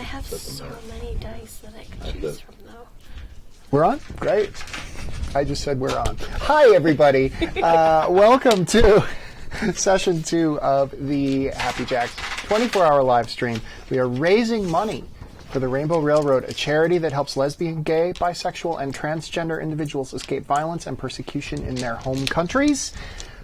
have so many dice that I could choose from, though. We're on? Great. I just said we're on. Hi, everybody. Welcome to Session 2 of the Happy Jacks 24-hour live stream. We are raising money for the Rainbow Railroad, a charity that helps lesbian, gay, bisexual, and transgender individuals escape violence and persecution in their home countries.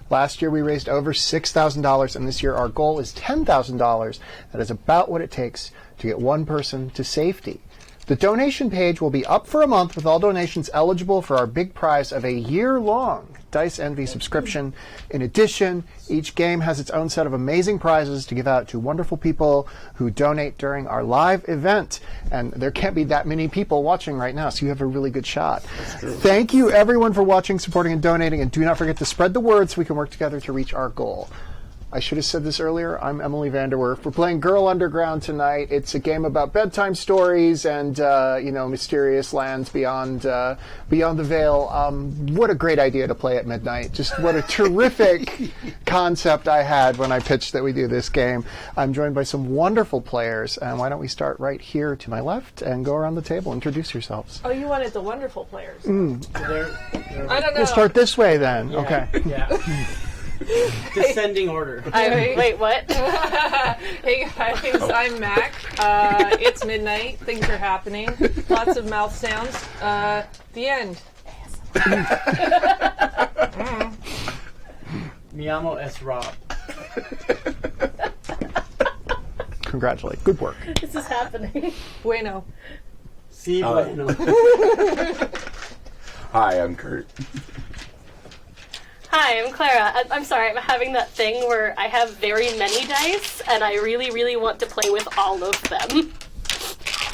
Last year we raised over $6,000, and this year our goal is $10,000. That is about what it takes to get one person to safety. The donation page will be up for a month with all donations eligible for our big prize of a year-long Dice Envy subscription. In addition, each game has its own set of amazing prizes to give out to wonderful people who donate during our live event. And there can't be that many people watching right now, so you have a really good shot. Thank you, everyone, for watching, supporting, and donating. And do not forget to spread the word so we can work together to reach our goal. I should have said this earlier. I'm Emily Vanderwerf. We're playing Girl Underground tonight. It's a game about bedtime stories and, mysterious lands beyond the veil. What a great idea to play at midnight. Just what a terrific concept I had when I pitched that we do this game. I'm joined by some wonderful players. And why don't we start right here to my left and go around the table. Introduce yourselves. Oh, you wanted the wonderful players. I don't know. We'll start this way then. Yeah, Okay. Yeah. Descending order. Wait, what? Hey guys, I'm Mac. It's midnight. Things are happening. Lots of mouth sounds. The end. Miyamo S. Rob. Congratulate. Good work. This is happening. Bueno. Si bueno. Hi, I'm Kurt. Hi, I'm Clara. I'm sorry, I'm having that thing where I have very many dice, and I really, really want to play with all of them.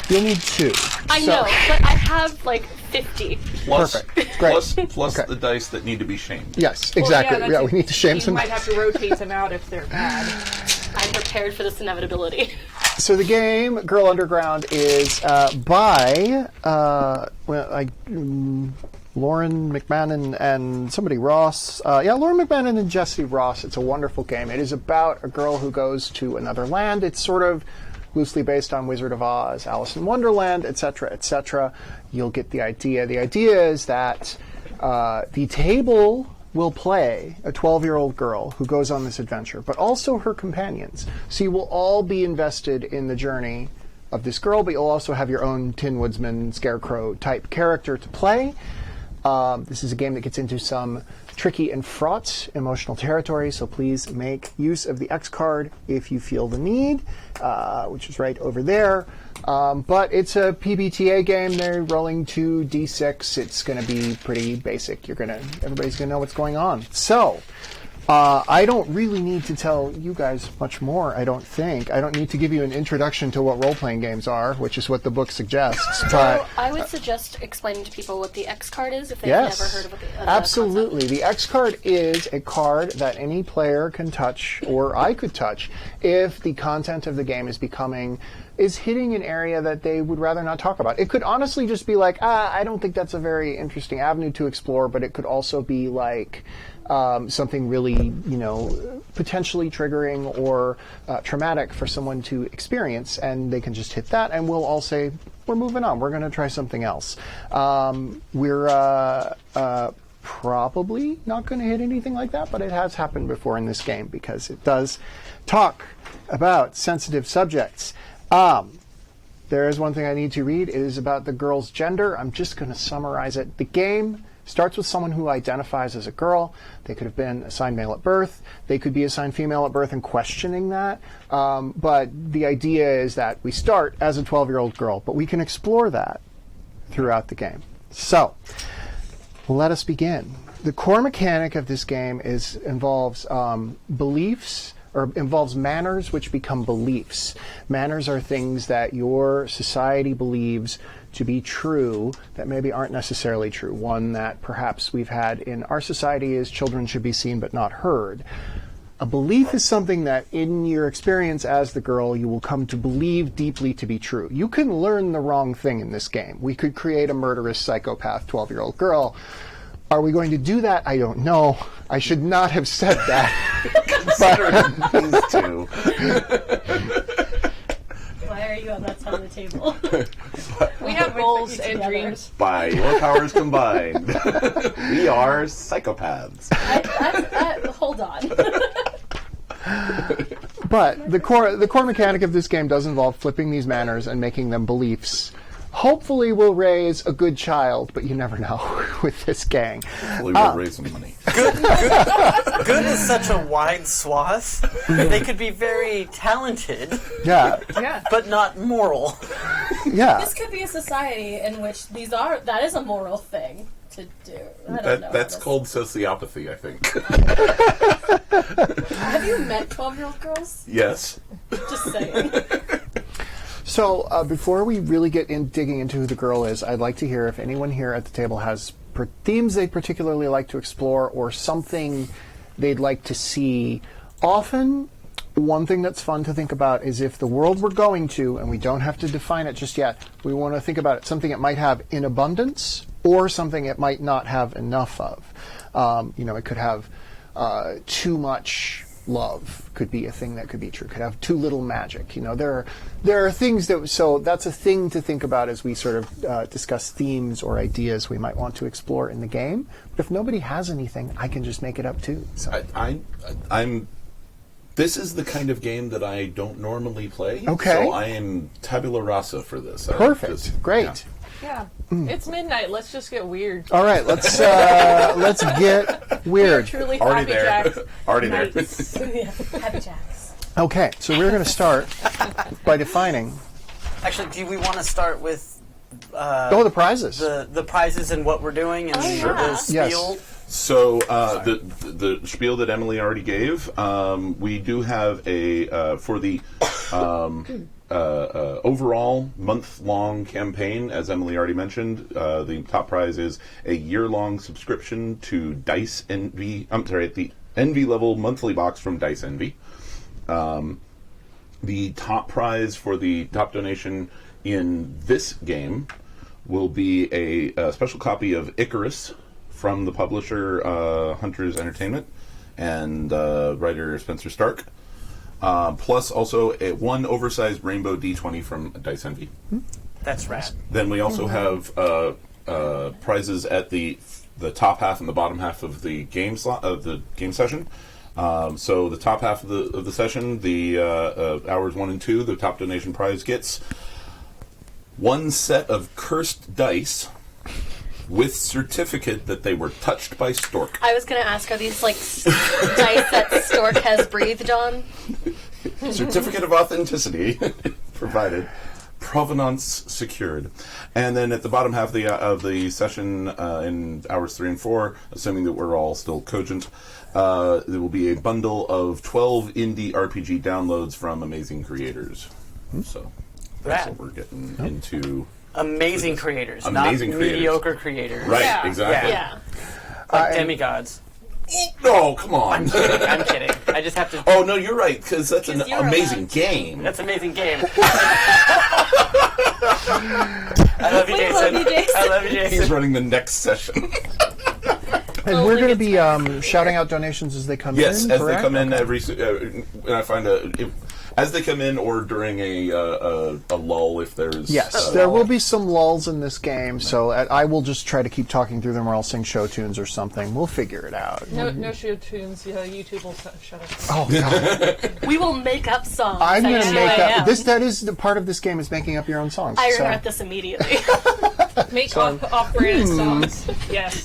You'll need two. I know, but I have like 50. Perfect. Great. Plus Okay. the dice that need to be shamed. Yes, exactly. Well, yeah, we need to shame you some. might have to rotate them out if they're bad. I'm prepared for this inevitability. So the game Girl Underground is by Lauren McMahon and somebody Ross. Lauren McMahon and Jesse Ross. It's a wonderful game. It is about a girl who goes to another land. It's sort of loosely based on Wizard of Oz, Alice in Wonderland, etc., etc. You'll get the idea. The idea is that the table will play a 12-year-old girl who goes on this adventure, but also her companions. So you will all be invested in the journey of this girl, but you'll also have your own Tin Woodsman, Scarecrow type character to play. This is a game that gets into some tricky and fraught emotional territory, so please make use of the X card if you feel the need, which is right over there. But it's a PBTA game. They're rolling 2d6. It's going to be pretty basic. Everybody's going to know what's going on. So, I don't really need to tell you guys much more, I don't think. I don't need to give you an introduction to what role-playing games are, which is what the book suggests. But I would suggest explaining to people what the X card is if they've yes, never heard of it. absolutely. The X card is a card that any player can touch, or I could touch, if the content of the game is hitting an area that they would rather not talk about. It could honestly just be like, I don't think that's a very interesting avenue to explore, but it could also be like something really, potentially triggering or traumatic for someone to experience, and they can just hit that, and we'll all say, we're moving on. We're going to try something else. We're probably not going to hit anything like that, but it has happened before in this game because it does talk about sensitive subjects. There is one thing I need to read. It is about the girl's gender. I'm just going to summarize it. The game starts with someone who identifies as a girl. They could have been assigned male at birth. They could be assigned female at birth and questioning that. But the idea is that we start as a 12-year-old girl, but we can explore that throughout the game. So, let us begin. The core mechanic of this game involves beliefs, or involves manners which become beliefs. Manners are things that your society believes to be true that maybe aren't necessarily true. One that perhaps we've had in our society is children should be seen but not heard. A belief is something that in your experience as the girl you will come to believe deeply to be true. You can learn the wrong thing in this game. We could create a murderous psychopath 12-year-old girl. Are we going to do that? I don't know. I should not have said that. Considering things too. Why are you on that side of the table. We have goals and dreams. By your powers combined, we are psychopaths. Hold on. But the core mechanic of this game does involve flipping these manners and making them beliefs. Hopefully we'll raise a good child, but you never know with this gang. Hopefully we'll raise some money. Good is such a wide swath. They could be very talented, Yeah, Yeah. but not moral. yeah. This could be a society in which that is a moral thing to do. I don't know. That's called sociopathy, I think. Have you met 12-year-old girls? Yes. Just saying. So before we really get in digging into who the girl is, I'd like to hear if anyone here at the table has themes they'd particularly like to explore or something they'd like to see. Often, one thing that's fun to think about is if the world we're going to, and we don't have to define it just yet, we want to think about it, something it might have in abundance or something it might not have enough of. It could have too much love could be a thing that could be true. Could have too little magic. There are things so that's a thing to think about as we sort of discuss themes or ideas we might want to explore in the game. But if nobody has anything, I can just make it up too. So. I'm. This is the kind of game that I don't normally play. Okay. So I am tabula rasa for this. Perfect. Great. Yeah. Yeah. It's midnight. Let's just get weird. All right, let's get weird. Truly Already Happy there. Jacks. Already there. Nights. Happy Jacks. Okay, so we're going to start by defining. Actually, do we want to start with the prizes. the prizes and what we're doing and Sure. the spiel? So the spiel that Emily already gave, we do have a for the overall month-long campaign, as Emily already mentioned. The top prize is a year-long subscription to Dice Envy. The Envy level monthly box from Dice Envy. The top prize for the top donation in this game will be a special copy of Icarus from the publisher Hunters Entertainment and writer Spencer Stark. Plus also one oversized rainbow D20 from Dice Envy. That's rad. Then we also have prizes at the top half and the bottom half of the game session. So the top half of the session, the hours 1 and 2, the top donation prize gets one set of cursed dice with certificate that they were touched by Stork. I was going to ask, are these dice that Stork has breathed on? Certificate of authenticity provided. Provenance secured. And then at the bottom half of the session, in hours 3 and 4, assuming that we're all still cogent, there will be a bundle of 12 indie RPG downloads from amazing creators. So that's Rad. what we're getting into. Amazing creators, Amazing not creators. mediocre creators. Right, Yeah. exactly. Yeah. Like demigods. Oh, come on. I'm kidding. I just have to. Oh, no, you're right, because that's an 'Cause you're amazing allowed. game. That's an amazing game. I love you, We Jason. love you, Jason. I love you, He's Jason. running the next session. And we're going to be shouting out donations as they come Yes, in, as correct? they come in when I find as they come in or during a lull if there's... Yes, there will be some lulls in this game, so I will just try to keep talking through them or I'll sing show tunes or something. We'll figure it out. No show tunes. YouTube will shut us. Oh, God. We will make up songs. I'm going to at make 2 up... a.m. That is the part of this game is making up your own songs. I so. regret this immediately. Make off-brand songs. Yes.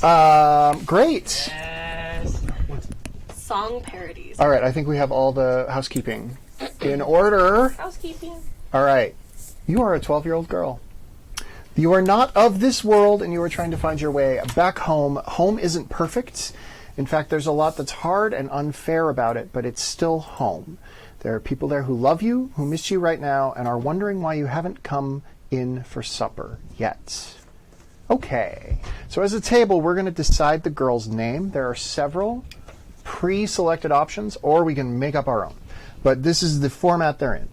Great. Yes. Song parodies. All right, I think we have all the housekeeping in order. Housekeeping. All right. You are a 12-year-old girl. You are not of this world, and you are trying to find your way back home. Home isn't perfect. In fact, there's a lot that's hard and unfair about it, but it's still home. There are people there who love you, who miss you right now, and are wondering why you haven't come in for supper yet. Okay. So as a table, we're going to decide the girl's name. There are several pre-selected options, or we can make up our own. But this is the format they're in.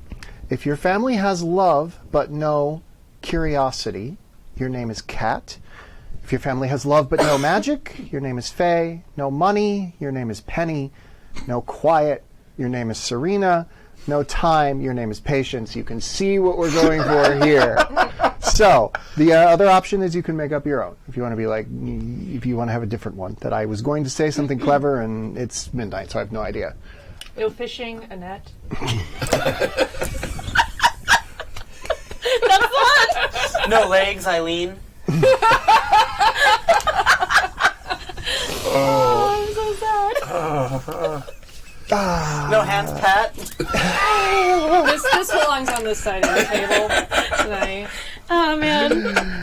If your family has love but no curiosity, your name is Cat. If your family has love but no magic, your name is Faye. No money, your name is Penny. No quiet, your name is Serena. no time. Your name is Patience. You can see what we're going for here. So the other option is you can make up your own. If you want to be like, if you want to have a different one. That I was going to say something clever, and it's midnight, so I have no idea. No fishing, Annette. That's fun! No legs, Eileen. Oh, I'm so sad. No hands, Pat. This belongs on this side of the table tonight. Oh man,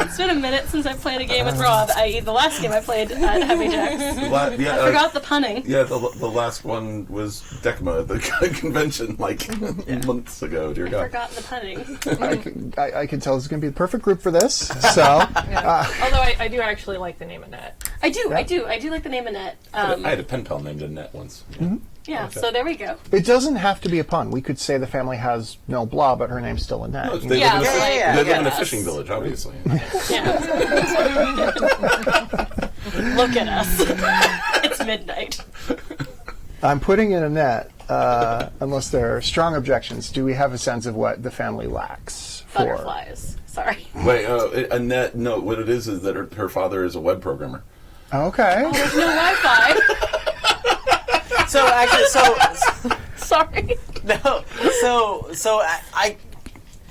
it's been a minute since I played a game with Rob, i.e. the last game I played at Happy Jacks. I forgot the punning. Yeah, the last one was Decima at the convention months ago. Dear I God. forgot the punning. I can tell this is going to be the perfect group for this. So Although I do actually like the name Annette. I do like the name Annette. I had a pen pal named Annette once. Yeah, Okay. so there we go. it doesn't have to be a pun. We could say the family has no blah, but her name's still Annette. No, You they know? live in a, Yeah, they live in a yes. fishing village, obviously. Yeah. Look at us. It's midnight. I'm putting in Annette, unless there are strong objections. Do we have a sense of what the family lacks for? Butterflies. Sorry. Wait, Annette, no, what it is that her father is a web programmer. Okay. There's no Wi-Fi. So actually, Sorry. no, so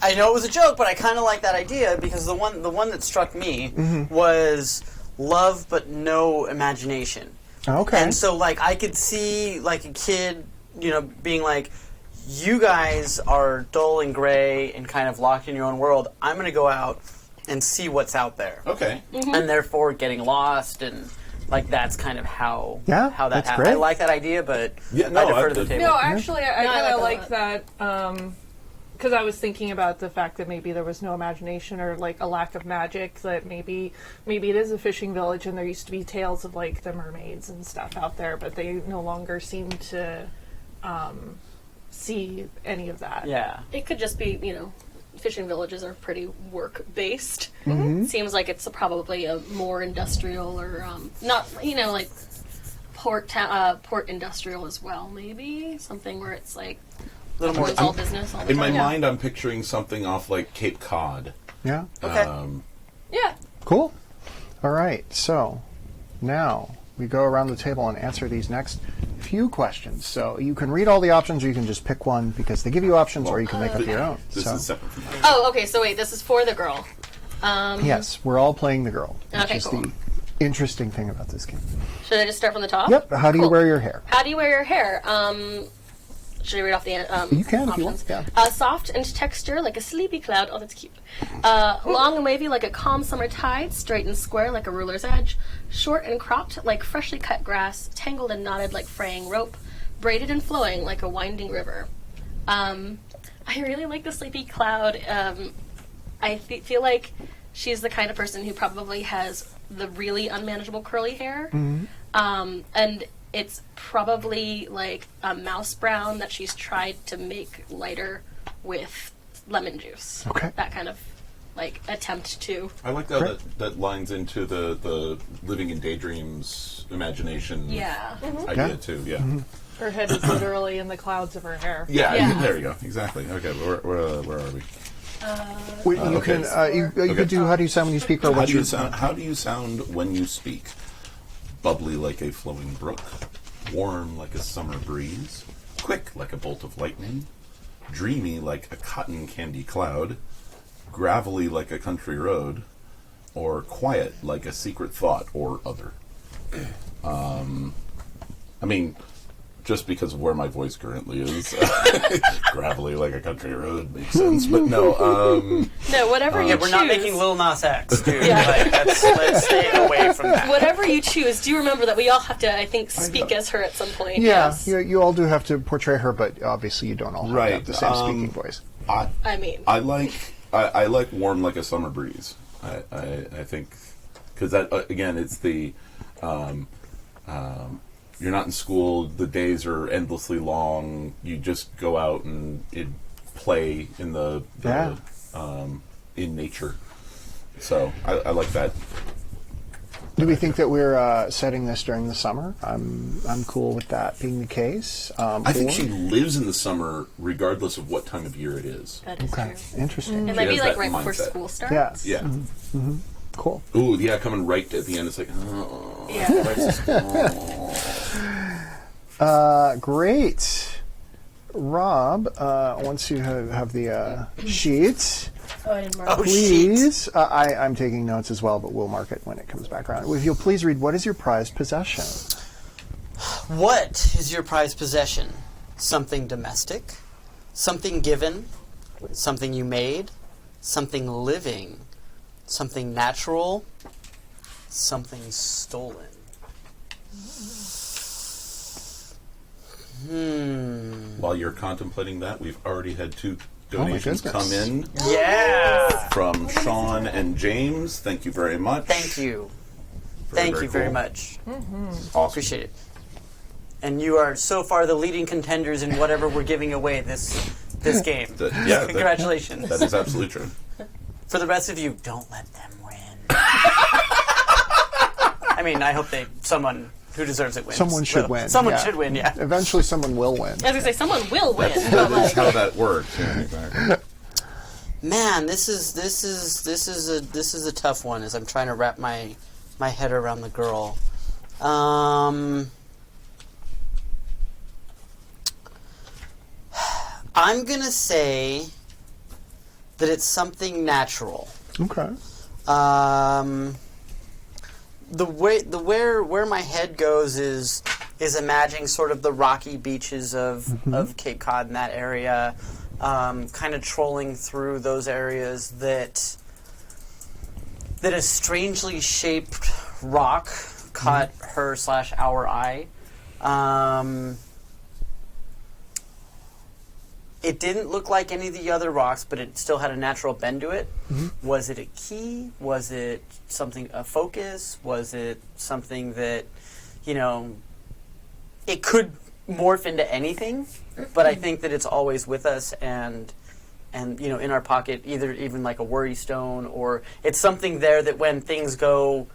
I know it was a joke, but I kind of like that idea because the one that struck me was love but no imagination. Okay. And so like I could see like a kid, being like, you guys are dull and gray and kind of locked in your own world. I'm going to go out and see what's out there. Okay. And therefore getting lost and like that's kind of how Yeah, that that's happened. great. I like that idea, but Yeah, no, I defer I- to the table. No, actually, I No, I kind of like like that because I was thinking about the fact that maybe there was no imagination or like a lack of magic. That maybe it is a fishing village, and there used to be tales of like the mermaids and stuff out there, but they no longer seem to see any of that. Yeah. It could just be, fishing villages are pretty work-based. Seems like it's probably a more industrial or not, like port industrial as well. Maybe something where it's like A little more. it's all business all the In my time. mind, I'm picturing something off like Cape Cod. Yeah. Okay. Yeah. Cool. All right. So now we go around the table and answer these next few questions. So you can read all the options, or you can just pick one because they give you options, or you can make up your own. This So is separate from that. Oh, okay. So wait, this is for the girl. yes, we're all playing the girl, which Okay, is cool. the interesting thing about this game. Should I just start from the top? Yep. How do you Cool. wear your hair? How do you wear your hair? Should I read off the You can if you want, options? yeah. Soft and texture like a sleepy cloud. Oh, that's cute. Long and wavy like a calm summer tide. Straight and square like a ruler's edge. Short and cropped like freshly cut grass. Tangled and knotted like fraying rope. Braided and flowing like a winding river. I really like the sleepy cloud. I feel like she's the kind of person who probably has the really unmanageable curly hair. And it's probably like a mouse brown that she's tried to make lighter with lemon juice. Okay. That kind of like attempt to. I like how that lines into the living in daydreams imagination Yeah. idea Yeah. too. Yeah. Her head is literally in the clouds of her hair. Yeah, Yeah. there you go. Exactly. Okay, where are we? You okay. can you could do how do you sound when you speak, or How what do you sound? How do you sound when you speak? Bubbly like a flowing brook, warm like a summer breeze, quick like a bolt of lightning, dreamy like a cotton candy cloud, gravelly like a country road, or quiet like a secret thought or other. I mean, just because of where my voice currently is, gravelly like a country road makes sense. But no, No, whatever you Yeah, choose. we're not making Lil Nas X, dude. Yeah. Like, let's stay away from that. Whatever you choose, do remember that we all have to, I think, speak as her at some point. Yeah, Yes. you all do have to portray her, but obviously you don't all have to have Right, the same speaking voice. I mean, I like warm like a summer breeze. I think because that again, it's the you're not in school. The days are endlessly long. You just go out and play in the Yeah. in nature. So I like that. Do we think that we're setting this during the summer? I'm cool with that being the case. I think or- she lives in the summer regardless of what time of year it is. That is Okay, true. interesting. It might She be has like that right before mindset. school starts. Yeah. Yeah. Cool. Ooh, yeah, coming right at the end. It's like, oh, Yeah. crisis. Great. Rob, once you have the sheet, Oh, I didn't mark. Oh, please. I'm taking notes as well, but we'll mark it when it comes back around. If you'll please read, what is your prized possession? What is your prized possession? Something domestic? Something given? Something you made? Something living? Something natural? Something stolen? While you're contemplating that, we've already had 2 my donations goodness. come in Yeah! from Sean and James. Thank you very much. Thank you. Very, Thank very you very cool. much. Awesome. Appreciate it. And you are so far the leading contenders in whatever we're giving away this game. Yeah, Congratulations. That is absolutely true. For the rest of you, don't let them win. I mean, I hope someone who deserves it wins. Someone should Well, win. Someone yeah. should win, yeah. Eventually, someone will win. I was gonna say someone will win. but That like, is how that works. Yeah, exactly. Man, this is a tough one as I'm trying to wrap my head around the girl. I'm gonna say that it's something natural. Okay. Where my head goes is imagining sort of the rocky beaches of Cape Cod in that area, kind of trolling through those areas that a strangely shaped rock caught her/our eye. It didn't look like any of the other rocks, but it still had a natural bend to it. Was it a key? Was it a focus? Was it something that, it could morph into anything, but I think that it's always with us and in our pocket, even like a worry stone, or it's something there that when things go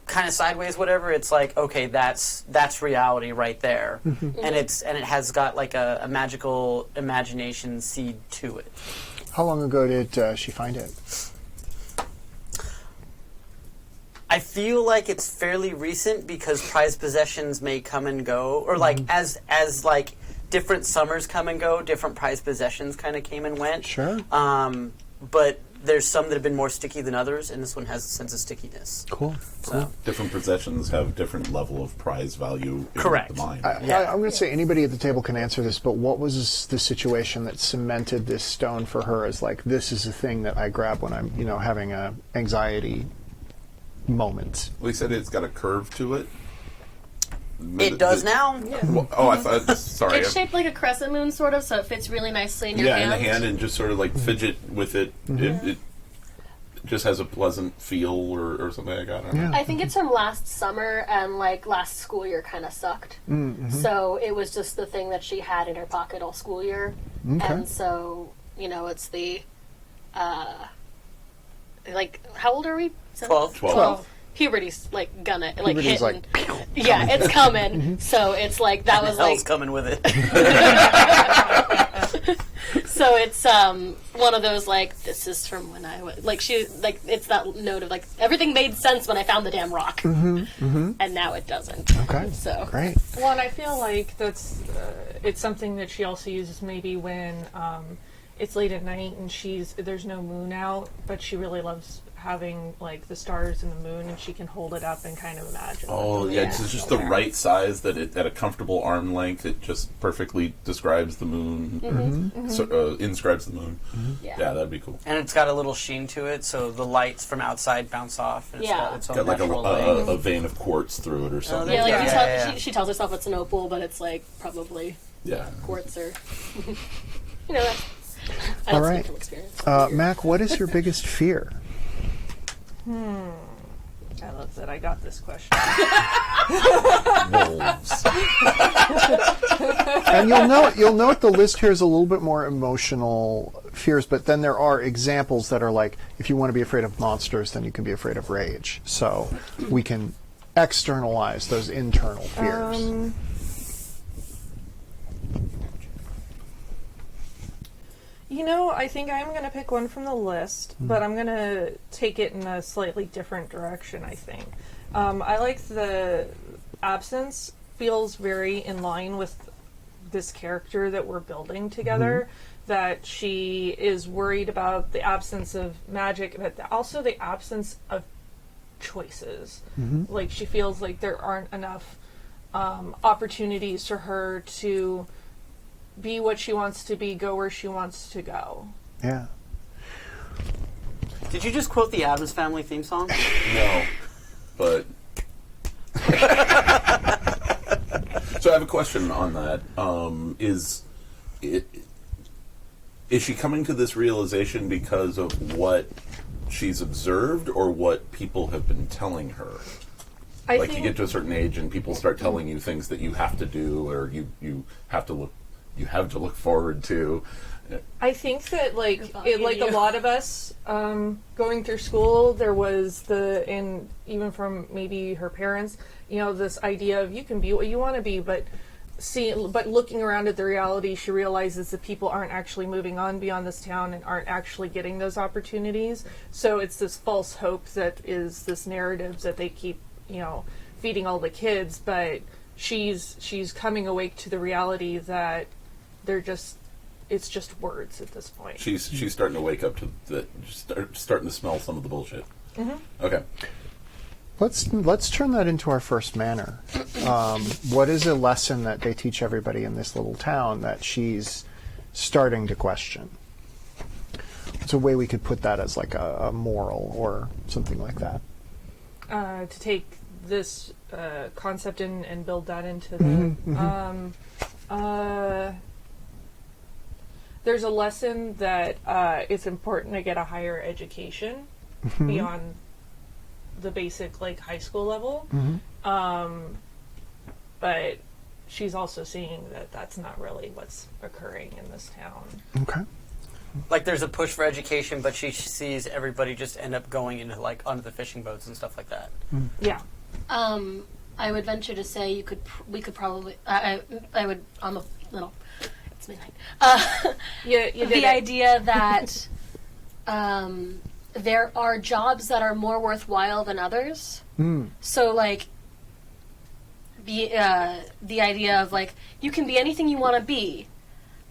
kind of sideways, whatever, it's like, okay, that's reality right there, and it has got like a magical imagination seed to it. How long ago did she find it? I feel like it's fairly recent because prized possessions may come and go, or like as like different summers come and go, different prized possessions kind of came and went. Sure. But there's some that have been more sticky than others, and this one has a sense of stickiness. Cool. So. Different possessions have different level of prize value in Correct. the mind. I'm going to say anybody at the table can answer this, but what was the situation that cemented this stone for her as like, this is the thing that I grab when I'm, having a anxiety moment? Well, he said it's got a curve to it. It does now. Well, I thought. Sorry. it's shaped like a crescent moon, sort of, so it fits really nicely in your hand. In the hand, and just sort of like fidget with it. It just has a pleasant feel or something like that. I don't know. I think it's from last summer, and like last school year kind of sucked. So it was just the thing that she had in her pocket all school year, and so it's the like how old are we? 12. 12. Puberty's like gonna like Puberty's hitting. like, Yeah, it's coming. So it's like that was Hell's like coming with it. so it's one of those like this is from when I was like she like it's that note of like everything made sense when I found the damn rock, and now it doesn't. Okay. So Great. Well, and I feel like that's it's something that she also uses maybe when it's late at night and there's no moon out, but she really loves having like the stars and the moon, and she can hold it up and kind of imagine. Oh yeah, it's just the right size that at a comfortable arm length, it just perfectly describes the moon, inscribes the moon. Yeah. Yeah, that'd be cool. And it's got a little sheen to it, so the lights from outside bounce off. And it's Yeah. got its own Got like natural light. a vein of quartz through it or something. Yeah, like Yeah. she tells herself it's an opal, but it's like probably Yeah. quartz or that's I All don't right. speak from experience. Mac, what is your biggest fear? I love that I got this question. Wolves. And you'll note the list here is a little bit more emotional fears, but then there are examples that are like, if you want to be afraid of monsters, then you can be afraid of rage. So we can externalize those internal fears. I think I'm going to pick one from the list, but I'm going to take it in a slightly different direction, I think. I like the absence feels very in line with this character that we're building together, that she is worried about the absence of magic, but also the absence of choices. Like, she feels like there aren't enough opportunities for her to be what she wants to be, go where she wants to go. Yeah. Did you just quote the Addams Family theme song? No, but so I have a question on that. Is she coming to this realization because of what she's observed, or what people have been telling her? I think you get to a certain age and people start telling you things that you have to do, or you have to look forward to. I think that like a lot of us going through school, there was and even from maybe her parents, this idea of you can be what you want to be, but looking around at the reality, she realizes that people aren't actually moving on beyond this town and aren't actually getting those opportunities. So it's this false hope that is this narrative that they keep feeding all the kids, but she's coming awake to the reality that it's just words at this point. She's starting to wake up to starting to smell some of the bullshit. Okay. Let's turn that into our first manner. What is a lesson that they teach everybody in this little town that she's starting to question? It's a way we could put that as like a moral or something like that. To take this concept and build that into the... there's a lesson that it's important to get a higher education beyond the basic like high school level, but she's also seeing that that's not really what's occurring in this town. Okay. Like, there's a push for education, but she sees everybody just end up going into like onto the fishing boats and stuff like that. Yeah. I would venture to say we could probably I would on the little it's midnight. You did the it. idea that there are jobs that are more worthwhile than others. So like the idea of like you can be anything you want to be,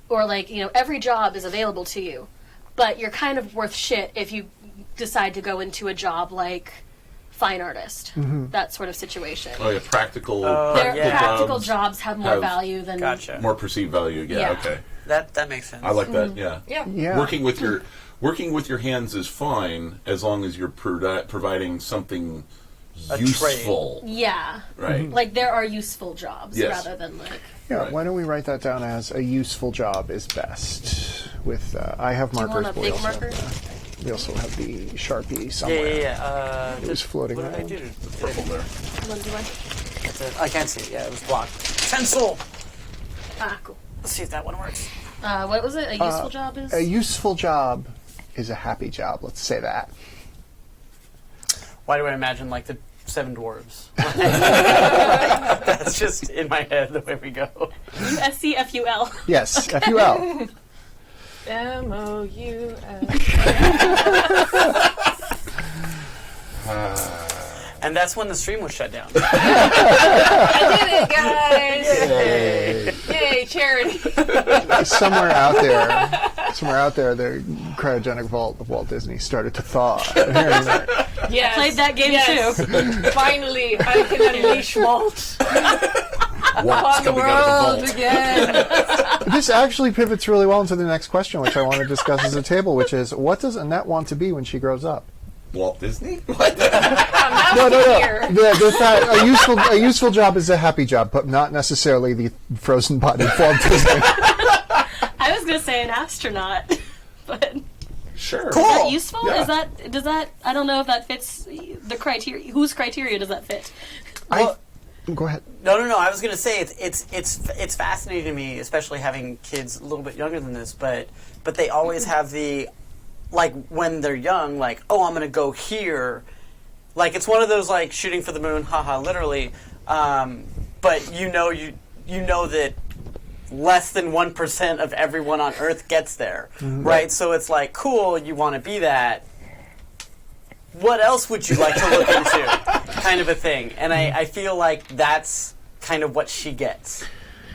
or like every job is available to you, but you're kind of worth shit if you decide to go into a job like fine artist, that sort of situation. Oh yeah, practical practical jobs have more value than more perceived value. Yeah, okay. That makes sense. I like that. Yeah. Yeah. Working with your hands is fine as long as you're providing something useful. Yeah. Right. Like there are useful jobs rather than like. Yeah. Right. Why don't we write that down as a useful job is best? With I have markers. Do you want a big marker? We also have the Sharpie somewhere. Yeah. It was floating What did I around. do? The purple there. I can't see it. Yeah, it was blocked. Pencil! Cool. Let's see if that one works. What was it? A useful job is? A useful job is a happy job. Let's say that. Why do I imagine like the Seven Dwarves? That's just in my head the way we go. USCFUL. Yes, FUL. MOUS. And that's when the stream was shut down. I did it, guys! Yay, charity! Somewhere out there, the cryogenic vault of Walt Disney started to thaw. Yes. Played that game too. Finally, I can unleash Walt Walt's on the coming out world of the vault. again. This actually pivots really well into the next question, which I want to discuss as a table, which is, what does Annette want to be when she grows up? Walt Disney? What? No. A useful job is a happy job, but not necessarily the frozen body of Walt Disney. I was gonna say an astronaut, but Sure. is that useful? Yeah. Does that? I don't know if that fits the criteria. Whose criteria does that fit? Go ahead. No. I was going to say it's fascinating to me, especially having kids a little bit younger than this. But they always have the, like, when they're young, like, oh, I'm going to go here. Like, it's one of those, like, shooting for the moon, haha, literally. But you know that less than 1% of everyone on Earth gets there, right? So it's like, cool, you want to be that. What else would you like to look into? Kind of a thing. And I feel like that's kind of what she gets.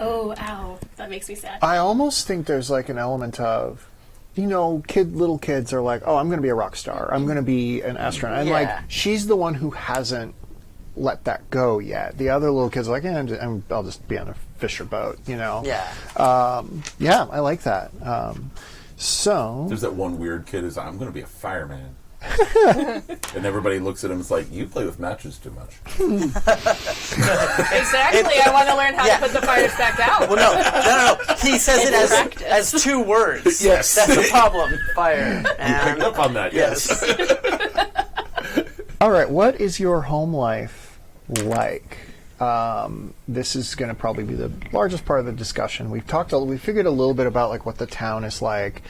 Oh, ow. That makes me sad. I almost think there's like an element of, little kids are like, oh, I'm going to be a rock star. I'm going to be an astronaut. And like, she's the one who hasn't let that go yet. The other little kids are like, I'll just be on a fisher boat, Yeah. Yeah, I like that. So There's that one weird kid who's like, I'm going to be a fireman. And everybody looks at him and is like, you play with matches too much. Exactly. I want to learn how to put the fires back out. Well, no. He says it as 2 words. Yes. That's the problem. Fire. You picked up on that, yes. all right, what is your home life like? This is going to probably be the largest part of the discussion. We figured a little bit about like what the town is like.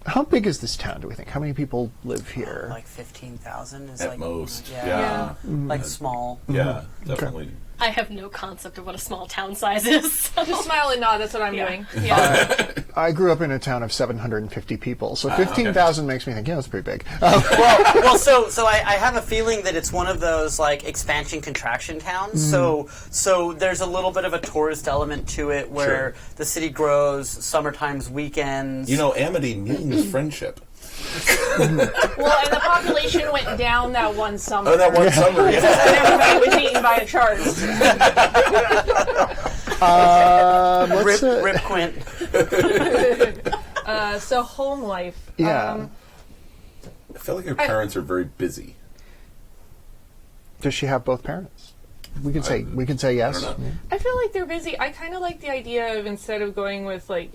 How big is this town, do we think? How many people live here? Like 15,000 is At like most. Yeah. Like small. Yeah, definitely. I have no concept of what a small town size is. So. Just smile and nod. That's what I'm doing. Yeah. I grew up in a town of 750 people, so 15,000 makes me think, yeah, that's pretty big. So I have a feeling that it's one of those like expansion contraction towns. So there's a little bit of a tourist element to it where the city grows, summertime's weekends. Amity means friendship. Well, and the population went down that one summer. Oh, that one summer, yeah. And everybody was eaten by a shark. Rip Quint. So home life. Yeah. I feel like your parents are very busy. Does she have both parents? We can say yes. I don't know. I feel like they're busy. I kind of like the idea of instead of going with like,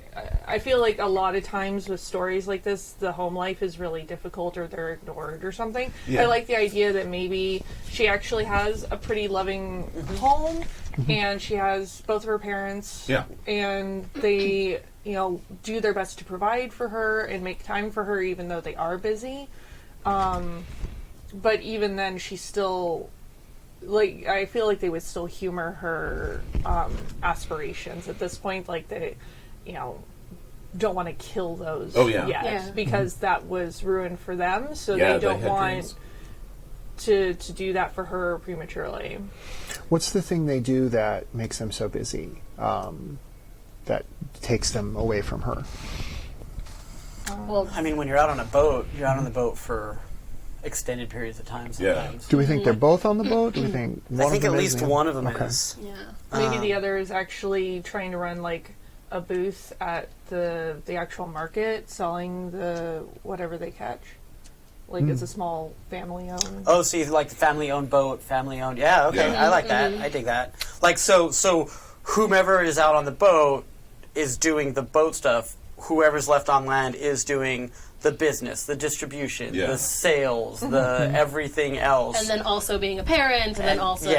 I feel like a lot of times with stories like this, the home life is really difficult or they're ignored or something. Yeah. I like the idea that maybe she actually has a pretty loving home and she has both of her parents. Yeah. And they, do their best to provide for her and make time for her even though they are busy. But even then she's still... Like, I feel like they would still humor her aspirations at this point. Like, they, don't want to kill those yet because that was ruined for them. So they don't want to do that for her prematurely. What's the thing they do that makes them so busy, that takes them away from her? Well, I mean, when you're out on a boat, you're out on the boat for extended periods of time sometimes. Do we think they're both on the boat? Do we think one I think of them at least is? one of them Okay. is. yeah. Maybe the other is actually trying to run like a booth at the actual market, selling the whatever they catch. Like it's a small family owned. Oh, so you like the family-owned boat, family-owned. Yeah, okay, Yeah. I like that. I dig that. Like, so whomever is out on the boat is doing the boat stuff. Whoever's left on land is doing the business, the distribution, the sales, the everything else. And then also being a parent, and then also,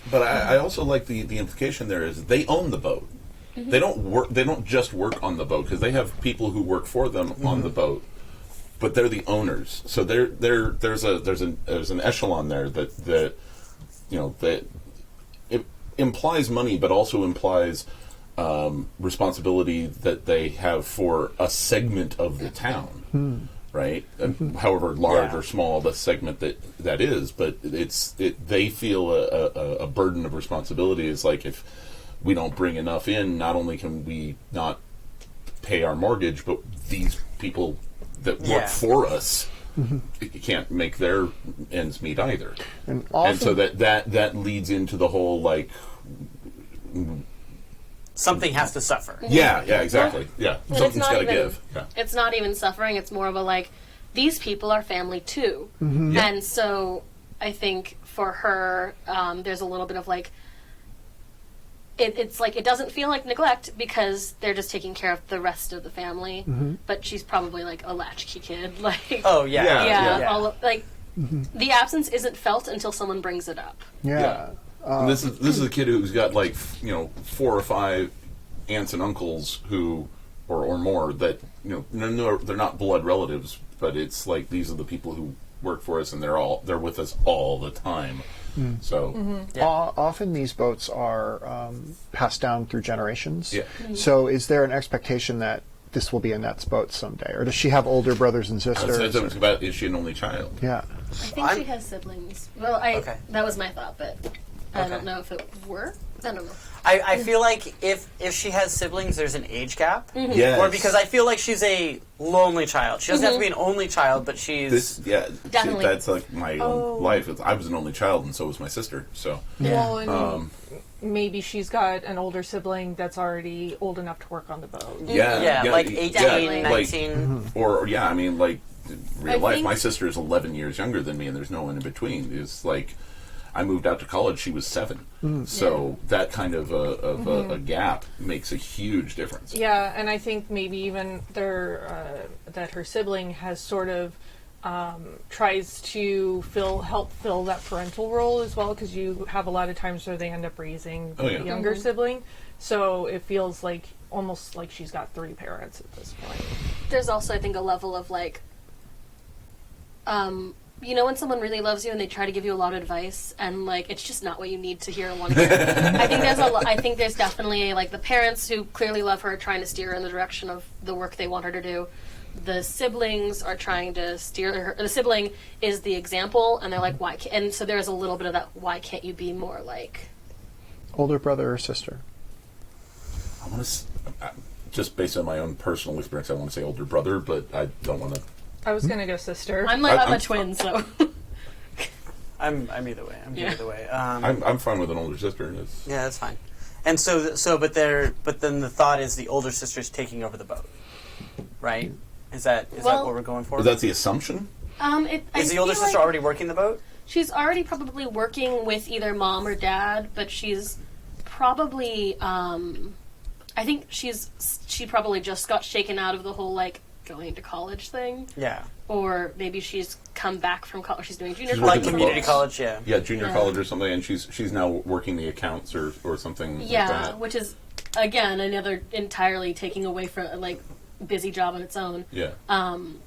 But I also like the implication there is they own the boat. They don't work. They don't just work on the boat because they have people who work for them on the boat. But they're the owners, so there's an echelon there that it implies money, but also implies responsibility that they have for a segment of the town, right? However large or small the segment that is, but they feel a burden of responsibility. Is like if we don't bring enough in, not only can we not pay our mortgage, but these people that work for us can't make their ends meet either. And so that leads into the whole like something has to suffer. yeah exactly And something's got to give. It's not even suffering. It's more of a like, these people are family too. And so I think for her, there's a little bit of like, it's like it doesn't feel like neglect because they're just taking care of the rest of the family. But she's probably like a latchkey kid. Like, Oh yeah. all of, like the absence isn't felt until someone brings it up. Yeah. And this is a kid who's got like 4 or 5 aunts and uncles who, or more that no, they're not blood relatives, but it's like these are the people who work for us, and they're with us all the time. So often these boats are passed down through generations. Yeah. So is there an expectation that this will be Annette's boat someday, or does she have older brothers and sisters? it's about, is she an only child? Yeah. I think she has siblings. Well, that was my thought, but I don't know if it were. I don't know. I feel like if she has siblings, there's an age gap. Yes. Or because I feel like she's a lonely child. She doesn't have to be an only child, but she's... Definitely. That's like my own life. I was an only child, and so was my sister. So Well, and maybe she's got an older sibling that's already old enough to work on the boat. like 18, 19. Or I mean, like real I life. think- My sister is 11 years younger than me, and there's no one in between. It's like I moved out to college; she was 7. So that kind of a gap makes a huge difference. Yeah, and I think maybe even that her sibling has sort of tries to help fill that parental role as well, because you have a lot of times where they end up raising the younger sibling. So it feels like almost like she's got 3 parents at this point. There's also, I think, a level of like, when someone really loves you and they try to give you a lot of advice, and like it's just not what you need to hear or want to hear. I think there's definitely like the parents who clearly love her trying to steer her in the direction of the work they want her to do. The siblings are trying to steer her. The sibling is the example, and they're like, why can't? And so there's a little bit of that. Why can't you be more like Older brother or sister? I want to, just based on my own personal experience, I want to say older brother, but I don't want to. I was gonna go sister. I'm a twin, so I'm either way. I'm good either way. I'm fine with an older sister. Yeah, that's fine. And but then the thought is the older sister's taking over the boat, right? Is that what we're going for? That's the assumption. Is the older sister already working the boat? She's already probably working with either mom or dad, but she's probably I think she probably just got shaken out of the whole like going to college thing. Yeah. Or maybe she's come back from college. She's doing junior She's college. Like community college, yeah. Yeah, junior college or something, and she's now working the accounts or something like that. Which is again another entirely taking away from like busy job on its own. Yeah.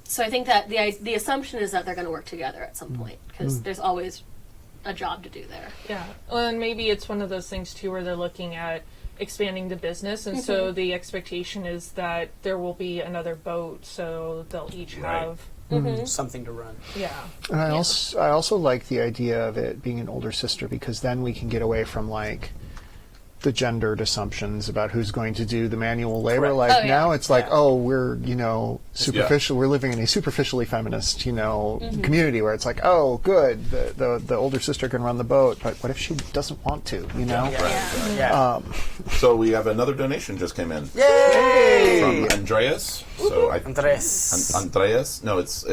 So I think that the assumption is that they're going to work together at some point, because there's always a job to do there. Yeah, well, and maybe it's one of those things too where they're looking at expanding the business, and so the expectation is that there will be another boat, so they'll each have Something to run. Yeah. And I also like the idea of it being an older sister, because then we can get away from like the gendered assumptions about who's going to do the manual labor. Correct. Like now it's like, Yeah. we're superficial. We're living in a superficially feminist community where it's like, oh, good, the older sister can run the boat, but what if she doesn't want to? Yeah. So we have another donation just came in. Yay! From Andreas. So Andres. Andreas. No, it's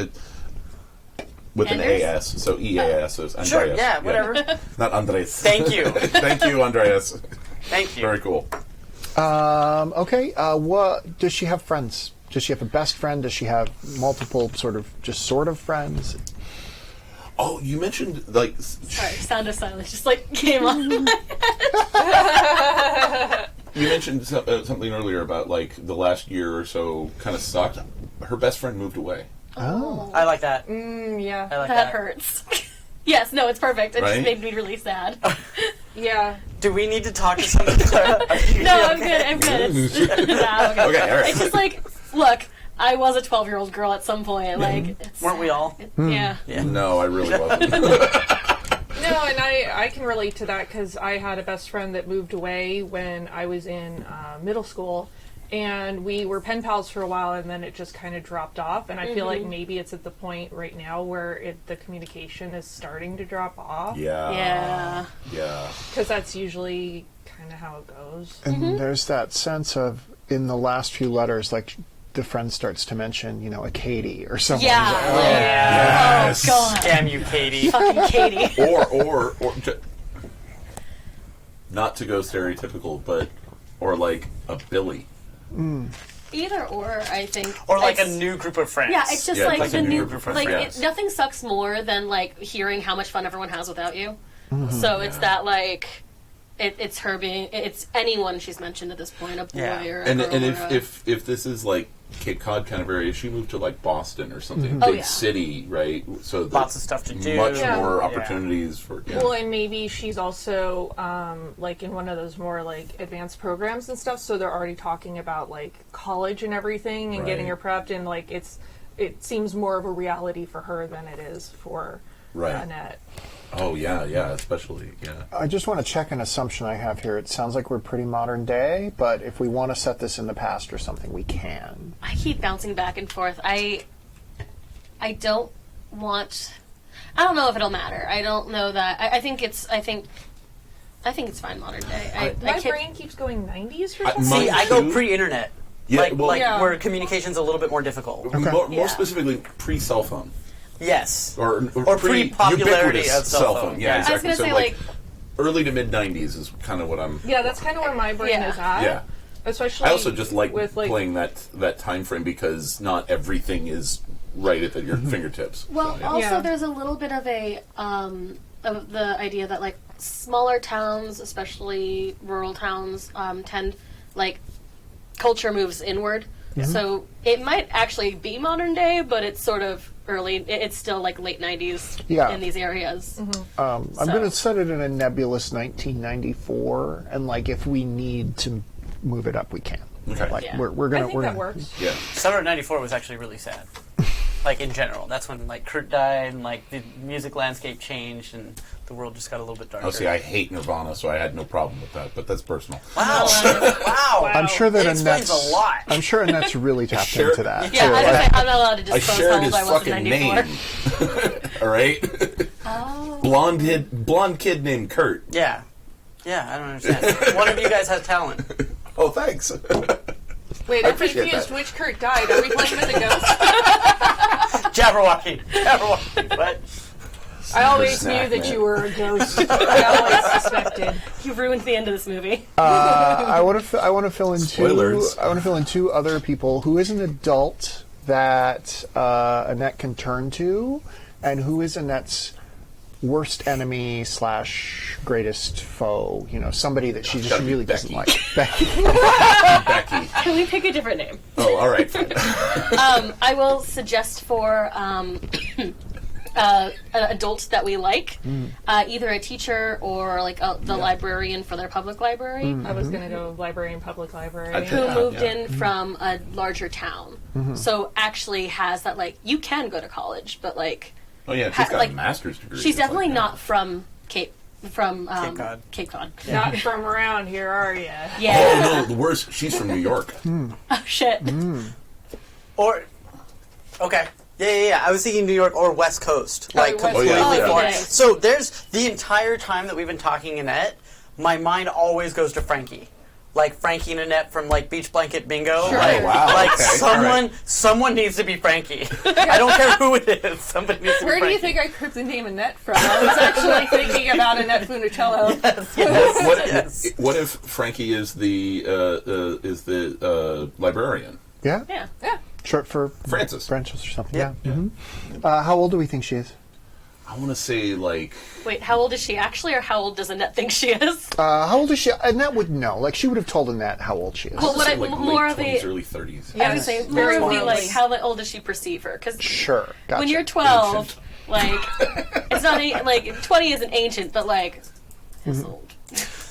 with an Anders? AS. So EAS is Andreas. Sure, yeah, whatever. Not Andres. Thank you. Thank you, Andreas. Thank you. Very cool. Okay. What does she have friends? Does she have a best friend? Does she have multiple sort of friends? Oh, you mentioned like Sorry, sound of silence just like came on. you mentioned something earlier about like the last year or so kind of sucked. Her best friend moved away. Oh. I like that. Yeah. I like That hurts. Yes, no, it's perfect. It Right? just made me really sad. Yeah. Do we need to talk to someone? No, I'm good. I'm good. It's, yeah, okay. Okay, all right. It's just like, look, I was a 12-year-old girl at some point. Like, it's, Weren't we all? Yeah. No, I really wasn't. No, and I can relate to that because I had a best friend that moved away when I was in middle school, and we were pen pals for a while, and then it just kind of dropped off. And I feel like maybe it's at the point right now where the communication is starting to drop off. Yeah. Yeah. Because that's usually kind of how it goes. And there's that sense of, in the last few letters, like the friend starts to mention, a Katie or someone. Yeah. Like, oh, Yes. Oh, God. Damn you, Katie. Fucking Katie. Or not to go stereotypical, but or like a Billy. Either or, I think. Or like a It's- new group of friends. Yeah, it's just Yeah, like like the a new new, group of like friends. nothing sucks more than like hearing how much fun everyone has without you. So it's that like, it's her being, it's anyone she's mentioned at this point, a boy Yeah. or a And girl and or a- if this is like Cape Cod kind of area, she moved to like Boston or something, Oh, big yeah. city, right? So Lots of stuff to do. much Yeah. more Yeah. opportunities for. Yeah. Well, and maybe she's also like in one of those more like advanced programs and stuff. So they're already talking about like college and everything and getting her Right. prepped, and like it seems more of a reality for her than it is for Right. Annette. Oh yeah, especially I just want to check an assumption I have here. It sounds like we're pretty modern day, but if we want to set this in the past or something, we can. I keep bouncing back and forth. I don't want. I don't know if it'll matter. I don't know that. I think it's fine modern day. My can't- brain keeps going 90s for I- some mine See, reason. I go too. pre-internet. Yeah, like well- Yeah. where communication's a little bit more difficult. More Yeah. specifically, pre-cell phone Yes. or pre-popularity ubiquitous of cell phone. Yeah, Yeah. exactly. I was gonna so say, like like- early to mid '90s is kind of what I'm. Yeah, that's kind of where my brain Yeah. is at. Yeah. Especially I also just like with playing that time frame because not everything is right at your fingertips. Well, So, yeah. also Yeah. there's a little bit of a of the idea that like smaller towns, especially rural towns, tend like culture moves inward. So it might actually be modern day, but it's sort of early. It's still like late 90s Yeah. in these areas. I'm going to set it in a nebulous 1994, and like if we need to move it up, we can. Okay. Like Yeah. we're I gonna think we're that gonna, works. Yeah. Summer of '94 was actually really sad. Like in general, that's when like Kurt died and like the music landscape changed and the world just got a little bit darker. Oh, see, I hate Nirvana, so I had no problem with that. But that's personal. Wow! Wow! I'm sure that It explains Annette's a lot. I'm sure Annette's really tapped Sure. into that. Yeah, too. I was like, I'm not allowed to I disclose how shared old his I was in fucking 94. name. All right. Oh. Blonde kid named Kurt. Yeah, I don't understand. One of you guys has talent. Oh, thanks. Wait, I I'm appreciate confused. that. Which Kurt died? Are we playing with a ghost? Jabberwocky. What? I always Snack, knew that man. you were a ghost. I always suspected. You ruined the end of this movie. I want to fill in Spoilers. I want to fill in two other people. Who is an adult that Annette can turn to, and who is Annette's worst enemy / greatest foe? You know, somebody that she just gotta be really doesn't Becky. like. Becky. Becky. Can we pick a different name? Oh, all right. I will suggest for an adult that we like, either a teacher or like the librarian for their public library, I was going to go librarian, public library. I'd who Yeah, moved yeah. in from a larger town. So actually has that like you can go to college, but like Oh yeah, she's got like, a master's degree. she's It's like definitely that. not from Cape Cod. Cape Cod. Not from around here, are you? Yeah. Oh no, the worst. She's from New York. Oh shit. Or okay. Yeah. I was thinking New York or West Coast, like West completely Coast. Oh, yeah. far. Okay. So there's the entire time that we've been talking Annette, my mind always goes to Frankie. Like Frankie and Annette from like Beach Blanket Bingo. Sure. Like, Oh, wow. like Okay. someone needs to be Frankie. I don't care who it is. Somebody needs to Where be do you Frankie. think I cribbed the name Annette from? I was actually thinking about Annette Funicello. What if Frankie is the librarian? Yeah. Yeah. Yeah. Short for Francis. Francis or something. Yeah. Yeah. How old do we think she is? I want to say like Wait, how old is she actually, or how old does Annette think she is? How old is she? Annette would know. Like she would have told Annette how old she is. Well, what say, I like more late of the 20s, early 30s. I would say more very of the early. like how old does she perceive her? Because Sure. Gotcha. when you're 12, Ancient. like it's not like 20 isn't ancient, but like it's old.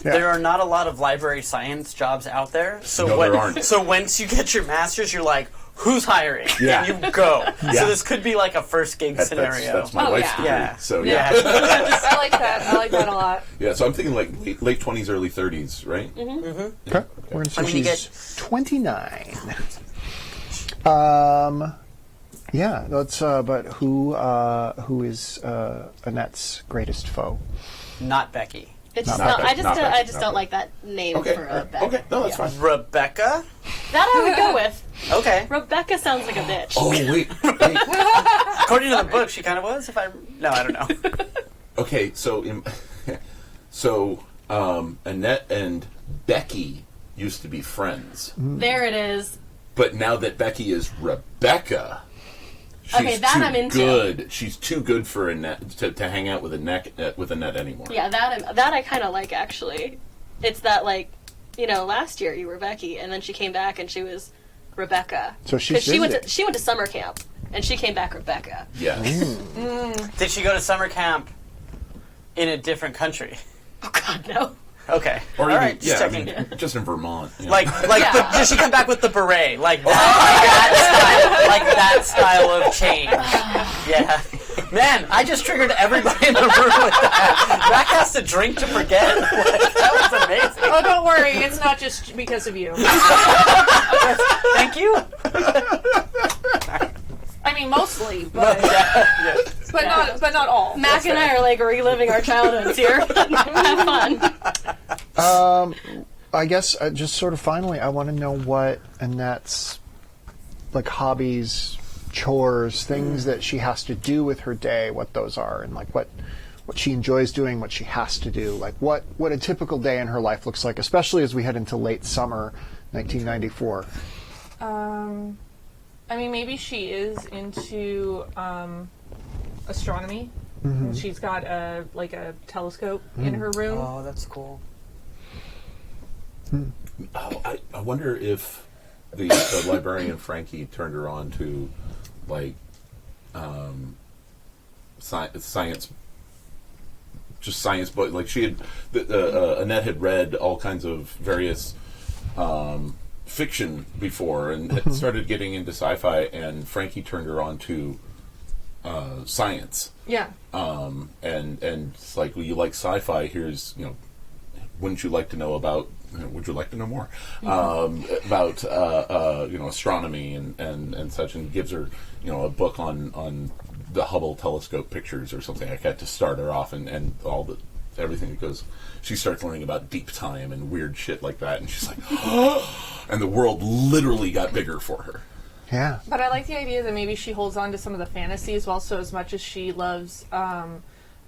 There are not a lot of library science jobs out there. So No, there aren't. So once you get your master's, you're like, who's hiring? Yeah. And you go. Yeah. So this could be like a first gig scenario. That's my Oh, wife's yeah. degree. Yeah. So yeah. I like that. I like that a lot. Yeah, so I'm thinking like late 20s, early 30s, right? Okay. We're gonna say I mean, you she's 29. Yeah. That's. But who is Annette's greatest foe? Not Becky. It's just Not not. bad, I just not don't, bad, I just not don't bad. like that name Okay, for a alright. Beck. Okay, no, that's fine. Rebecca? That I would go with. Okay. Rebecca sounds like a bitch. Oh wait. According to the book, she kind of was. No, I don't know. Okay, so Annette and Becky used to be friends, There it is. but now that Becky is Rebecca, she's Okay, that too I'm into. good. She's too good for Annette to hang out with Annette anymore. Yeah, that I kind of like actually. it's that like, last year you were Becky, and then she came back and she was Rebecca. So she's she went to summer camp, and she came back Rebecca. Yeah. Did she go to summer camp in a different country? Oh God, no. Okay. Or All even, right, just checking. just in Vermont. Like, did she come back with the beret? Like that style of change. Yeah. Man, I just triggered everybody in the room with that. Zach has to drink to forget. That was amazing. Oh, don't worry. It's not just because of you. Thank you. I mean, mostly, but not all. Mac and I are like reliving our childhoods here. Have fun. I guess just sort of finally, I want to know what Annette's like hobbies, chores, things that she has to do with her day, what those are, and like what she enjoys doing, what she has to do, like what a typical day in her life looks like, especially as we head into late summer 1994. I mean, maybe she is into astronomy. Mm-hmm. She's got a telescope in her room. Oh, that's cool. Oh, I wonder if the librarian Frankie turned her on to like science, just science book. Like she had, Annette had read all kinds of various fiction before, and had started getting into sci-fi. And Frankie turned her on to science. Yeah. And it's like, well, you like sci-fi. Here's, wouldn't you like to know about? Would you like to know more about astronomy and such? And gives her a book on the Hubble telescope pictures or something like that to start her off, and everything that goes. She starts learning about deep time and weird shit like that, and she's like, and the world literally got bigger for her. Yeah. But I like the idea that maybe she holds on to some of the fantasy as well. So as much as she loves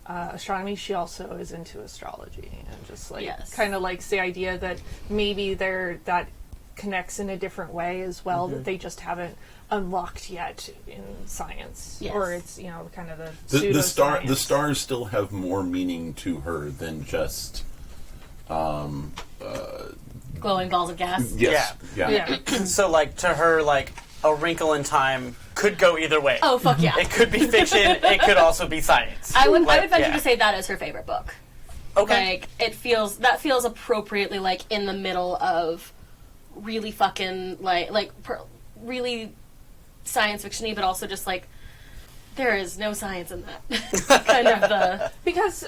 astronomy, she also is into astrology, and just kind of likes the idea that maybe that connects in a different way as well, that they just haven't unlocked yet in science. Yes. Or it's kind of the pseudoscience. The stars still have more meaning to her than just Glowing balls of gas. yes. Yeah. So, like, to her, like, A Wrinkle in Time could go either way. Oh, fuck yeah. It could be fiction. It could also be science. I would venture to say that is her favorite book. Okay. Like, that feels appropriately, like, in the middle of really fucking, really science fiction-y, but also just, like, there is no science in that. Kind of the... Because,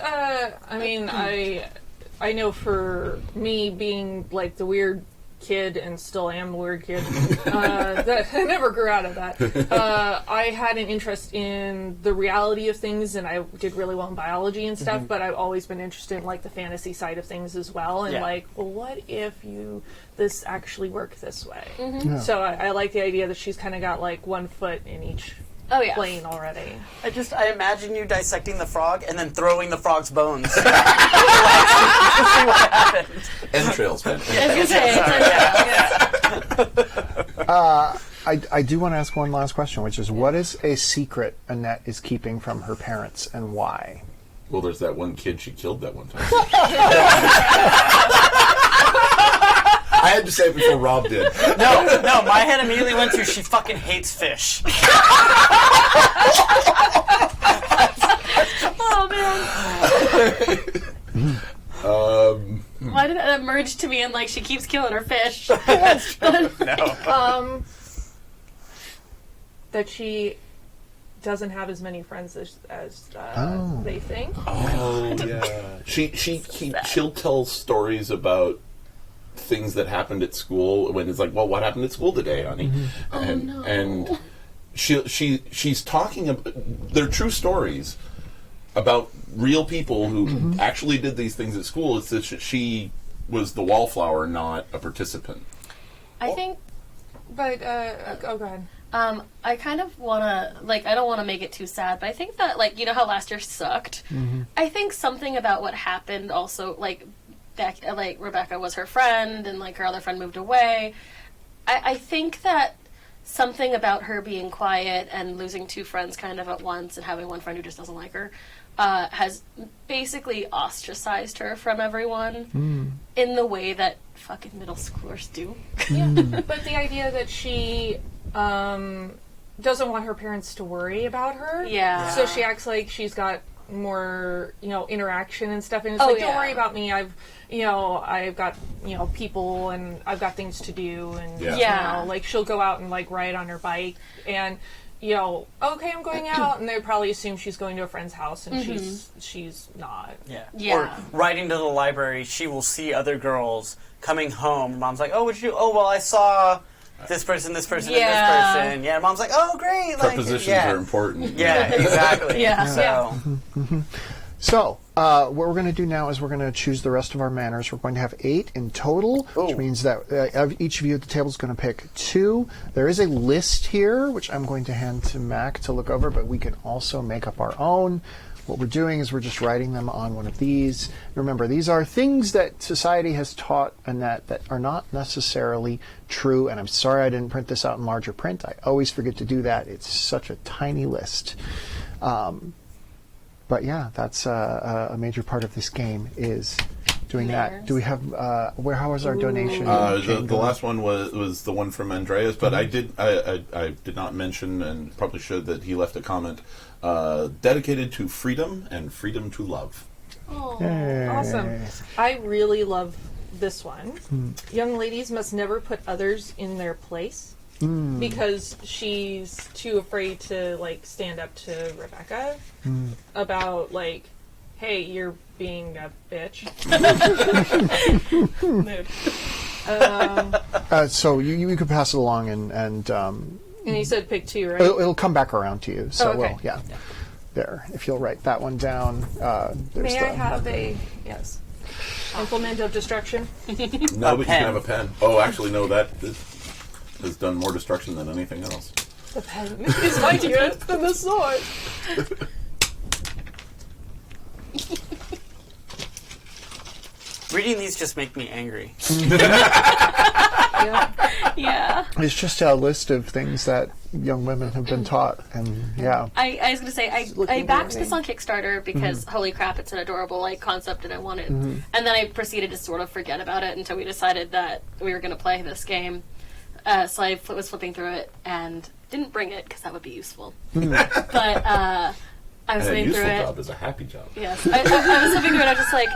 I know for me being, like, the weird kid, and still am a weird kid, that I never grew out of that. I had an interest in the reality of things, and I did really well in biology and stuff, but I've always been interested in, like, the fantasy side of things as well, and well, what if this actually worked this way? Yeah. So I like the idea that she's kind of got, like, one foot in each plane already. I imagine you dissecting the frog and then throwing the frog's bones. To see what happens. Entrails, man. I do want to ask one last question, which is, what is a secret Annette is keeping from her parents, and why? Well, there's that one kid she killed that one time. I had to say it before Rob did. No, my head immediately went to, she fucking hates fish. Oh, man. Why did that emerge to me and, like, she keeps killing her fish? No. That she doesn't have as many friends as they think. Oh, yeah. She'll tell stories about things that happened at school when it's like, well, what happened at school today, honey? And she's talking about, they're true stories about real people who actually did these things at school. It's that she was the wallflower, not a participant. I think... But, go ahead. I kind of want to, I don't want to make it too sad, but I think that, how last year sucked? I think something about what happened also, Rebecca was her friend, and, her other friend moved away. I think that something about her being quiet and losing two friends kind of at once and having one friend who just doesn't like her has basically ostracized her from everyone. in the way that fucking middle schoolers do. But the idea that she doesn't want her parents to worry about her. Yeah. So she acts like she's got more, interaction and stuff. And it's Oh, like, don't yeah. worry about me. I've got, people and I've got things to do. And, Yeah. like she'll go out and like ride on her bike and, okay, I'm going out. And they probably assume she's going to a friend's house and she's not. Yeah. Yeah. Or riding to the library, she will see other girls coming home. Mom's like, oh, what'd you do? Oh, well, I saw this person, and this person. Yeah, Mom's like, oh, great. Prepositions like, are important. Yeah, exactly. Yeah. So, So, what we're going to do now is we're going to choose the rest of our manners. We're going to have 8 in total, which Ooh. means that each of you at the table is going to pick 2. There is a list here, which I'm going to hand to Mac to look over, but we can also make up our own. What we're doing is we're just writing them on one of these. Remember, these are things that society has taught and that are not necessarily true. And I'm sorry I didn't print this out in larger print. I always forget to do that. It's such a tiny list. But yeah, that's a major part of this game is doing that. Manners. Do we have how was our donation? The last one was the one from Andreas, but I did not mention, and probably should, that he left a comment dedicated to freedom and freedom to love. Oh. Yay. Awesome. I really love this one. Young ladies must never put others in their place. Because she's too afraid to like stand up to Rebecca about like, hey, you're being a bitch. Mood. So you could pass it along and And you said pick 2, right? it'll come back around to you. So Oh, okay. we'll, there. If you'll write that one down. There's May I have a implement of destruction? No, but you pen. can have a pen. Oh, actually, no, that has done more destruction than anything else. The pen is mightier than the sword. reading these just make me angry. Yeah. It's just a list of things that young women have been taught, and I was gonna say I looking backed at this on Kickstarter because holy crap, it's an adorable like concept and I want it. And then I proceeded to sort of forget about it until we decided that we were gonna play this game. So I was flipping through it and didn't bring it because that would be useful. But I was And a flipping through useful it. job is a happy job. Yes, I was flipping through it. I was just like,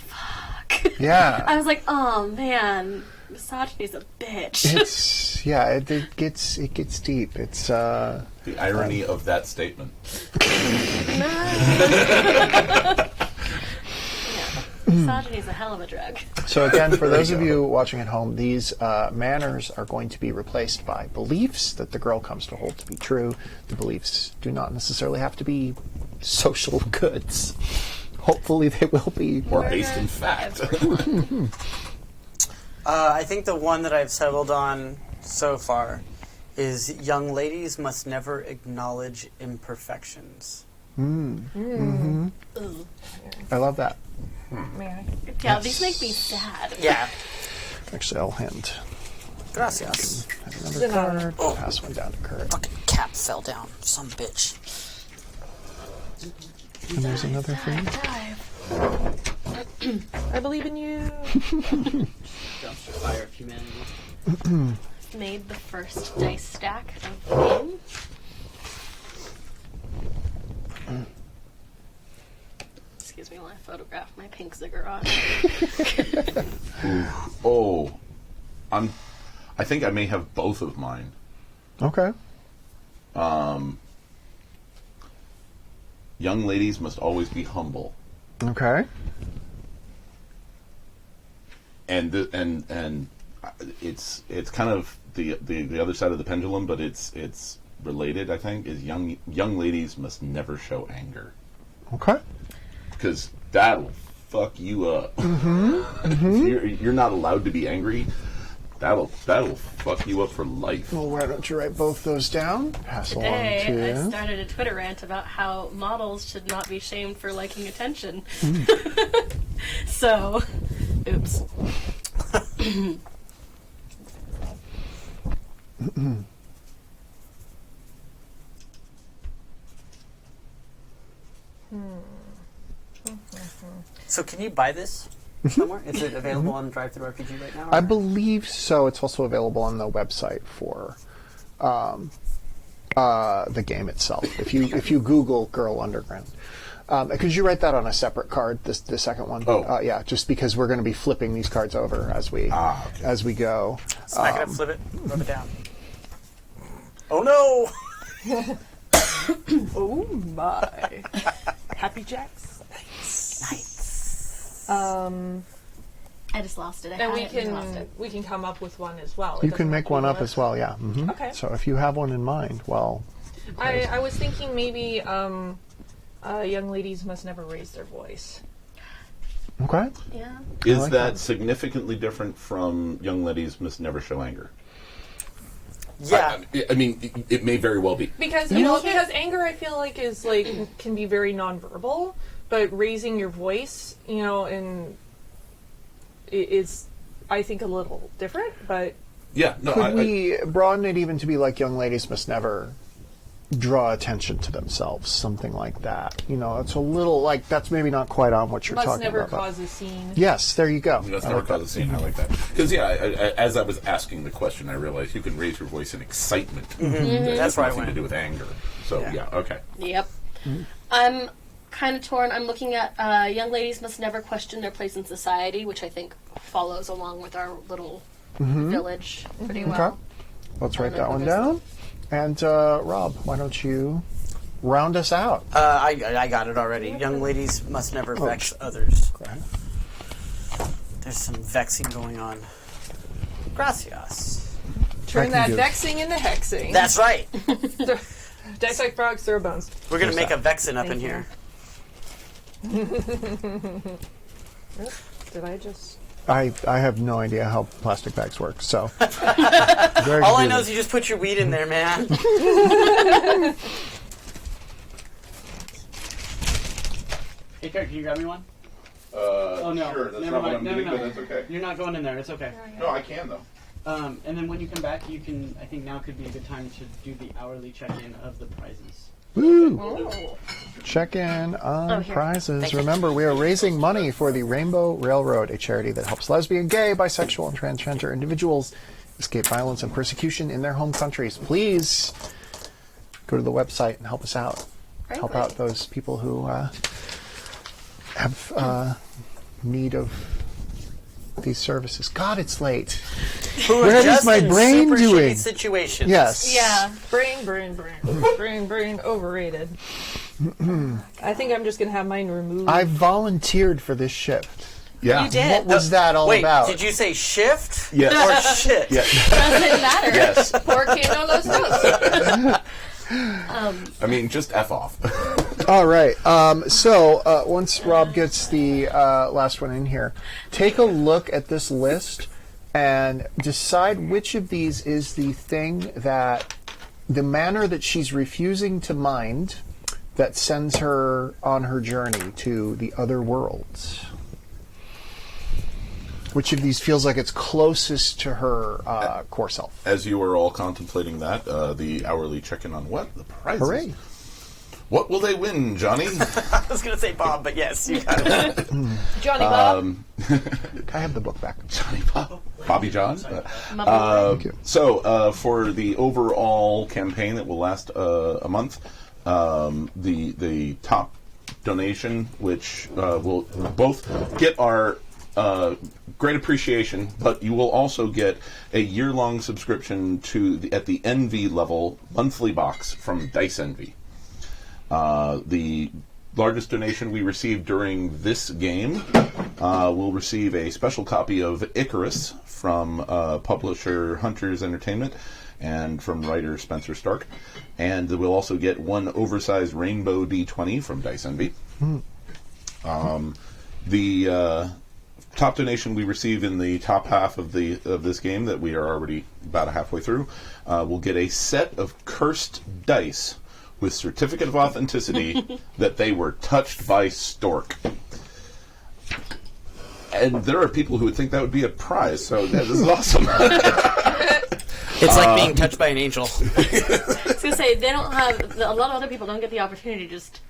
fuck. yeah. I was like, oh man, misogyny's a bitch. It's it gets deep. It's The irony of that statement. Misogyny's a hell of a drug. so again, for those of you watching at home, these manners are going to be replaced by beliefs that the girl comes to hold to be true. The beliefs do not necessarily have to be social goods. Hopefully, they will be. Or based in fact. I think the one that I've settled on so far is young ladies must never acknowledge imperfections. Ooh. I love that. May I? Yeah, these make me sad. Yeah. Actually, I'll hand Gracias. another card. Oh. Pass one down to Kurt. Fucking cap fell down. Some bitch. And there's another thing. I believe in you. Dumpster fire of humanity. Made the first dice stack of the game. Excuse me while I photograph my pink ziggurat. Oh, I think I may have both of mine. Okay. Young ladies must always be humble, Okay. and it's kind of the other side of the pendulum, but it's related. I think is young ladies must never show anger, Okay. because that'll fuck you up. You're not allowed to be angry. That'll fuck you up for life. Well, why don't you write both those down? Pass along Today, I to. started a Twitter rant about how models should not be shamed for liking attention. So, oops. So can you buy this? somewhere? Is it available on Drive Thru RPG right now? I or- believe so. It's also available on the website for the game itself. If you Google Girl Underground. Could you write that on a separate card, the second one? Oh. Yeah, just because we're going to be flipping these cards over as we go. Smack it up, flip it, rub it down. Oh no! Oh my. Happy Jacks. Nice. I just lost it. I And had it, just lost it. we can come up with one as well. It You doesn't can have make to one be up one. as well, yeah. Mhm. Okay. So if you have one in mind, well, I was thinking maybe young ladies must never raise their voice. okay. Yeah. Is like that that. significantly different from Young Ladies Must Never Show Anger? Yeah. I mean, it may very well be. Because because anger I feel like is can be very nonverbal, but raising your voice, and it's I think a little different, but Yeah, no, Could we broaden it even to be like young ladies must never draw attention to themselves, something like that? It's a little like that's maybe not quite on what you're must talking never about. but- cause a scene. Yes, there you go. That's I never like caused a scene. I like that. Because, as I was asking the question, I realized you can raise your voice in excitement. That That's has where I nothing to went. do with anger. So, Yeah. okay. Yep. I'm kind of torn. I'm looking at young ladies must never question their place in society, which I think follows along with our little village pretty well. Okay. Let's write that one down. And Rob, why don't you round us out? I got it already. Young ladies must never vex others. Okay. There's some vexing going on. Gracias. Turn can that do it. vexing into hexing. That's right. Dex like frogs, throw bones. We're gonna make a vexin up in Thank you. here. Did I just? I have no idea how plastic bags work, so. Very All I confusing. know is you just put your weed in there, man. Hey, Kurt, can you grab me one? Oh, no. Sure, that's Never not mind. what I'm No, doing, no. but that's okay. You're not going in there. It's okay. No, I can, though. And then when you come back, you can. I think now could be a good time to do the hourly check-in of the prizes. Woo! Oh. Check in on here. prizes. Thank you. Remember, we are raising money for the Rainbow Railroad, a charity that helps lesbian, gay, bisexual, and transgender individuals escape violence and persecution in their home countries. Please go to the website and help us out. Help out those people who have need of these services. God, it's late. Who are Where is just my in brain super doing? shitty situations. Yes. Yeah. Brain, overrated. I think I'm just gonna have mine removed. I volunteered for this shift. Yeah. You did. What was that all Wait, about? did you say shift Yes. or shit? Doesn't matter. Yes. Porque no los dos. I mean, just F off. All right. So once Rob gets the last one in here, take a look at this list and decide which of these is the thing that the manner that she's refusing to mind that sends her on her journey to the other worlds. Which of these feels like it's closest to her core self? As you are all contemplating that, the hourly check-in on what? The prizes. Hooray. What will they win, Johnny? I was going to say Bob, but yes, you got it. Johnny Bob. I have the book back. Johnny Bob. Bobby John. Thank you. So, for the overall campaign that will last a month, the top donation, which will both get our great appreciation, but you will also get a year-long subscription to at the Envy level monthly box from Dice Envy. The largest donation we received during this game will receive a special copy of Icarus from publisher Hunters Entertainment and from writer Spencer Stark. And we'll also get one oversized Rainbow D20 from Dice Envy. The top donation we receive in the top half of this game that we are already about halfway through will get a set of cursed dice with certificate of authenticity that they were touched by Stork. And there are people who would think that would be a prize, so this is awesome. It's like being touched by an angel. I was gonna say they don't have a lot of other people don't get the opportunity to just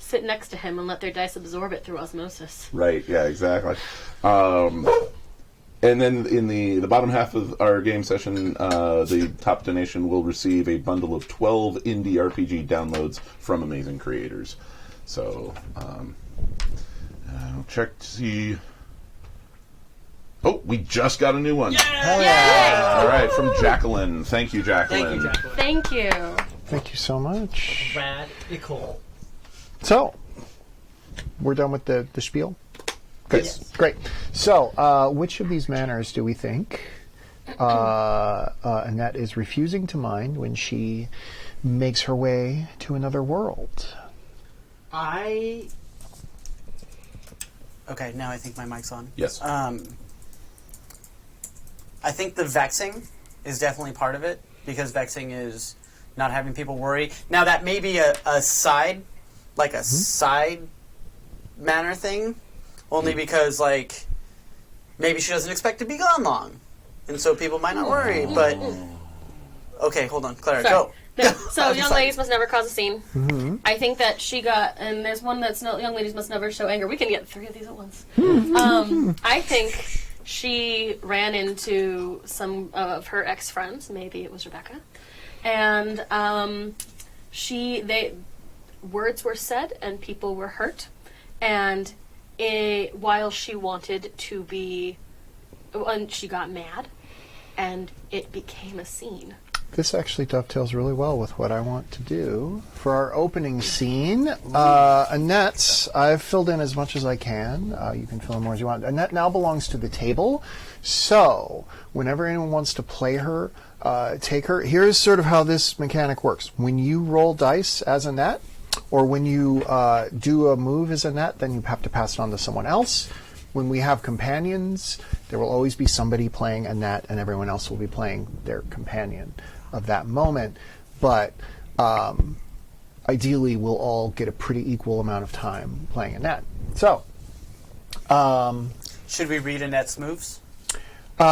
sit next to him and let their dice absorb it through osmosis. Right, yeah, exactly. And then in the bottom half of our game session, the top donation will receive a bundle of 12 indie RPG downloads from amazing creators. So, I'll check to see... Oh, we just got a new one. Yay! All right, from Jacqueline. Thank you, Jacqueline. Thank you, Jacqueline. Thank you. Thank you so much. Radical. So, we're done with the spiel? Good. Yes. Great. So, which of these manners do we think Annette is refusing to mind when she makes her way to another world? Okay, now I think my mic's on. Yes. I think the vexing is definitely part of it, because vexing is not having people worry. Now, that may be a side, like a side manner thing, only because, like, maybe she doesn't expect to be gone long, and so people might not worry, but... Okay, hold on. Clara, Sorry. go. No, so young ladies must never cause a scene. I think that she got, and there's one that's no, young ladies must never show anger. We can get 3 of these at once. I think she ran into some of her ex-friends, maybe it was Rebecca, and words were said and people were hurt, and while she wanted to be, and she got mad, and it became a scene. This actually dovetails really well with what I want to do for our opening scene. Annette, I've filled in as much as I can. You can fill in more as you want. Annette now belongs to the table, so whenever anyone wants to play her, take her. Here's sort of how this mechanic works. When you roll dice as Annette, or when you do a move as Annette, then you have to pass it on to someone else. When we have companions, there will always be somebody playing Annette, and everyone else will be playing their companion of that moment. But ideally, we'll all get a pretty equal amount of time playing Annette. So, Should we read Annette's moves?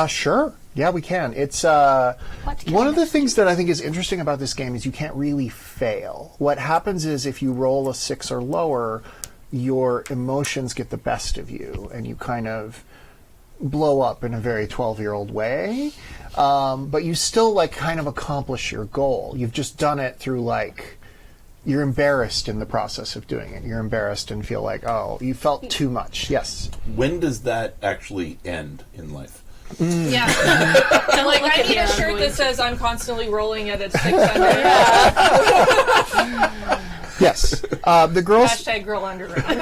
sure. Yeah, we can. It's one of the things that I think is interesting about this game is you can't really fail. What happens is if you roll a 6 or lower, your emotions get the best of you, and you kind of blow up in a very 12-year-old way. But you still, like, kind of accomplish your goal. You've just done it through, like, you're embarrassed in the process of doing it. You're embarrassed and feel like, oh, you felt too much. Yes. When does that actually end in life? Yeah. And, like, I need a shirt that says I'm constantly rolling it at 600. Yes. The girls... Hashtag girl underground.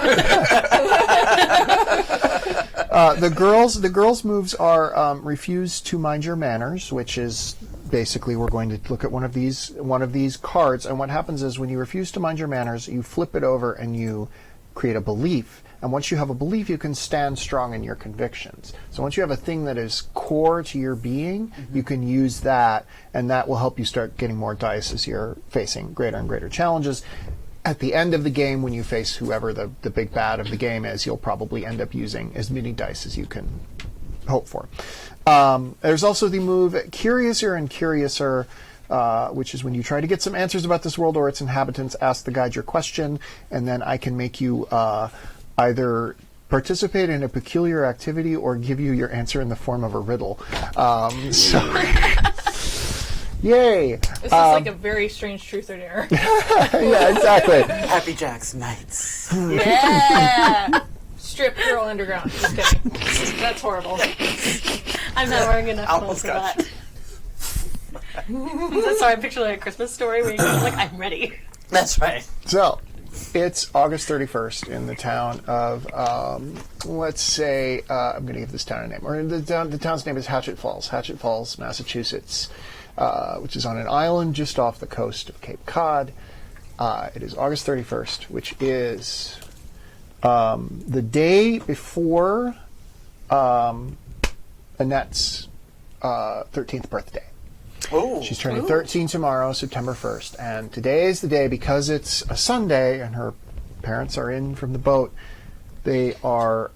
The girls' moves are refuse to mind your manners, which is basically we're going to look at one of these cards, and what happens is when you refuse to mind your manners, you flip it over and you create a belief. And once you have a belief, you can stand strong in your convictions. So once you have a thing that is core to your being, you can use that, and that will help you start getting more dice as you're facing greater and greater challenges. At the end of the game, when you face whoever the big bad of the game is, you'll probably end up using as many dice as you can hope for. There's also the move Curiouser and Curiouser, which is when you try to get some answers about this world or its inhabitants, ask the guide your question, and then I can make you either participate in a peculiar activity or give you your answer in the form of a riddle. Yay! This is like a very strange truth or dare. Yeah, exactly. Happy Jack's Nights. Yeah! Strip girl underground. Just kidding. That's horrible. I'm not wearing enough clothes Almost for got that. Sorry, I'm picturing like a Christmas story where you're like, I'm ready. That's right. So, it's August 31st in the town of, let's say, I'm going to give this town a name. Or the town's name is Hatchet Falls, Massachusetts, which is on an island just off the coast of Cape Cod. It is August 31st, which is the day before Annette's 13th birthday. Oh. She's turning 13 tomorrow, September 1st. And today is the day, because it's a Sunday and her parents are in from the boat, they are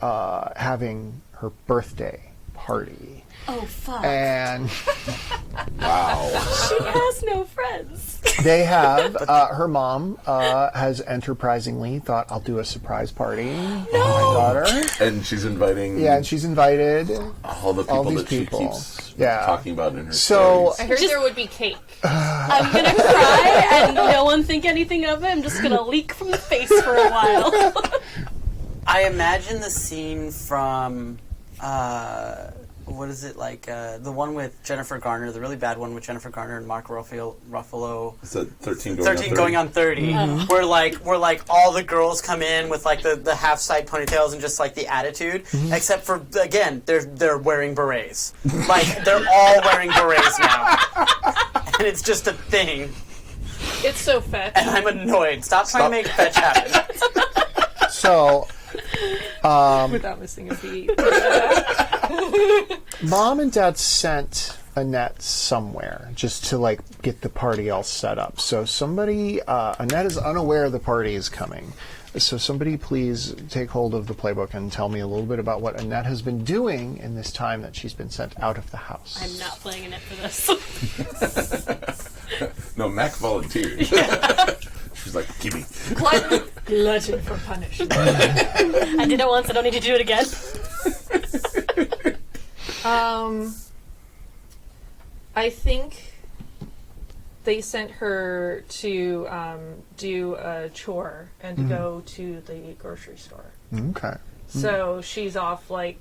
having her birthday party. Oh, fuck. And Wow. She has no friends. they have, her mom has enterprisingly thought, I'll do a surprise party for my daughter. And she's inviting Yeah, and she's invited. all the people these that people. she keeps Yeah. talking about in her So- I stories. heard there would be cake. I'm gonna cry and no one think anything of it. I'm just gonna leak from the face for a while. I imagine the scene from what is it like? The one with Jennifer Garner, the really bad one with Jennifer Garner and Mark Ruffalo. Is that 13 going on 30, where like all the girls come in with like the half side ponytails and just like the attitude, except for again they're wearing berets, like they're all wearing berets now, and it's just a thing, It's so fetch. and I'm annoyed. Stop trying to make fetch happen. So, Without missing a beat. Mom and Dad sent Annette somewhere just to like get the party all set up. So somebody, Annette is unaware the party is coming. So somebody please take hold of the playbook and tell me a little bit about what Annette has been doing in this time that she's been sent out of the house. I'm not playing in it for this. No, Mac volunteered. She's like, give me. Glutton for punishment. I did it once, I don't need to do it again. I think they sent her to do a chore and to go to the grocery store. Okay. So she's off like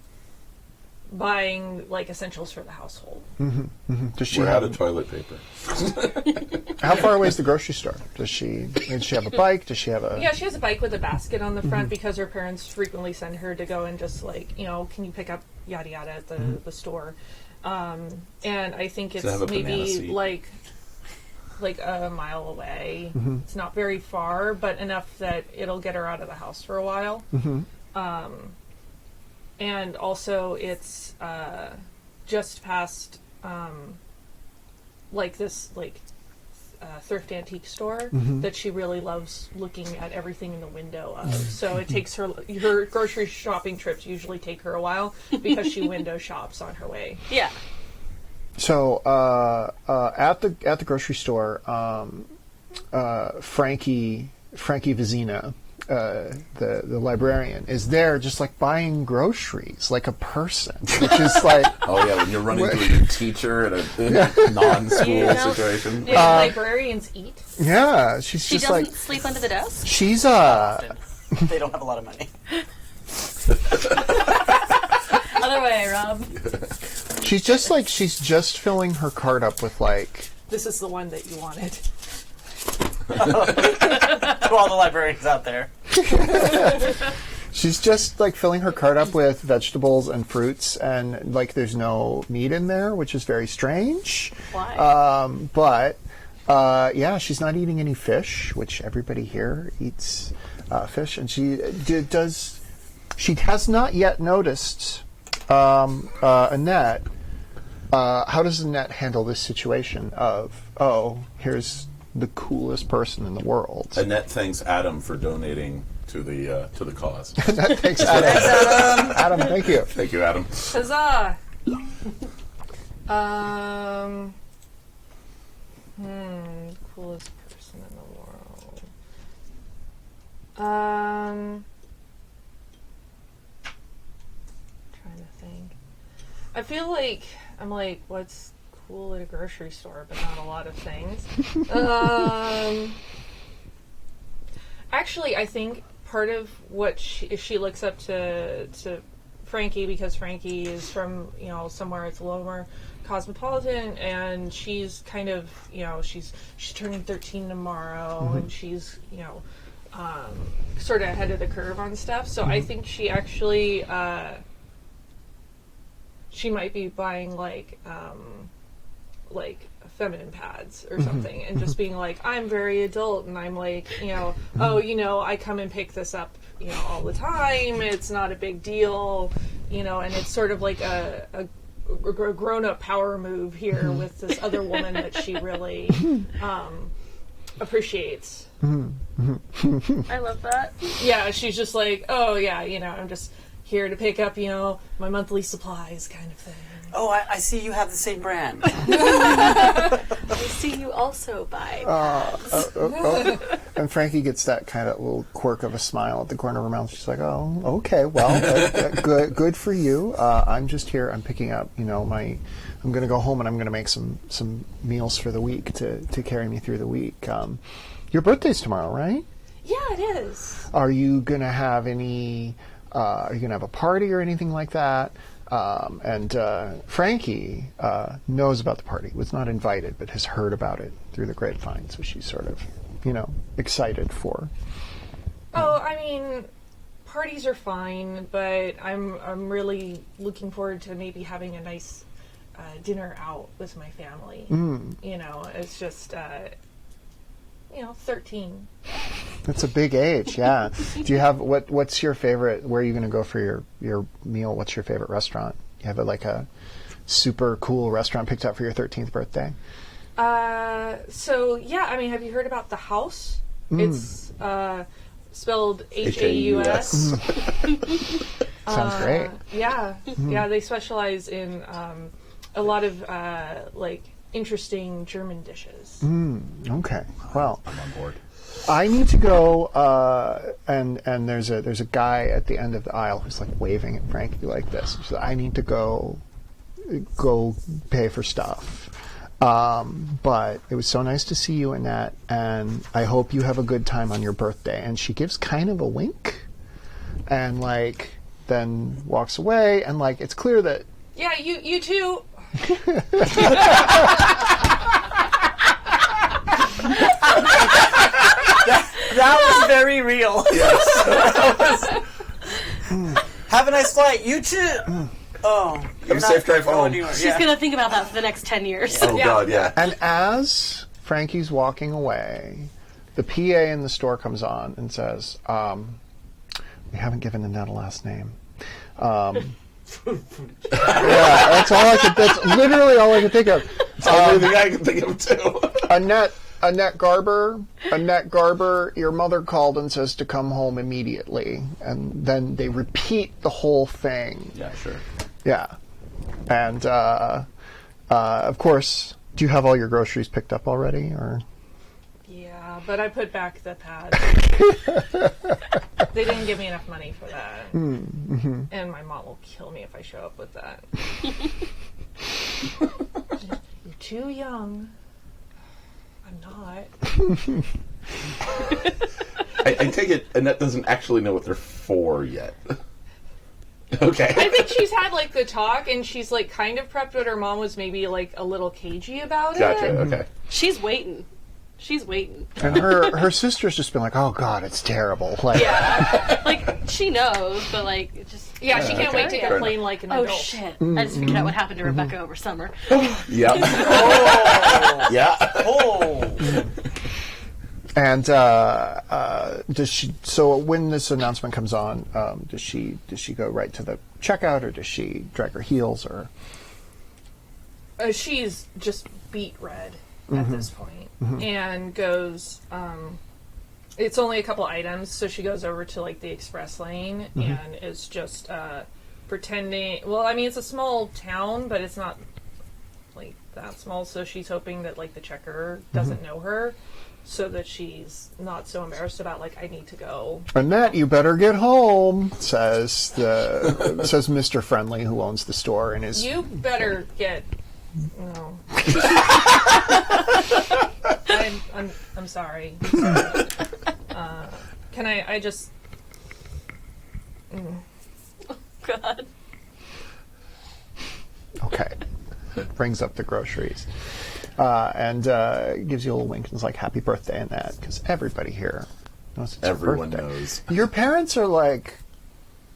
buying like essentials for the household. Does she We're out have, of toilet paper. how far away is the grocery store? Does she have a bike? Does she have a... Yeah, she has a bike with a basket on the front because her parents frequently send her to go and just like, can you pick up yada yada at the store. And I think it's Does it have a banana maybe seat? like a mile away. It's not very far, but enough that it'll get her out of the house for a while. And also it's just past like this thrift antique store that she really loves looking at everything in the window of. So it takes her grocery shopping trips usually take her a while because she window shops on her way. Yeah. So at the grocery store, Frankie Vizina, the librarian, is there just like buying groceries like a person, which is like Oh, yeah, when you're running to a new teacher in a non-school You know, situation. Do librarians eat? yeah, she's She just doesn't like sleep under the desk? she's They don't have a lot of money. Other way, Rob. she's just filling her cart up with like This is the one that you wanted. To all the librarians out there. she's just like filling her cart up with vegetables and fruits, and like there's no meat in there, which is very strange. Why? But yeah, she's not eating any fish, which everybody here eats fish, and she has not yet noticed Annette. How does Annette handle this situation of, here's the coolest person in the world? Annette thanks Adam for donating to the cause. Thanks, Adam. Adam, thank you. Thank you, Adam. Huzzah! Coolest person in the world. Trying to think. I feel like I'm like, what's cool at a grocery store, but not a lot of things. Actually, I think part of what she looks up to Frankie, because Frankie is from somewhere it's a little more cosmopolitan, and she's kind of she's turning 13 tomorrow, and she's sort of ahead of the curve on stuff. So I think she actually she might be buying like feminine pads or something, and just being like, I'm very adult, and I'm like, I come and pick this up, all the time. It's not a big deal, and it's sort of like a grown-up power move here with this other woman that she really appreciates. I love that. Yeah, she's just like, oh yeah, I'm just here to pick up, my monthly supplies kind of thing. Oh, I see you have the same brand. I see you also buy. And Frankie gets that kind of little quirk of a smile at the corner of her mouth. She's like, "Oh, okay, well, good for you. I'm just here. I'm picking up, I'm going to go home and I'm going to make some meals for the week to carry me through the week. Your birthday's tomorrow, right? Yeah, it is. Are you going to have any? Are you going to have a party or anything like that?" And Frankie knows about the party, was not invited, but has heard about it through the grapevine. So she's sort of, excited for. Oh, I mean, parties are fine, but I'm really looking forward to maybe having a nice dinner out with my family. It's just, 13. It's a big age, yeah. Do you have what's your favorite? Where are you going to go for your meal? What's your favorite restaurant? You have a super cool restaurant picked out for your 13th birthday? So yeah, I mean, have you heard about The House? It's spelled Haus. Sounds great. Yeah, yeah. They specialize in a lot of interesting German dishes. Okay, well, I'm on board. I need to go, and there's a guy at the end of the aisle who's like waving at Frankie like this. So I need to go pay for stuff. But it was so nice to see you, Annette, and I hope you have a good time on your birthday. And she gives kind of a wink, and then walks away, and it's clear that Yeah, you too. That was very real. Yes. Have a nice flight. You too. Oh, Have a safe drive home. She's going to think about that for the next 10 years. Oh, God, yeah. And as Frankie's walking away, the PA in the store comes on and says, we haven't given Annette a last name. Yeah, that's literally all I could think of. It's the only thing I can think of, too. Annette Garber, your mother called and says to come home immediately. And then they repeat the whole thing. Yeah, sure. Yeah. And, of course, do you have all your groceries picked up already? Or? Yeah, but I put back the pad. They didn't give me enough money for that. And my mom will kill me if I show up with that. You're too young. I'm not. I take it Annette doesn't actually know what they're for yet. Okay. I think she's had the talk, and she's kind of prepped, but her mom was maybe a little cagey about Gotcha, it. okay. She's waiting. And her sister's just been like, oh, God, it's terrible. Yeah. She knows, but it just... Yeah, she can't wait to complain like an Oh, adult. shit. I just figured out what happened to Rebecca over summer. Yeah. Oh. Yeah. Oh. And does she? So when this announcement comes on, does she go right to the checkout, or does she drag her heels, or? She's just beet red at this point, and goes. It's only a couple items, so she goes over to the express lane and is just pretending. Well, I mean, it's a small town, but it's not that small. So she's hoping that the checker doesn't know her, so that she's not so embarrassed about I need to go. Annette, you better get home, says Mr. Friendly, who owns the store, and is. You better get. No. I'm sorry. Can I just... Oh, God. Okay. Brings up the groceries. And gives you a little wink and is like, happy birthday, Annette, because everybody here knows it's Everyone your birthday. knows. Your parents are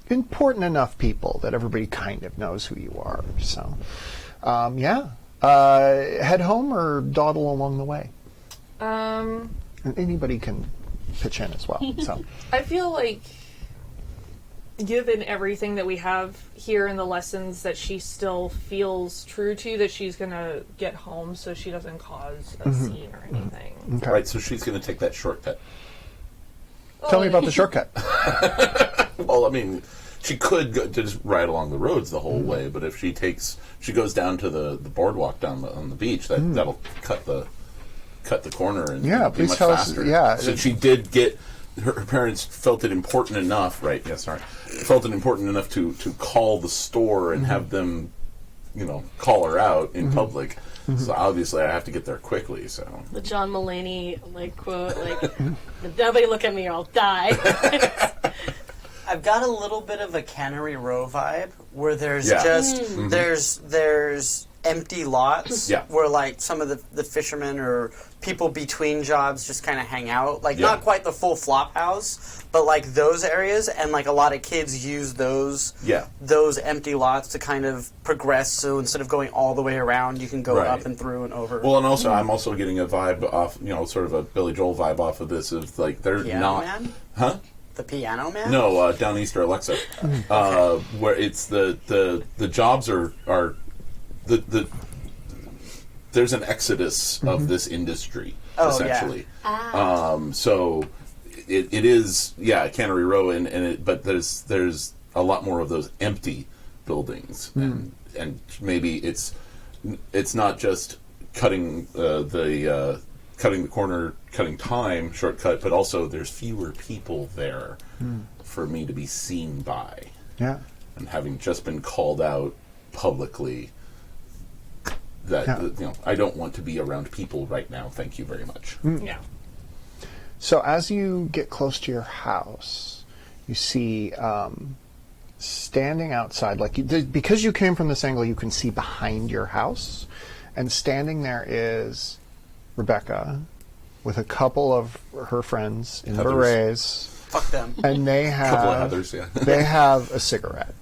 important enough people that everybody kind of knows who you are. So, yeah. Head home or dawdle along the way? And anybody can pitch in as well. So I feel given everything that we have here in the lessons that she still feels true to, that she's going to get home so she doesn't cause a scene or anything. okay. Right, so she's going to take that shortcut. Tell me about the shortcut. Well, I mean, she could just ride along the roads the whole way, but if she goes down to the boardwalk on the beach, that'll cut the corner and be please much tell faster. us. Yeah, so she did get. Her parents felt it important enough, right? Yeah, sorry. Felt it important enough to call the store and have them, call her out in public. So obviously, I have to get there quickly. So The John Mulaney quote, "Nobody look at me or I'll die." I've got a little bit of a Cannery Row vibe where there's Yeah. just there's empty lots where like some of the fishermen or people between jobs just kind of hang out. Like not quite the full flop house, but like those areas, and like a lot of kids use those empty lots to kind of progress. So instead of going all the way around, you can go up and through and over. Well, and also I'm also getting a vibe off, sort of a Billy Joel vibe off of this of like they're Piano not, Man? huh? The Piano Man? No, Down Easter Alexa, where it's the jobs are the there's an exodus of this industry essentially. So it is Cannery Row but there's a lot more of those empty buildings and maybe it's not just cutting cutting the corner, cutting time, shortcut, but also there's fewer people there for me to be seen by. Yeah. And having just been called out publicly that I don't want to be around people right now. Thank you very much. Yeah. So as you get close to your house, you see standing outside, because you came from this angle, you can see behind your house, and standing there is Rebecca with a couple of her friends in berets. Fuck them. And they have couple of Heathers, yeah. They have a cigarette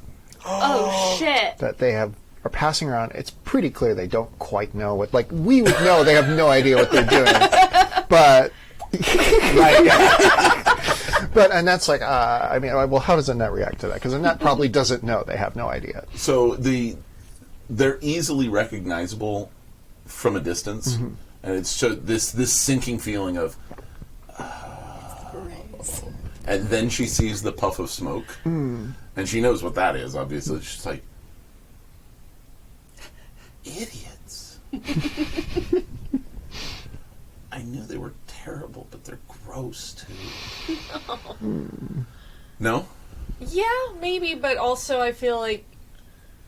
Oh shit! that they are passing around. It's pretty clear they don't quite know what. Like we would know, they have no idea what they're doing. But but and that's like well, how does Annette react to that? Because Annette probably doesn't know. They have no idea. So they're easily recognizable from a distance, and it's this sinking feeling of. And then she sees the puff of smoke, and she knows what that is, obviously. She's like, idiots. I knew they were terrible, but they're gross, too. No? Yeah, maybe, but also I feel like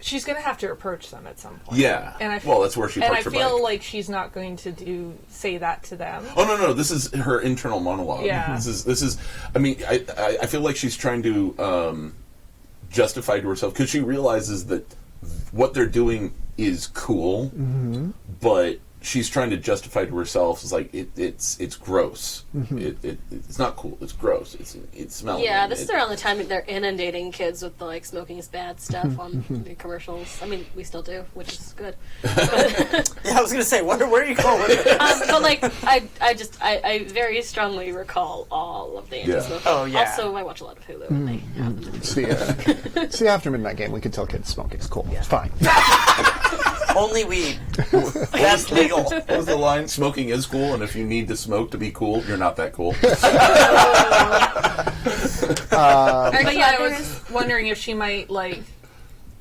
she's going to have to approach them at some point. Yeah. And that's where she parks her And I feel bike. like she's not going to say that to them. Oh no! This is her internal monologue. Yeah. This is. I mean, I feel like she's trying to justify to herself because she realizes that what they're doing is cool, but she's trying to justify to herself. It's like it's gross. It's not cool. It's gross. It smells. Yeah, this is around the time that they're inundating kids with the smoking is bad stuff on the commercials. I mean, we still do, which is good. But, Yeah, I was gonna say, where are you going with it? but I very strongly recall all of the anti-smoking. Oh, yeah. Also, I watch a lot of Hulu. And they have them. It's the after midnight game. We could tell kids smoking's cool. It's fine. Only weed. That's legal. What was the line? Smoking is cool, and if you need to smoke to be cool, you're not that cool. But yeah, I was wondering if she might,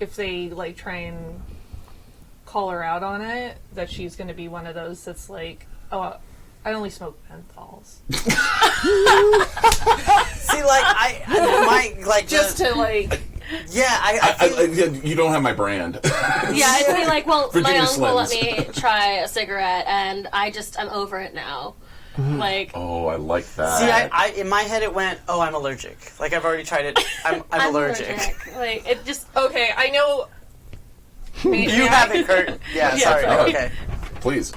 if they, try and call her out on it, that she's going to be one of those that's like, oh, I only smoke menthols. See, Just to, You don't have my brand. Yeah, it'd be like, well, my Virginia uncle let Slims. me try a cigarette, and I'm over it now. Oh, I like that. see, I in my head it went, oh, I'm allergic. Like I've already tried it. I'm allergic. It just. okay, I know. You haven't, Kurt. Yeah, sorry. sorry. Okay. Please.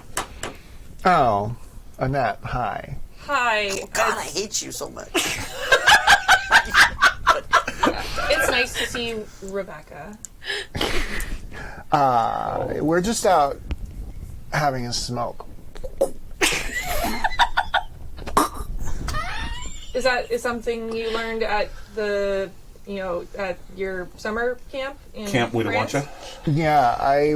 Oh, Annette, hi. Hi. God, I hate you so much. It's nice to see you, Rebecca. We're just out having a smoke. Is that something you learned at at your summer camp in Camp France? Witawatcha? Yeah, I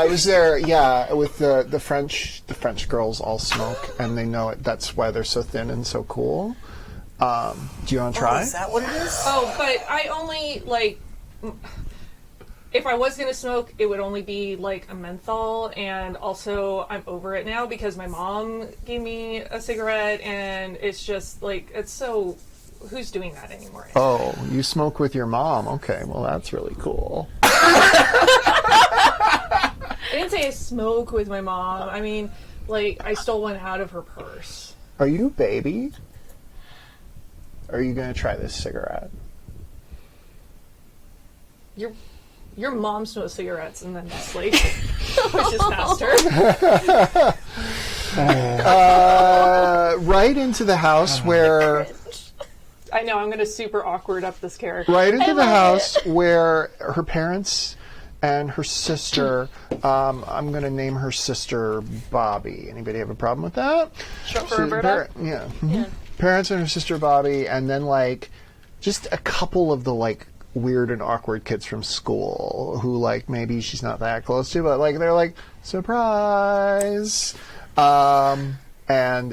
was there. Yeah, with the French girls all smoke, and they know it. That's why they're so thin and so cool. Do you want to Oh, try? is that what it is? Oh, but I only, like, if I was going to smoke, it would only be, like, a menthol, and also I'm over it now because my mom gave me a cigarette, and it's just, like, it's so... Who's doing that anymore? Oh, you smoke with your mom. Okay, well, that's really cool. I didn't say I smoke with my mom. I mean, like, I stole one out of her purse. Are you a baby? Are you going to try this cigarette? Your mom smokes cigarettes and then just, like, pushes past her. Right into the house where... I know, I'm going to super awkward up this character. Right into the house where her parents and her sister, I'm going to name her sister Bobby. Anybody have a problem with that? Short for Roberta? Yeah. Mhm. Parents and her sister Bobby, and then, like, just a couple of the, like, weird and awkward kids from school who, like, maybe she's not that close to, but, like, they're like, surprise! And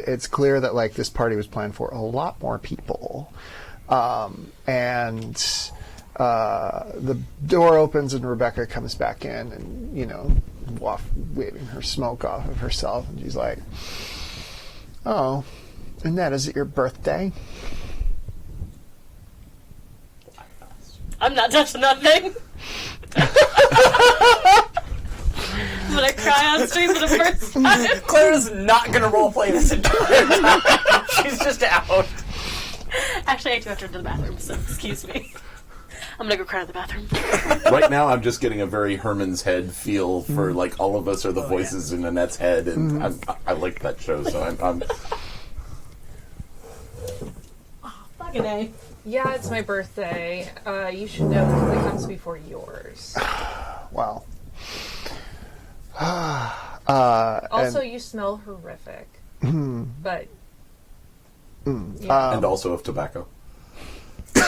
it's clear that, like, this party was planned for a lot more people. And the door opens and Rebecca comes back in and, you know, waving her smoke off of herself. And she's like, oh, Annette, is it your birthday? I'm not touching nothing. I'm gonna cry on stream for the first time. Clara's not going to roleplay this entire time. She's just out. Actually, I do have to go to the bathroom, so excuse me. I'm gonna go cry in the bathroom. Right now, I'm just getting a very Herman's Head feel for, like, all of us are the voices in Annette's head, and I like that show, so I'm Fucking A. Yeah, it's my birthday. You should know it comes before yours. Wow. Also, you smell horrific. But... and also of tobacco. Like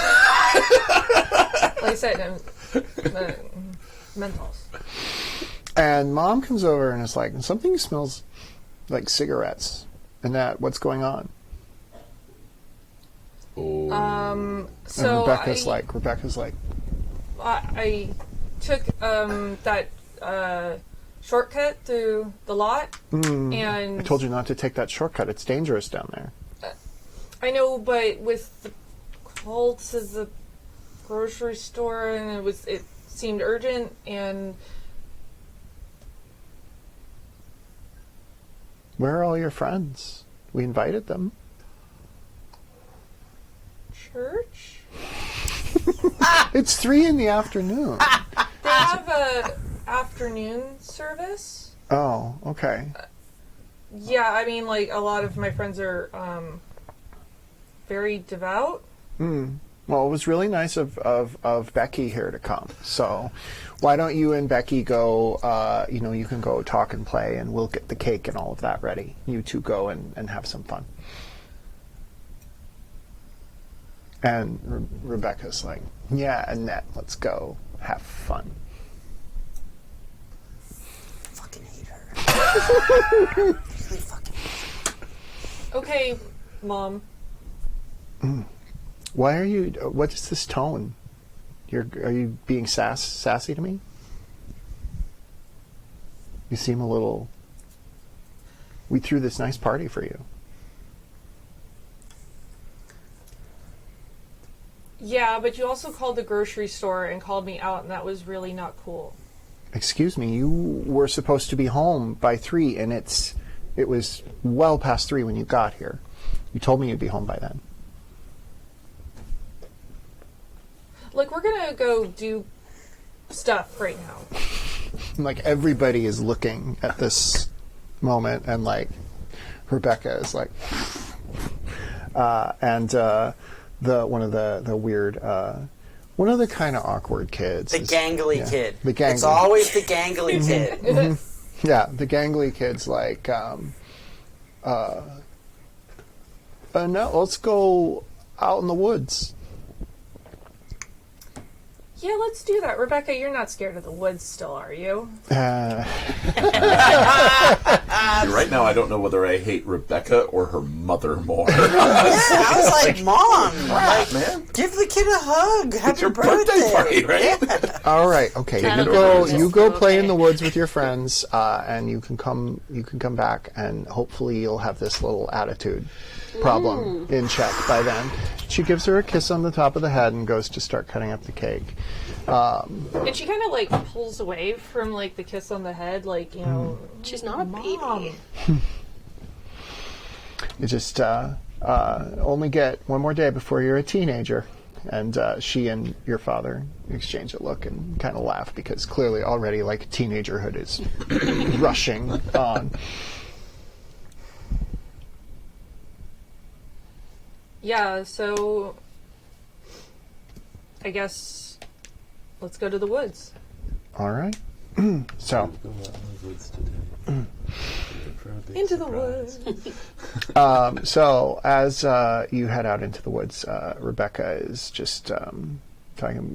I said, menthols. And Mom comes over and is like, something smells like cigarettes. Annette, what's going on? Oh. So and Rebecca's like, I took that shortcut through the lot, and I told you not to take that shortcut. It's dangerous down there. I know, but with the call to the grocery store, and it seemed urgent, and Where are all your friends? We invited them. church. It's 3 in the afternoon. They have a afternoon service. Oh, okay. Yeah, I mean, like, a lot of my friends are very devout. Well, it was really nice of Becky here to come. So why don't you and Becky go, you can go talk and play, and we'll get the cake and all of that ready. You two go and have some fun. And Rebecca's like, yeah, Annette, let's go have fun. Fucking hate her. Really fucking hate her. Okay, Mom. Why are you? What is this tone? Are you being sassy to me? You seem a little. We threw this nice party for you. Yeah, but you also called the grocery store and called me out, and that was really not cool. Excuse me. You were supposed to be home by 3, and it was well past 3 when you got here. You told me you'd be home by then. Look, we're gonna go do stuff right now. Like, everybody is looking at this moment, and like Rebecca is like, one of the weird, one of the kind of awkward kids. The gangly kid. The gangly. It's always the gangly kid. Yeah, the gangly kid's like, no, let's go out in the woods. Yeah, let's do that. Rebecca, you're not scared of the woods still, are you? Right now, I don't know whether I hate Rebecca or her mother more. I was like, Mom, like, man. give the kid a hug. Happy your birthday party, right? Yeah. All right. Okay. Kind You of go. just You go play in okay. the woods with your friends, and you can come. You can come back, and hopefully you'll have this little attitude problem in check by then. She gives her a kiss on the top of the head and goes to start cutting up the cake. And she kind of like pulls away from like the kiss on the head, like, you know, She's not a Mom. baby. You just only get one more day before you're a teenager. And she and your father exchange a look and kind of laugh because clearly already like teenagerhood is rushing on. Yeah, so I guess let's go to the woods. All right. So Into the woods. So as you head out into the woods, Rebecca is just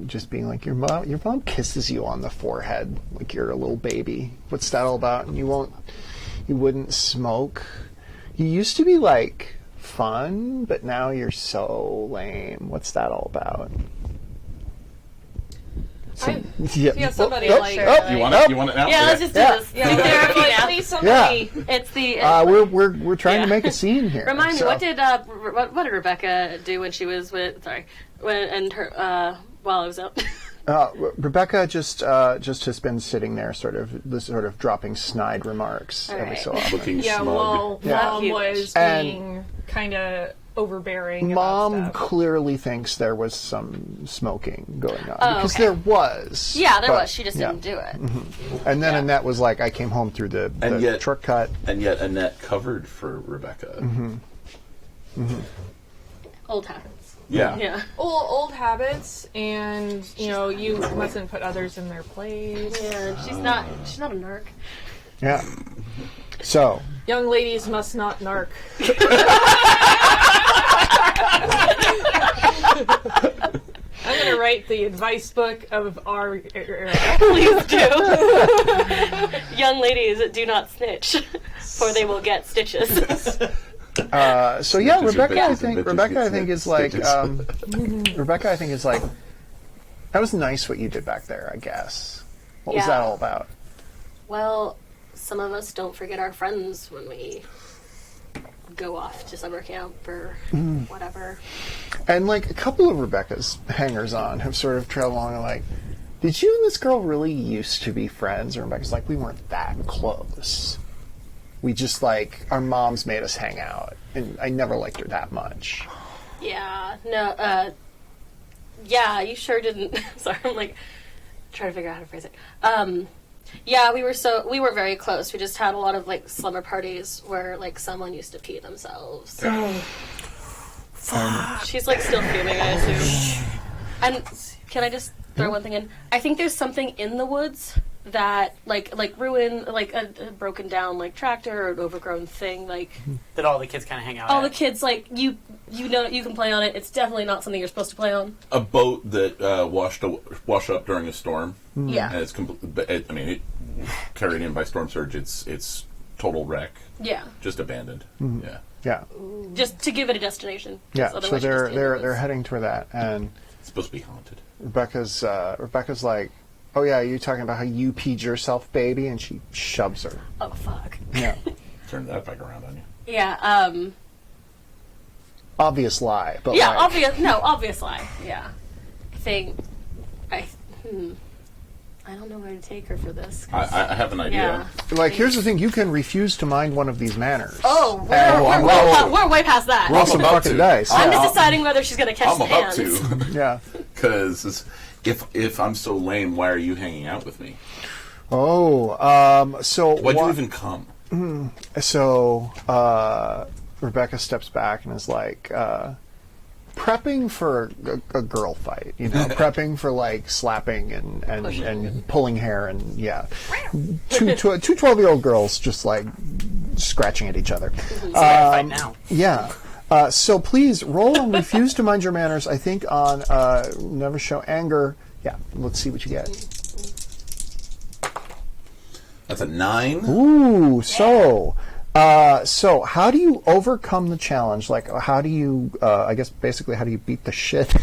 just being like, your mom kisses you on the forehead like you're a little baby. What's that all about? And you wouldn't smoke. You used to be like fun, but now you're so lame. What's that all about? Yeah, somebody Oh, like. oh, You want it? You want it now? Yeah, let's Okay. just do Yeah. this. Yeah, Speak therapy like, now. please, somebody. It's the. We're trying to Yeah. make a scene here. Remind me, so- what did Rebecca do when she was with? Sorry, when her while I was out. Rebecca just has been sitting there, sort of dropping snide remarks All every right. so often. Looking Yeah, smug. well, Yeah. Mom was And- being kind of overbearing. Mom about stuff. clearly thinks there was some smoking going on Oh, because okay. there was. Yeah, there but- was. She just yeah. didn't do it. And then Annette was like, "I came home through the And yet- shortcut." And yet Annette covered for Rebecca. Old habits. Yeah. Yeah. Old habits, and you know, you mustn't put others in their place. Yeah. She's not a narc. Yeah. So Young ladies must not narc. I'm gonna write the advice book of our era. Please do. Young ladies, do not snitch, for they will get stitches. yeah, Snitches are Rebecca. I bitches, think and bitches Rebecca. get I think is like. stitches. Rebecca. I think is like. That was nice what you did back there. I guess. What was Yeah. that all about? Well, some of us don't forget our friends when we go off to summer camp or whatever. And like a couple of Rebecca's hangers-on have sort of trailed along and like, did you and this girl really used to be friends? And Rebecca's like, we weren't that close. We just like, our moms made us hang out. And I never liked her that much. Yeah. No. Yeah. You sure didn't. Sorry. I'm like trying to figure out how to phrase it. Yeah, we were very close. We just had a lot of like slumber parties where like someone used to pee themselves. She's like still fuming, I assume. And can I just throw one thing in? I think there's something in the woods that like ruin like a broken down like tractor or an overgrown thing like That all the kids kind of hang out all the at. kids like you know you can play on it. It's definitely not something you're supposed to play on. A boat that washed up during a storm. Yeah. And it's it carried in by storm surge. It's total wreck. Yeah. Just abandoned. Yeah. Yeah. Just to give it a destination. Yeah. 'Cause So otherwise you just stay in the they're woods. heading toward that. And It's supposed to be haunted. Rebecca's like, oh yeah, you talking about how you peed yourself, baby? And she shoves her. Oh fuck. Yeah. Turn that back around on you. Yeah. Obvious lie. But Yeah, like, obvious lie. Yeah. I don't know where to take her for this. 'Cause- I have an idea. yeah. Like, here's the thing: you can refuse to mind one of these manners. Oh, And we're way past that. roll some about fucking to. dice. I'm Yeah. just deciding whether she's going to catch I'm the about hands. to. Yeah. Because if I'm so lame, why are you hanging out with me? Oh, so Why'd you wha- even come? So Rebecca steps back and is like prepping for a girl fight, you know, prepping for like slapping and pulling hair and yeah, two 12-year-old girls just like scratching at each other. Fight now. Yeah. So please roll and refuse to mind your manners. I think on never show anger. Yeah, let's see what you get. That's a 9. Ooh, so how do you overcome the challenge? Like, how do you, I guess, basically, how do you beat the shit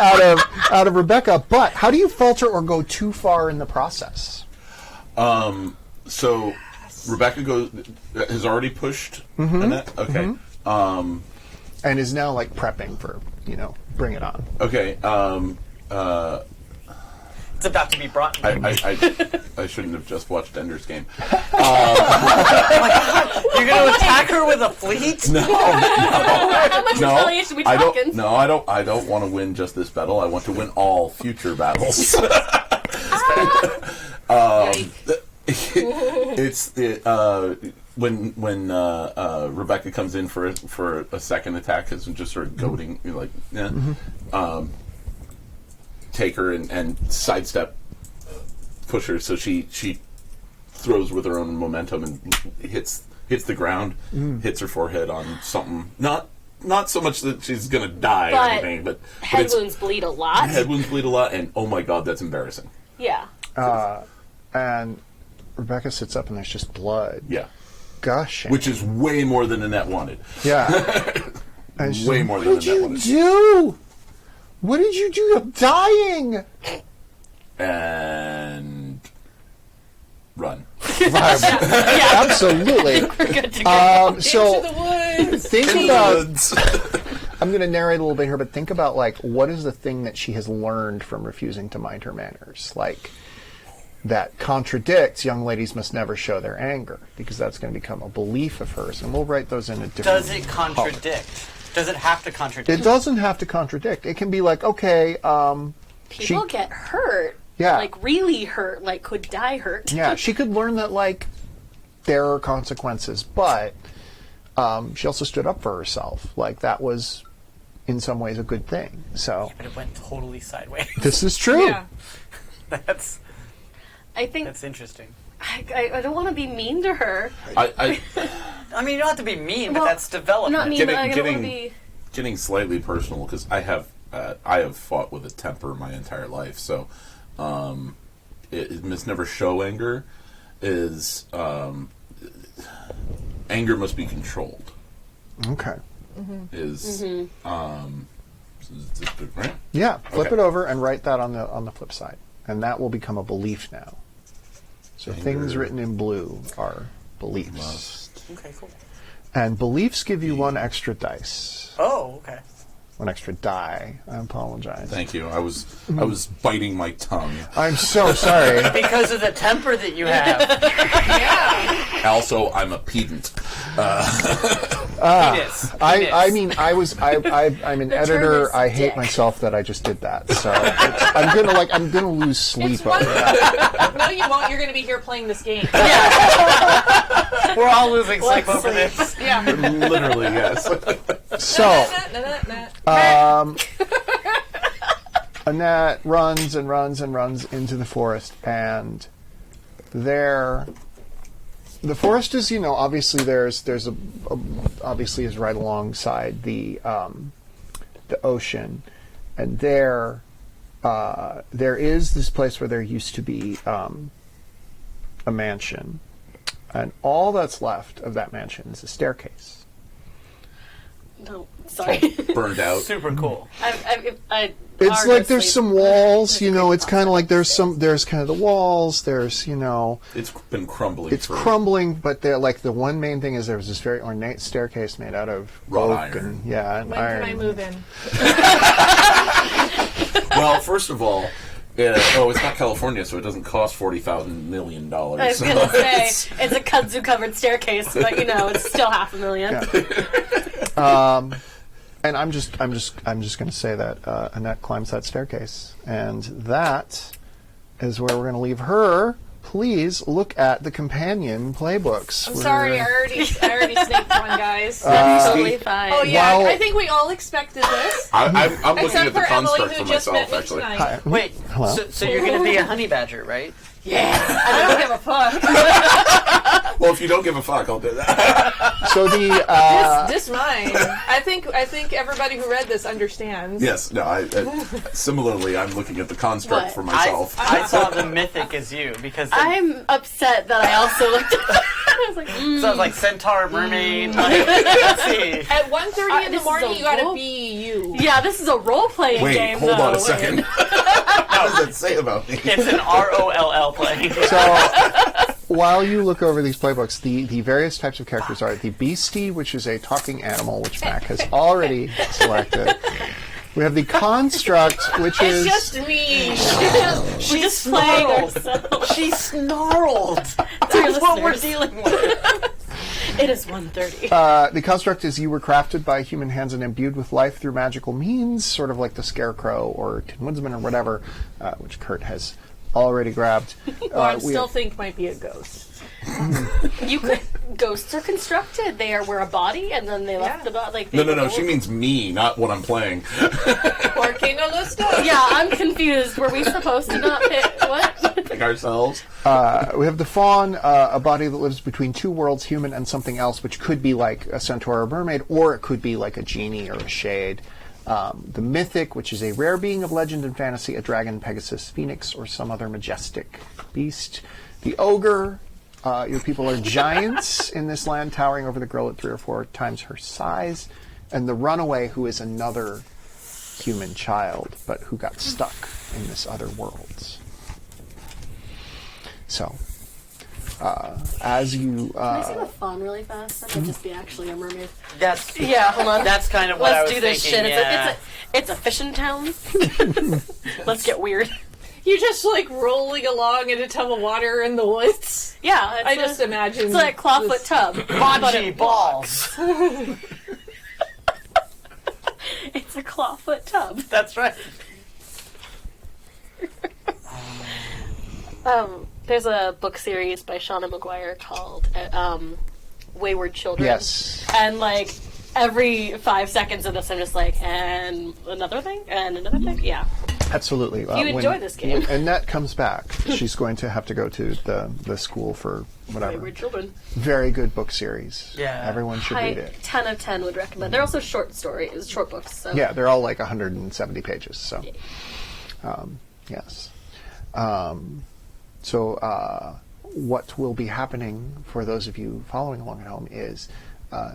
out of Rebecca? But how do you falter or go too far in the process? So Rebecca has already pushed Annette. Okay. And is now like prepping for, bring it on. Okay. It's about to be brought. I shouldn't have just watched Ender's Game. Oh my God, you're going to attack her with a fleet? No. How much retaliation we talking? I don't want to win just this battle. I want to win all future battles. It's when Rebecca comes in for a second attack, is just sort of goading, take her and sidestep, push her, so she throws with her own momentum and hits the ground, hits her forehead on something. Not so much that she's gonna die or anything, but head wounds bleed a lot. Head wounds bleed a lot, and oh my God, that's embarrassing. Yeah. And Rebecca sits up and there's just blood. Yeah. Gushing. Which is way more than Annette wanted. Yeah. And Way more than Annette wanted. What did you do? What did you do? I'm dying. And run. Absolutely. We're good to go. So Into the woods. think about. I'm going to narrate a little bit here, but think about what is the thing that she has learned from refusing to mind her manners, that contradicts young ladies must never show their anger, because that's going to become a belief of hers, and we'll write those in a different. Does it contradict? Does it have to contradict? It doesn't have to contradict. It can be okay. People get hurt. Yeah. Really hurt. Could die hurt. Yeah, she could learn that there are consequences, but she also stood up for herself. That was, in some ways, a good thing. So. But it went totally sideways. This is true. Yeah. I think That's interesting. I don't want to be mean to her. I mean, you don't have to be mean, but that's development. Not mean, but I don't want to be. Getting slightly personal, because I have fought with a temper my entire life, so it must never show anger. Is anger must be controlled. Okay. Right? Yeah, flip Okay. it over and write that on the flip side, and that will become a belief now. So Anger things written in blue are beliefs, Must. Okay, cool. and beliefs give you one extra dice, Oh, okay. one extra die. I apologize. Thank you. I was biting my tongue. I'm so sorry. Because of the temper that you have. Also, I'm a pedant. Penis. I'm an editor. this I hate dick. myself that I just did that. So I'm gonna lose sleep over that. No, you won't. You're going to be here playing this game. We're all losing sleep over this. Yeah. Literally, yes. So Annette runs and runs and runs into the forest, and the forest is, obviously obviously is right alongside the ocean, and there is this place where there used to be a mansion, and all that's left of that mansion is a staircase. No, sorry. Burned out. Super cool. It's there's some walls, it's kind of there's kind of the walls, there's, It's been crumbling. it's crumbling, but the one main thing is there was this very ornate staircase made out of Wrought oak iron. and and When iron. can I move in? Well, first of all, it's not California, so it doesn't cost $40,000 million. I was going to say, it's a kudzu covered staircase, but it's still $500,000. And I'm just going to say that Annette climbs that staircase, and that is where we're going to leave her. Please look at the companion playbooks. I'm sorry, I already snaked one, guys. Totally fine. Oh yeah, While- I think we all expected this. I'm looking Except at the for Emily, construct who for just met myself, me actually. tonight. Wait, Hello? So you're going to be a honey badger, right? I don't give a fuck. Well, if you don't give a fuck, I'll do that. So the This mine. I think everybody who read this understands. Yes, no, similarly, I'm looking at the construct What? for myself. I saw the mythic as you because I'm upset that I also looked at it. I was like, so I was like centaur, mermaid. Like, let's see. At 1:30 in the this is morning, a you gotta role- be you. yeah, this is a role-playing Wait, game, hold though. on a second. What does that say about me? It's an ROLL playing. So, while you look over these playbooks, the various types of characters are the beastie, which is a talking animal, which Mac has already selected. We have the construct, which It's is just me. We're just playing snarled. ourselves. She snarled. Dear That's what we're listeners. dealing with. It is 1:30. the construct is you were crafted by human hands and imbued with life through magical means, sort of like the Scarecrow or Tin Woodsman or whatever, which Kurt has already grabbed. I we still have- think might be a ghost. You could. Ghosts are constructed. They wear a body, and then they left the body. Like No. She means me, not what I'm playing. Porque no lo está. Yeah, I'm confused. Were we supposed to not pick what? Pick ourselves. We have the fawn, a body that lives between two worlds, human and something else, which could be like a centaur or mermaid, or it could be like a genie or a shade. The mythic, which is a rare being of legend and fantasy, a dragon, Pegasus, phoenix, or some other majestic beast. The ogre, your people are giants in this land, towering over the girl at 3 or 4 times her size. And the runaway, who is another human child, but who got stuck in this other world. So, as you... Can I say the fawn really fast? That might just be actually a mermaid. That's Yeah, hold on. That's kind of what I Let's was do this thinking. shit. Yeah. It's a fishing town. Let's get weird. You're just like rolling along in a tub of water in the woods. Yeah, I just imagine it's like clawfoot this- tub. Bocce balls. It's a clawfoot tub. That's right. There's a book series by Shauna McGuire called Wayward Children. Yes. And like every 5 seconds of this, I'm just like, and another thing, and another thing. Yeah. Absolutely. You enjoy this game. When Annette comes back, she's going to have to go to the school for whatever. Wayward Children. Very good book series. Yeah. Everyone should read I it. 10 of 10 would recommend. They're also short stories, short books. So. Yeah, they're all like 170 pages. So, yes. What will be happening for those of you following along at home is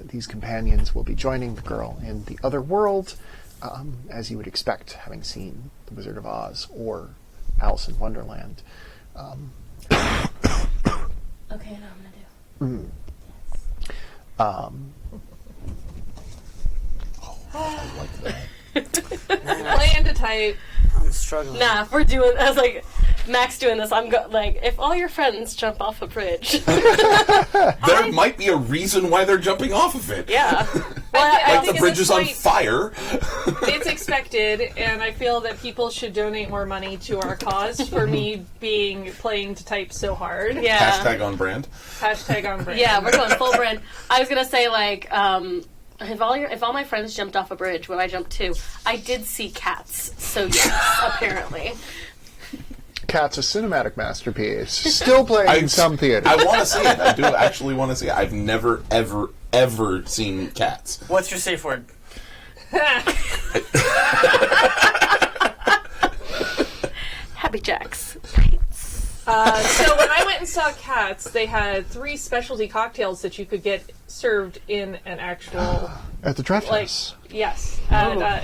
these companions will be joining the girl in the other world, as you would expect, having seen The Wizard of Oz or Alice in Wonderland. Okay, now I'm gonna do. I like that. Land a type. I'm struggling. Nah, if we're doing. I was like, Max doing this. I'm like, if all your friends jump off a bridge. There might be a reason why they're jumping off of it. Yeah. I Like think the at bridge this is on point, fire. It's expected, and I feel that people should donate more money to our cause for me playing to type so hard. Yeah. Hashtag on brand. Hashtag on brand. Yeah, we're going full brand. I was gonna say like, if all my friends jumped off a bridge, what I jumped too, I did see cats. So yes, apparently. Cat's a cinematic masterpiece. Still playing in some theaters. I want to see it. I do actually want to see it. I've never, ever, ever seen Cats. What's your safe word? Happy Jacks. So when I went and saw Cats, they had 3 specialty cocktails that you could get served in an actual, At the draft like, house. yes,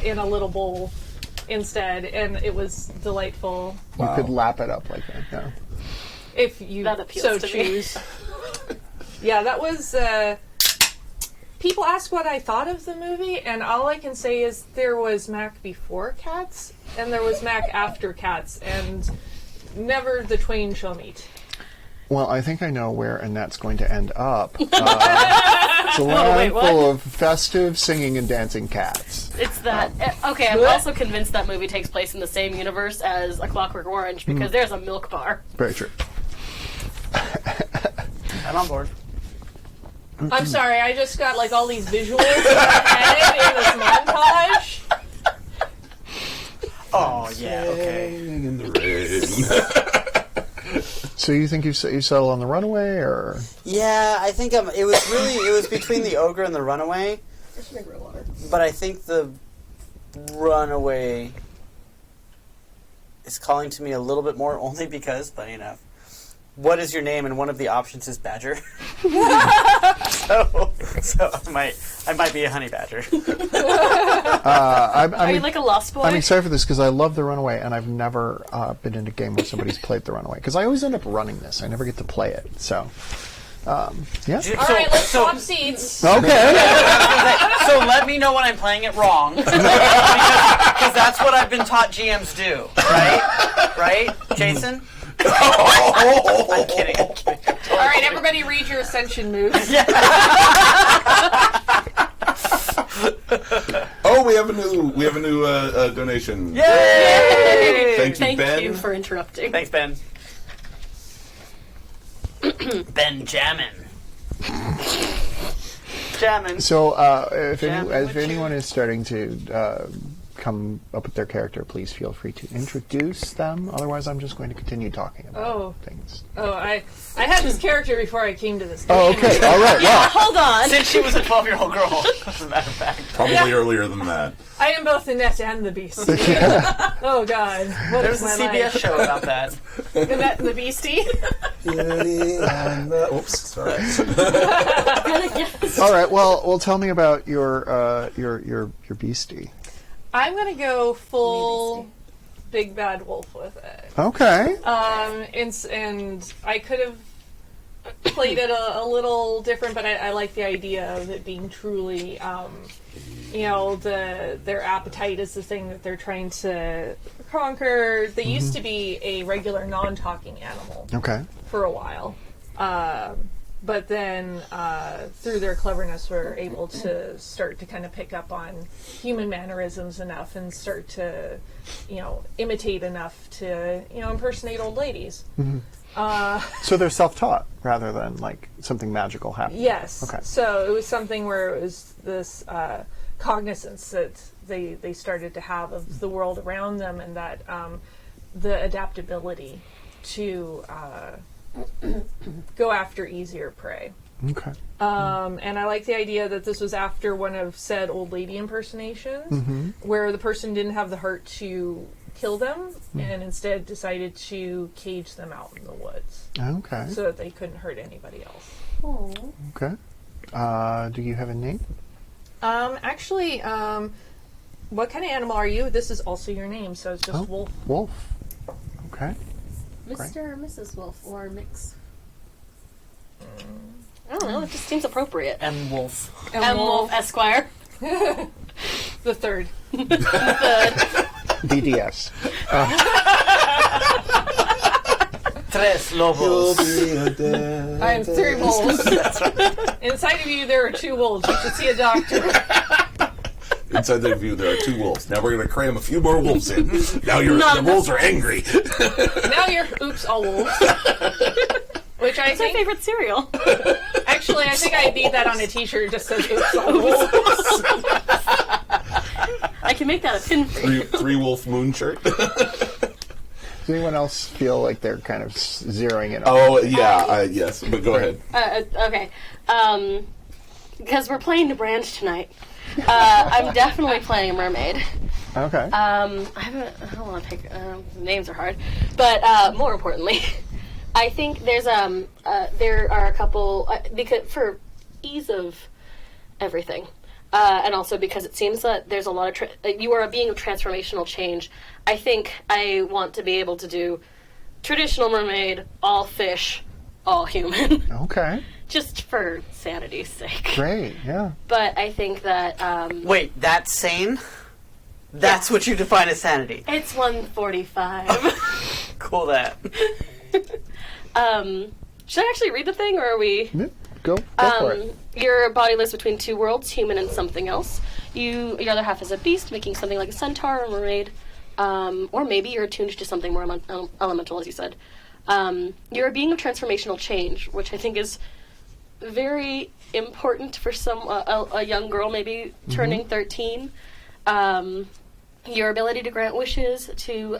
in a little bowl instead, and it was delightful. You could lap it up like that. Yeah. If you That appeals so to me. choose. Yeah, that was. People ask what I thought of the movie, and all I can say is there was Mac before Cats, and there was Mac after Cats, and never the twain shall meet. Well, I think I know where Annette's going to end up. It's a land wait, what? full of festive singing and dancing cats. It's that. Okay, I'm also convinced that movie takes place in the same universe as A Clockwork Orange because there's a milk bar. Very true. I'm on board. I'm sorry, I just got like all these visuals in my head in this montage. Oh yeah, okay. In the rain. So you think you settle on the runaway, or? Yeah, I think it was between the ogre and the runaway. Just drink real water. But I think the runaway is calling to me a little bit more, only because, funny enough, what is your name? And one of the options is Badger. so I might be a honey badger. Are you like a lost boy? I'm excited for this because I love the runaway, and I've never been in a game where somebody's played the runaway because I always end up running this. I never get to play it. So, yeah. All right, let's swap seats. Okay. So let me know when I'm playing it wrong, because that's what I've been taught GMs do, right? Right, Jason? I'm kidding. All right, everybody, read your ascension moves. Oh, we have a new donation. Yay! Thank you, Thank Ben. you for interrupting. Thanks, Ben. Benjamin. Jammin'. So, if Jam- anyone is starting to come up with their character, please feel free to introduce them. Otherwise, I'm just going to continue talking about things. Oh, I had this character before I came to this game. Oh, okay. All right. Yeah, Well, hold on. Since she was a 12-year-old girl, as a matter of fact. Probably earlier than that. I am both the net and the beast. Oh, God. What There's is a my CBS life? show about that. The net and the beastie. Oops, sorry. all right. Well, tell me about your beastie. I'm going to go full big bad wolf with it. Okay. And I could have played it a little different, but I like the idea of it being truly, their appetite is the thing that they're trying to conquer. They used to be a regular non-talking animal Okay. for a while. But then, through their cleverness, were able to start to kind of pick up on human mannerisms enough and start to, imitate enough to, impersonate old ladies. So they're self-taught rather than like something magical happening. Yes. Okay. So it was something where it was this cognizance that they started to have of the world around them, and that the adaptability to go after easier prey. Okay. And I like the idea that this was after one of said old lady impersonations, where the person didn't have the heart to kill them and instead decided to cage them out in the woods Okay. so that they couldn't hurt anybody else. Okay. Do you have a name? Actually, what kind of animal are you? This is also your name, so it's just wolf. Wolf. Okay. Mr. or Mrs. Wolf, or mix? I don't know, it just seems appropriate. M. Wolf. M. Wolf Esquire. The third. DDS. Tres Lobos. I am 3 wolves. Inside of you, there are 2 wolves. You should see a doctor. Inside the view, there are 2 wolves. Now we're going to cram a few more wolves in. Now the wolves are angry. Now you're all wolves. Which I It's my think, favorite cereal. actually, I think I need that on a t-shirt. It just says oops, all wolves. I can make that a pin for you. 3 wolf moon shirt. Does anyone else feel like they're kind of zeroing in? Oh, yeah, yes, but go ahead. Okay. Because we're playing the brand tonight. I'm definitely playing a mermaid. Okay. I don't want to pick. Names are hard, but more importantly, I think there are a couple because for ease of everything, and also because it seems that there's a lot of you are a being of transformational change. I think I want to be able to do traditional mermaid, all fish, all human. Okay. Just for sanity's sake. Great. Yeah. But I think that Wait, that's sane? That's what you define as sanity. it's 1:45. Cool that. Should I actually read the thing, or are we? Yeah, Go for it. Your body lives between 2 worlds, human and something else. Your other half is a beast, making something like a centaur or mermaid, or maybe you're attuned to something more elemental, as you said. You're a being of transformational change, which I think is very important for a young girl, maybe turning 13. your ability to grant wishes to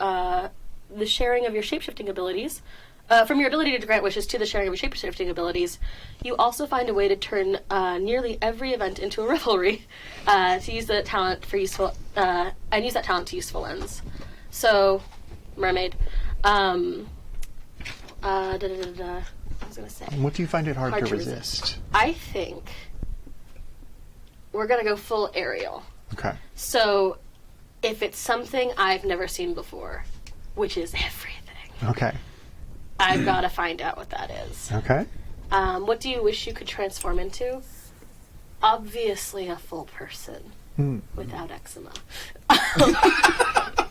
the sharing of your shapeshifting abilities. From your ability to grant wishes to the sharing of your shapeshifting abilities, you also find a way to turn nearly every event into a revelry to use the talent for useful and use that talent to useful ends. So, mermaid. I was gonna say. What do you find it hard Hard to to resist? I think we're gonna go full aerial. Okay. So, if it's something I've never seen before, which is everything, Okay. I've got to find out what that is. Okay. What do you wish you could transform into? Obviously, a full person without eczema.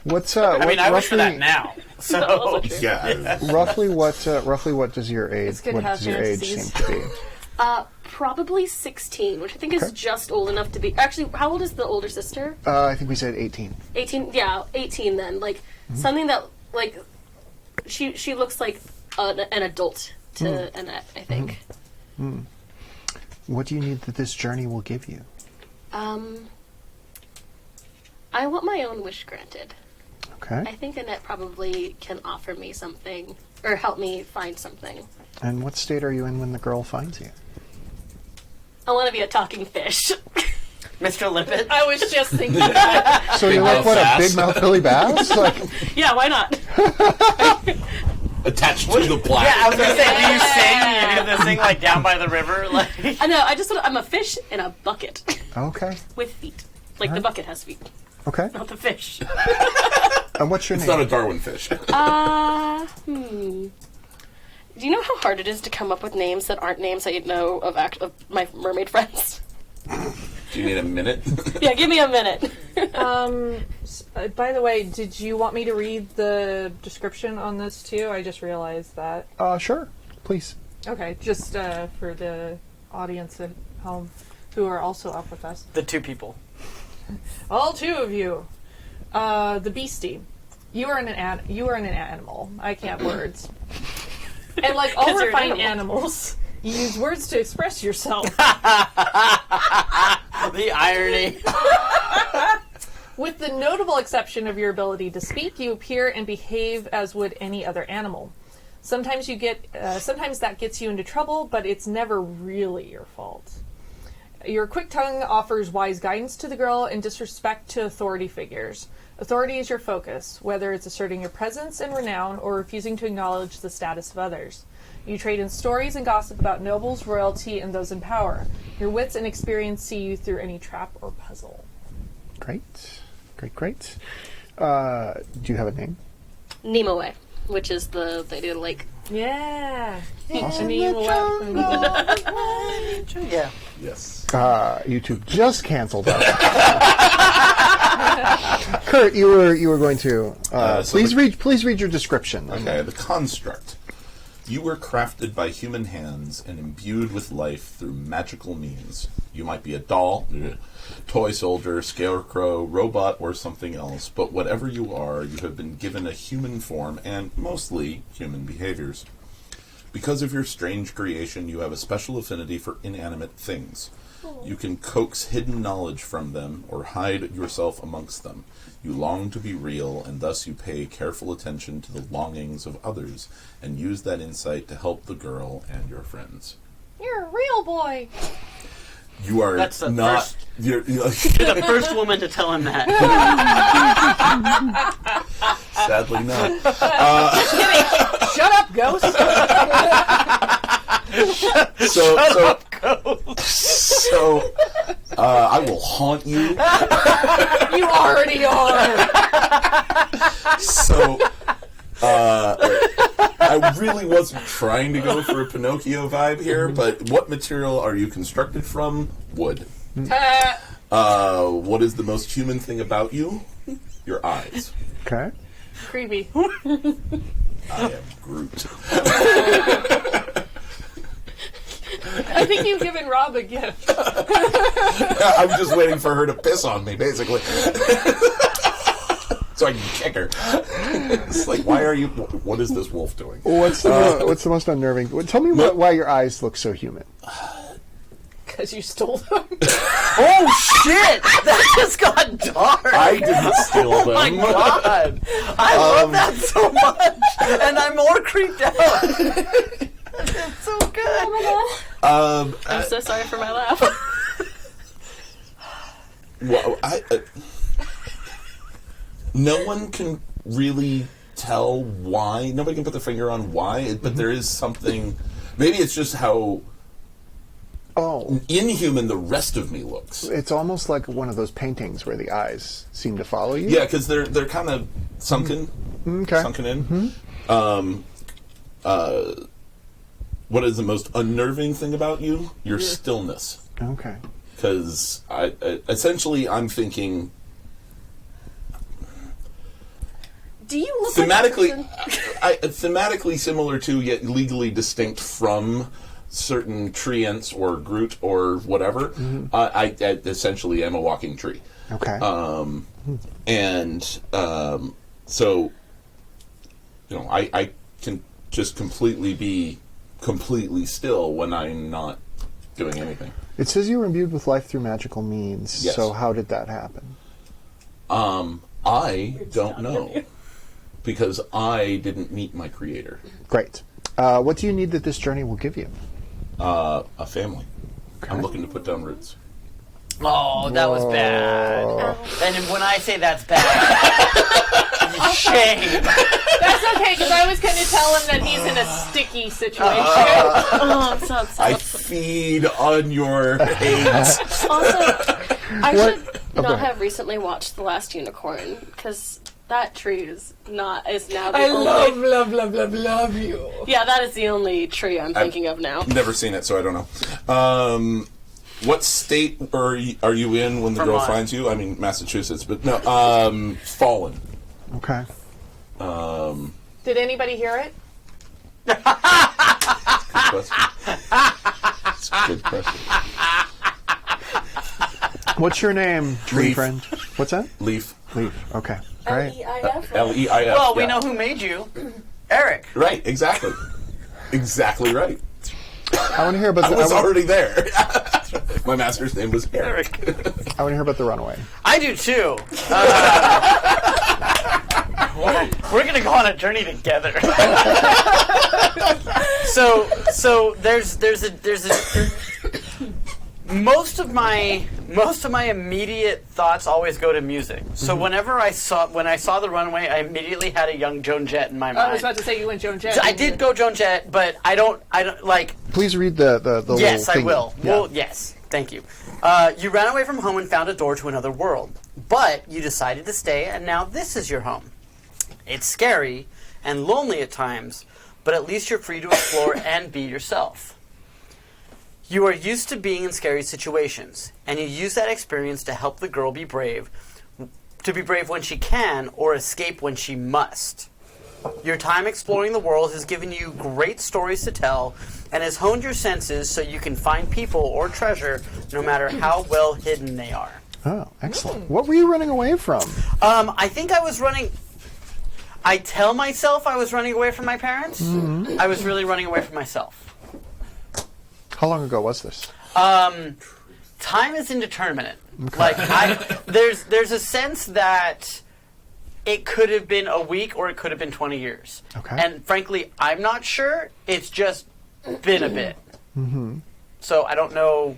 What's I mean, I wish for that roughly- now. So Also true. Yeah. Roughly what does your age? It's good What to have does your age seem fantasies. to be? Probably 16, which I think is Okay. just old enough to be. Actually, how old is the older sister? I think we said 18. 18. Yeah, 18. Then, like something that like she looks like an adult to Annette. I think. What do you need that this journey will give you? I want my own wish granted. Okay. I think Annette probably can offer me something or help me find something. And what state are you in when the girl finds you? I want to be a talking fish. Mr. Limpet. I was just thinking that. So you're like, mouth what, a bass. big mouth Billy Bass? Like, Yeah, why not? Attached to the black. Yeah, I was gonna say, do you sing? You do the thing like down by the river, like. I know. I'm a fish in a bucket okay. with feet. Like the bucket has feet, Okay. not the fish. And what's your It's name? not a Darwin fish. Do you know how hard it is to come up with names that aren't names I know of my mermaid friends? Do you need a minute? Yeah, give me a minute. By the way, did you want me to read the description on this too? I just realized that. Sure. Please. Okay, just for the audience at home who are also up with us. The two people. All two of you. The beastie. You are an animal. I can't words. And like all 'Cause you're an refined animal. animals, you use words to express yourself. The irony. With the notable exception of your ability to speak, you appear and behave as would any other animal. Sometimes that gets you into trouble, but it's never really your fault. Your quick tongue offers wise guidance to the girl and disrespect to authority figures. Authority is your focus, whether it's asserting your presence and renown or refusing to acknowledge the status of others. You trade in stories and gossip about nobles, royalty, and those in power. Your wits and experience see you through any trap or puzzle. Great. Great. Do you have a name? Nimue, which is the lady of the lake. Yeah. Awesome. I mean, Yeah. Yes. YouTube just canceled us. Kurt, you were going to please read your description. Okay, the construct. You were crafted by human hands and imbued with life through magical means. You might be a doll, toy soldier, scarecrow, robot, or something else, but whatever you are, you have been given a human form and mostly human behaviors. Because of your strange creation, you have a special affinity for inanimate things. You can coax hidden knowledge from them or hide yourself amongst them. You long to be real, and thus you pay careful attention to the longings of others and use that insight to help the girl and your friends. You're a real boy. You are That's the not... first- You're You're the first woman to tell him that. sadly not. Shut up, ghost. So, I will haunt you. You already are. So, I really wasn't trying to go for a Pinocchio vibe here, but what material are you constructed from? Wood. What is the most human thing about you? Your eyes. Okay. Creepy. I am Groot. I think you've given Rob a gift. I'm just waiting for her to piss on me, basically. So I can kick her. It's like, why are you... What is this wolf doing? What's the most unnerving? Tell me why your eyes look so human. Because you stole them. Oh shit! That just got dark. I didn't steal them. Oh my god! I love that so much, and I'm more creeped out. It's so good. I'm so sorry for my laugh. Well, no one can really tell why. Nobody can put their finger on why, but there is something. Maybe it's just how inhuman the rest of me looks. It's almost like one of those paintings where the eyes seem to follow you. Yeah, because they're kind of sunken, sunken in. What is the most unnerving thing about you? Your stillness. Okay. Because essentially, I'm thinking. Do you look Thematically, like a person? thematically similar to yet legally distinct from certain treants or Groot or whatever. I essentially am a walking tree. Okay. So, I can just be completely still when I'm not doing anything. It says you were imbued with life through magical means. Yes. So how did that happen? I don't know. Because I didn't meet my creator. Great. What do you need that this journey will give you? A family. Okay. I'm looking to put down roots. Oh, that was bad. And when I say that's bad, shame. That's okay, because I was going to tell him that he's in a sticky situation. Oh, so I feed on your hate. Also, I What? should Okay. not have recently watched The Last Unicorn, because that tree is now the I only... love you. Yeah, that is the only tree I'm thinking of now. Never seen it, so I don't know. What state are you in when the girl Vermont. finds you? I mean, Massachusetts, but no. Fallen. Okay. Did anybody hear it? Good question. It's a good question. What's your name, tree Leaf. friend? What's that? Leaf. Leaf. Okay. Great. L-E-I-F. Leif. Well, we know who made you. Eric. Right, exactly. Exactly right. I want to hear about I was already there. My master's name was Eric. I want to hear about the runaway. I do too. We're gonna go on a journey together. So there's most of my immediate thoughts always go to music. So when I saw the runway, I immediately had a young Joan Jett in my mind. I was about to say you went Joan Jett. I did go Joan Jett, but I don't like. Please read the Yes, little I will. thingy. Yeah. Well, yes. Thank you. You ran away from home and found a door to another world, but you decided to stay, and now this is your home. It's scary and lonely at times, but at least you're free to explore and be yourself. You are used to being in scary situations, and you use that experience to help the girl be brave when she can or escape when she must. Your time exploring the world has given you great stories to tell and has honed your senses so you can find people or treasure no matter how well hidden they are. Oh, excellent. What were you running away from? I think I was running... I tell myself I was running away from my parents. I was really running away from myself. How long ago was this? Time is indeterminate. Like there's a sense that it could have been a week or it could have been 20 years. Okay. And frankly, I'm not sure. It's just been a bit. So I don't know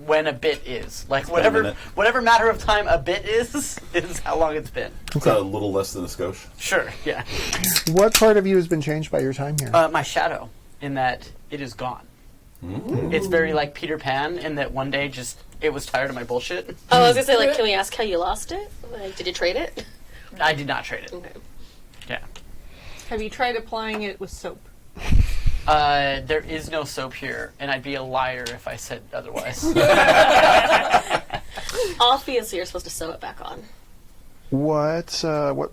when a bit is. Like whatever matter of time a bit is how long it's been. It's a little less than a skosh. Sure. Yeah. What part of you has been changed by your time here? My shadow, in that it is gone. It's very like Peter Pan in that one day it was tired of my bullshit. Oh, I was going to say, can we ask how you lost it? Like, did you trade it? I did not trade it. Okay. Yeah. Have you tried applying it with soap? There is no soap here, and I'd be a liar if I said otherwise. Obviously, you're supposed to sew it back on. What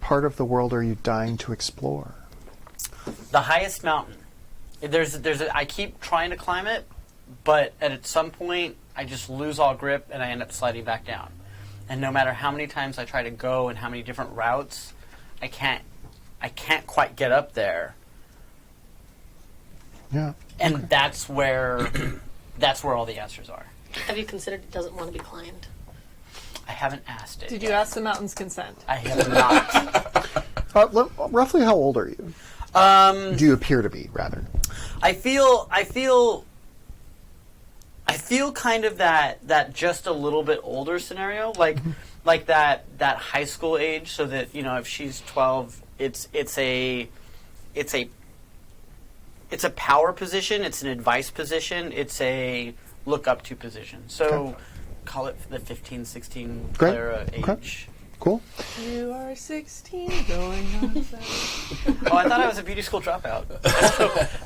part of the world are you dying to explore? The highest mountain. I keep trying to climb it, but at some point I just lose all grip and I end up sliding back down. And no matter how many times I try to go and how many different routes, I can't quite get up there. Yeah. And that's where all the answers are. Have you considered it doesn't want to be climbed? I haven't asked it. Did you ask the mountain's consent? I have not. Roughly how old are you? Do you appear to be, rather? I feel kind of that just a little bit older scenario, like that high school age, so that, you know, if she's 12, it's a power position, it's an advice position, it's a look up to position. So call it the 15, 16 Clara age. Okay. Cool. You are 16, going on 7. Oh, I thought I was a beauty school dropout.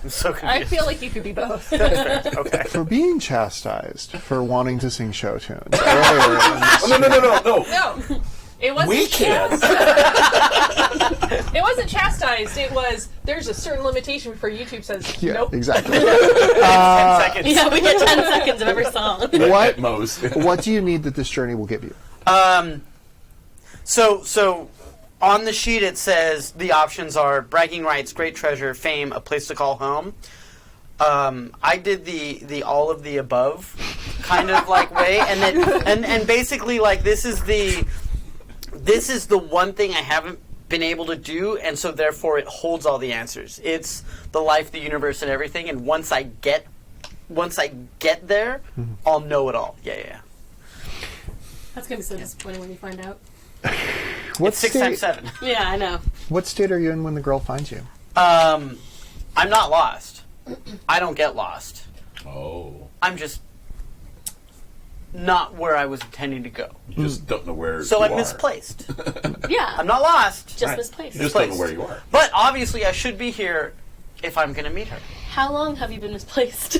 I'm so confused. I feel like you could be both. Okay. For being chastised for wanting to sing show tunes earlier. No. No, it wasn't. We can't. It wasn't chastised. It was there's a certain limitation before YouTube says Yeah, nope. exactly. 10 seconds. Yeah, we get 10 seconds of every song. At most. What do you need that this journey will give you? So on the sheet it says the options are bragging rights, great treasure, fame, a place to call home. I did the all of the above kind of like way, and basically like this is the one thing I haven't been able to do, and so therefore it holds all the answers. It's the life, the universe, and everything. And once I get there, I'll know it all. Yeah. That's going to be so disappointing when you find out. What It's 6 state, times 7. Yeah, I know. What state are you in when the girl finds you? I'm not lost. I don't get lost. Oh. I'm just not where I was intending to go. You just don't know where So you I'm are. misplaced. Yeah. I'm not lost. Just misplaced. You just don't know where you are. But obviously I should be here if I'm going to meet her. How long have you been misplaced?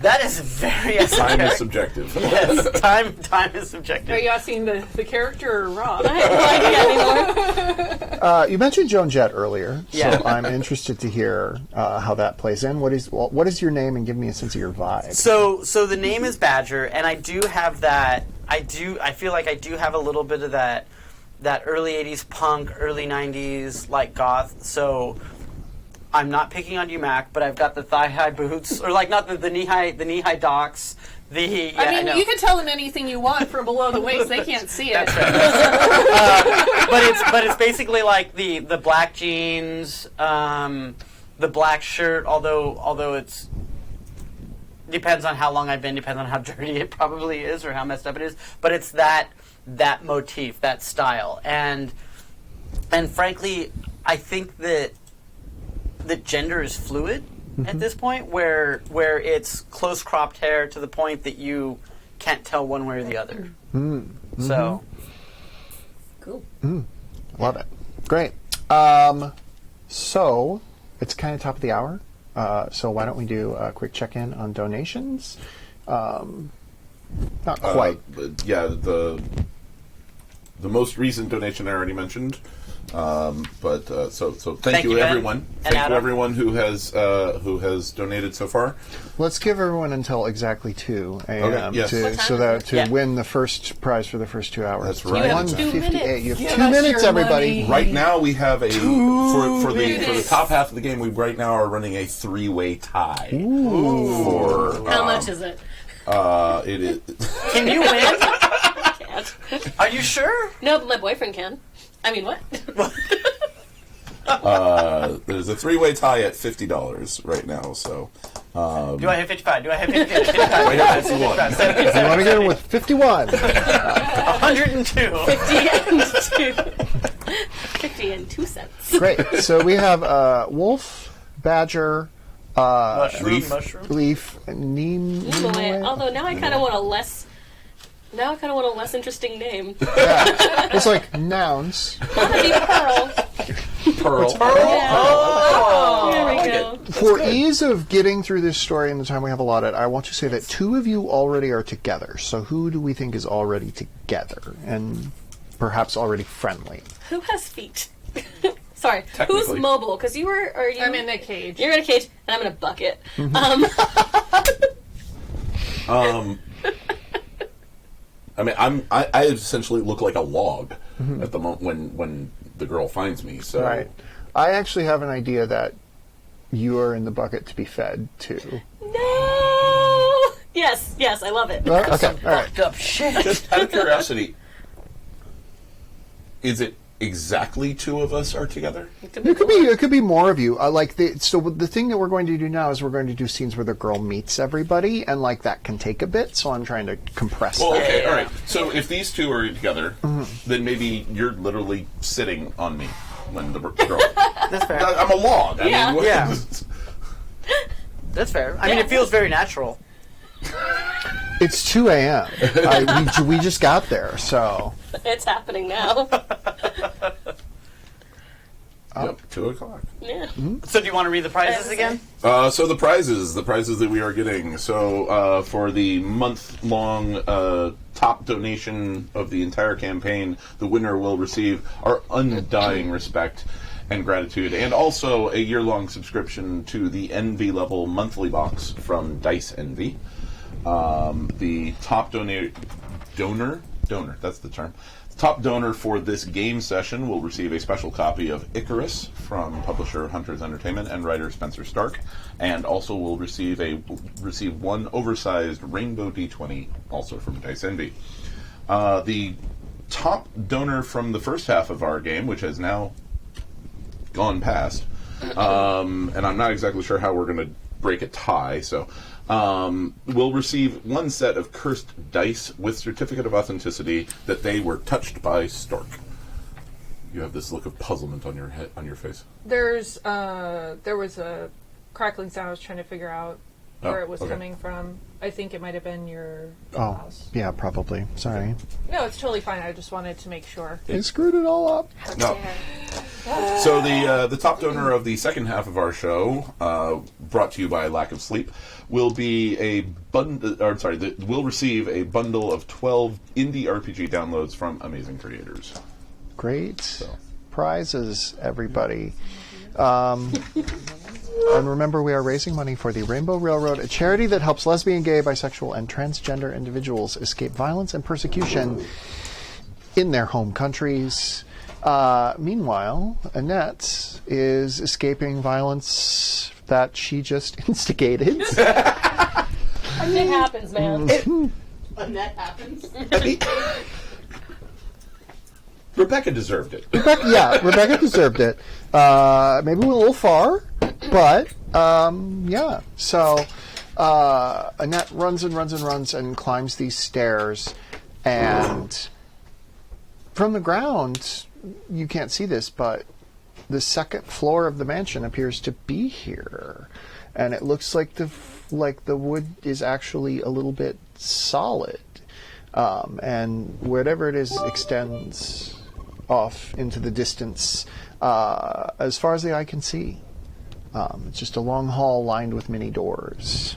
That is very Time esoteric. is subjective. Yes, time is subjective. Are you asking the character or Rob? I have no idea anymore. You mentioned Joan Jett earlier, Yeah. so I'm interested to hear how that plays in. What is your name, and give me a sense of your vibe? So the name is Badger, and I do have that. I feel like I do have a little bit of that early '80s punk, early '90s like goth. So I'm not picking on you, Mac, but I've got the thigh high boots, or like not the knee high docks. I mean, you can tell them anything you want from below the waist. They can't see it. That's right. But it's basically like the black jeans, the black shirt. Although it's depends on how long I've been, depends on how dirty it probably is or how messed up it is. But it's that motif, that style, and frankly, I think that gender is fluid at this point, where it's close cropped hair to the point that you can't tell one way or the other. So Cool. Love it. Great. So it's kind of top of the hour. So why don't we do a quick check-in on donations? Not quite. But yeah, the most recent donation I already mentioned. So thank you, Ben everyone. and Thank you Adam. everyone who has donated so far. Let's give everyone until exactly 2 a.m. Okay, yes. What time is it? Yeah. win the first prize for the first 2 hours. That's right. You have 2 158. minutes. You have Give 2 us minutes, your everybody. money. Right now we have a for the minutes. top half of the game. We right now are running a 3-way tie. For How much is it? it is. can you win? Can't. Are you sure? No, but my boyfriend can. I mean, what? There's a 3-way tie at $50 right now. So Do I have 55? Do I have 50? 55? right now 51. You want to get in with 51. 102. 50 and 2 cents. Great. So we have Wolf, Badger, Mushroom. Leaf, Neem. Anyway, although now I kind of want a less interesting name. Yeah. It's like nouns. That'd be Pearl. Pearl. Yeah. There we go. For ease of getting through this story in the time we have allotted, I want to say that 2 of you already are together. So who do we think is already together and perhaps already friendly? Who has feet? Sorry, who's Technically. mobile? Because you were, or you? I'm in a cage. You're in a cage, and I'm in a bucket. I mean, I essentially look like a log at the moment when the girl finds me. So Right. I actually have an idea that you are in the bucket to be fed too. No. Yes, I love it. Okay, all right. Fucked up shit. Just out of curiosity, is it exactly 2 of us are together? It could be more of you. So the thing that we're going to do now is we're going to do scenes where the girl meets everybody, and like that can take a bit. So I'm trying to compress Well, that. okay, all right. So if these 2 are together, then maybe you're literally sitting on me when the girl. That's fair. I'm a log. I Yeah. mean, what- Yeah. That's fair. I mean, it feels very natural. It's 2 a.m. We just got there, so It's happening now. Yep, 2 o'clock. Yeah. So do you want to read the prizes again? So the prizes that we are getting. So for the month-long top donation of the entire campaign, the winner will receive our undying respect and gratitude, and also a year-long subscription to the Envy level monthly box from Dice Envy. The top donor, that's the term. Top donor for this game session will receive a special copy of Icarus from publisher Hunters Entertainment and writer Spencer Stark, and also will receive one oversized Rainbow D20, also from Dice Envy. The top donor from the first half of our game, which has now gone past, and I'm not exactly sure how we're going to break a tie, so will receive 1 set of cursed dice with certificate of authenticity that they were touched by Stork. You have this look of puzzlement on your face. There was a crackling sound. I was trying to figure out where it was coming from. I think it might have been your house. yeah, probably. Sorry, No, it's totally fine. I just wanted to make sure. I screwed it all up. No. So the top donor of the second half of our show, brought to you by Lack of Sleep, will be will receive a bundle of 12 indie RPG downloads from amazing creators. Great prizes, everybody. And remember, we are raising money for the Rainbow Railroad, a charity that helps lesbian, gay, bisexual, and transgender individuals escape violence and persecution in their home countries. Meanwhile, Annette is escaping violence that she just instigated. It happens, man. And that happens. Rebecca deserved it. Rebecca deserved it. Maybe a little far, but yeah. So Annette runs and climbs these stairs, and from the ground, you can't see this, but the second floor of the mansion appears to be here, and it looks like the wood is actually a little bit solid, and whatever it is extends off into the distance as far as the eye can see. It's just a long hall lined with many doors.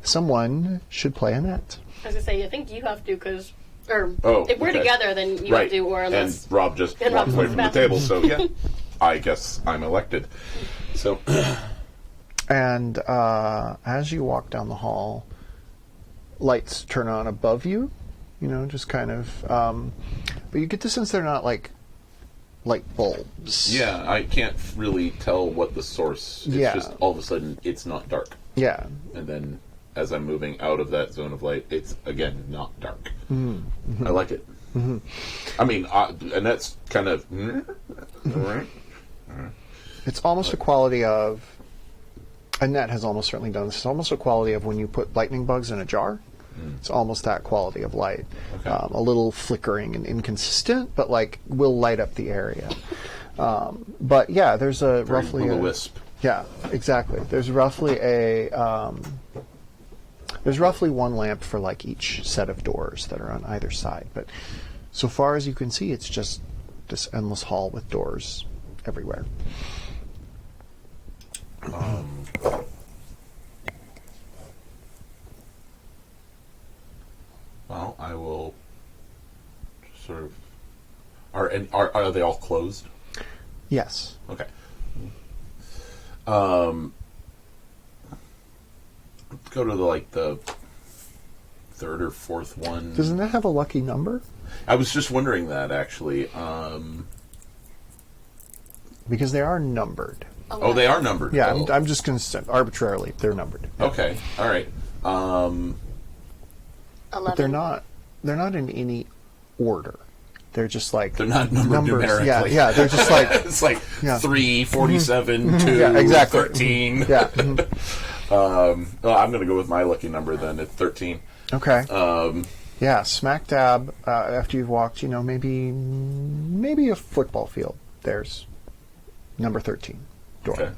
Someone should play Annette. I was going to say, I think you have to, because... Or if we're okay. together, then you have to, or unless... And Rob just And walked Rob's away on from the the table, so yeah, I guess I'm elected. So, And as you walk down the hall, lights turn on above you, just kind of... but you get the sense they're not like light bulbs. yeah, I can't really tell what the source. It's just all of a sudden it's not dark, Yeah. and then as I'm moving out of that zone of light, it's again not dark. I like it. I mean, and that's kind of right. It's almost a quality of... Annette has almost certainly done this. It's almost a quality of when you put lightning bugs in a jar. It's almost that quality of light. Okay. A little flickering and inconsistent, but will light up the area. But yeah, there's a Very roughly... will-o-wisp. Yeah, exactly. There's roughly there's roughly one lamp for each set of doors that are on either side. But so far as you can see, it's just this endless hall with doors everywhere. Well, I will sort of. Are they all closed? Yes. Okay. Let's go to the third or fourth one. Doesn't that have a lucky number? I was just wondering that actually. Because they are numbered. Oh, they are numbered. Yeah, Oh. I'm just going to say arbitrarily they're numbered. Okay. All right. 11. But they're not in any order. They're just like They're not numbered numbers. numerically. Yeah. They're just like It's like Yeah. 3, 47, 2, Yeah, exactly. 13. yeah. Well, I'm going to go with my lucky number then at 13. Okay. Yeah, smack dab after you've walked, maybe a football field. There's number 13 door. Okay.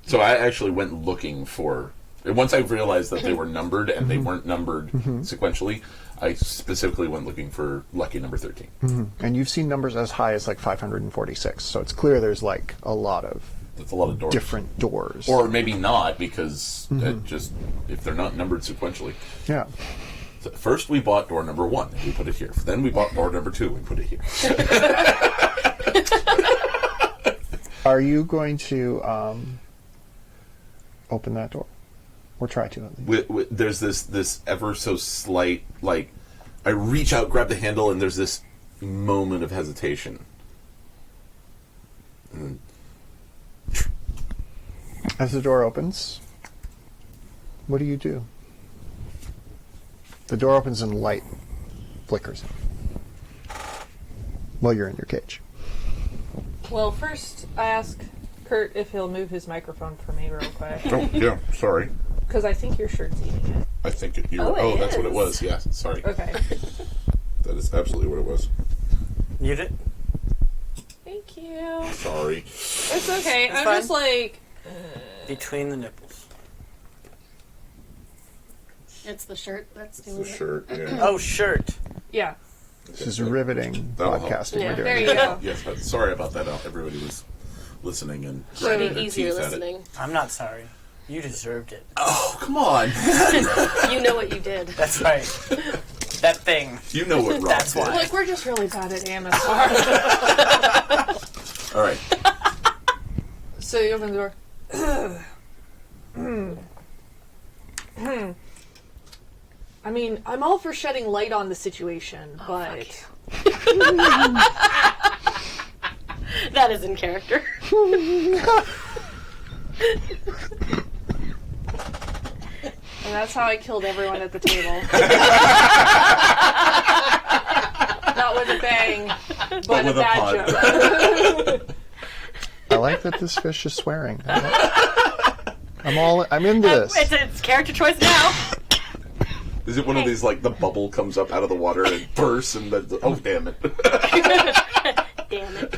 So I actually went looking for. Once I realized that they were numbered and they weren't numbered sequentially, I specifically went looking for lucky number 13. And you've seen numbers as high as like 546, so it's clear there's like a lot of That's a lot of doors. different doors. Or maybe not, because it just if they're not numbered sequentially. Yeah. So first we bought door number 1, and we put it here. Then we bought door number 2, we put it here. Are you going to open that door? Or try to, at least. There's this ever so slight, like, I reach out, grab the handle, and there's this moment of hesitation. And As the door opens, what do? The door opens and light flickers while you're in your cage. Well, first I ask Kurt if he'll move his microphone for me real quick. oh, yeah, sorry. Because I think your shirt's eating it. I think you're. Oh, it that's what it is. was. Yeah, sorry. Okay. That is absolutely what it was. Mute it. Thank you. Sorry. It's okay. It's I'm fine. just like... Between the nipples. It's the shirt that's It's doing the it. shirt. Yeah. Oh, shirt. Yeah. This is riveting That'll help. podcasting Yeah, we're doing. There you go. Yes, but sorry about that. Everybody was listening and So grinding Be their easier teeth at it. listening. I'm not sorry. You deserved it. Oh, come on. You know what you did. That's right. That thing. You know what Rob That's did. why. Like, we're just really bad at AMSR. All right. So you open the door. I mean, I'm all for shedding light on the situation, but... That is in character. And that's how I killed everyone at the table. Not with a bang, but with a a bad pun. joke. I like that this fish is swearing. I'm into this. It's character choice now. Is it one of these, like, the bubble comes up out of the water and bursts and then, oh, damn it. Damn it.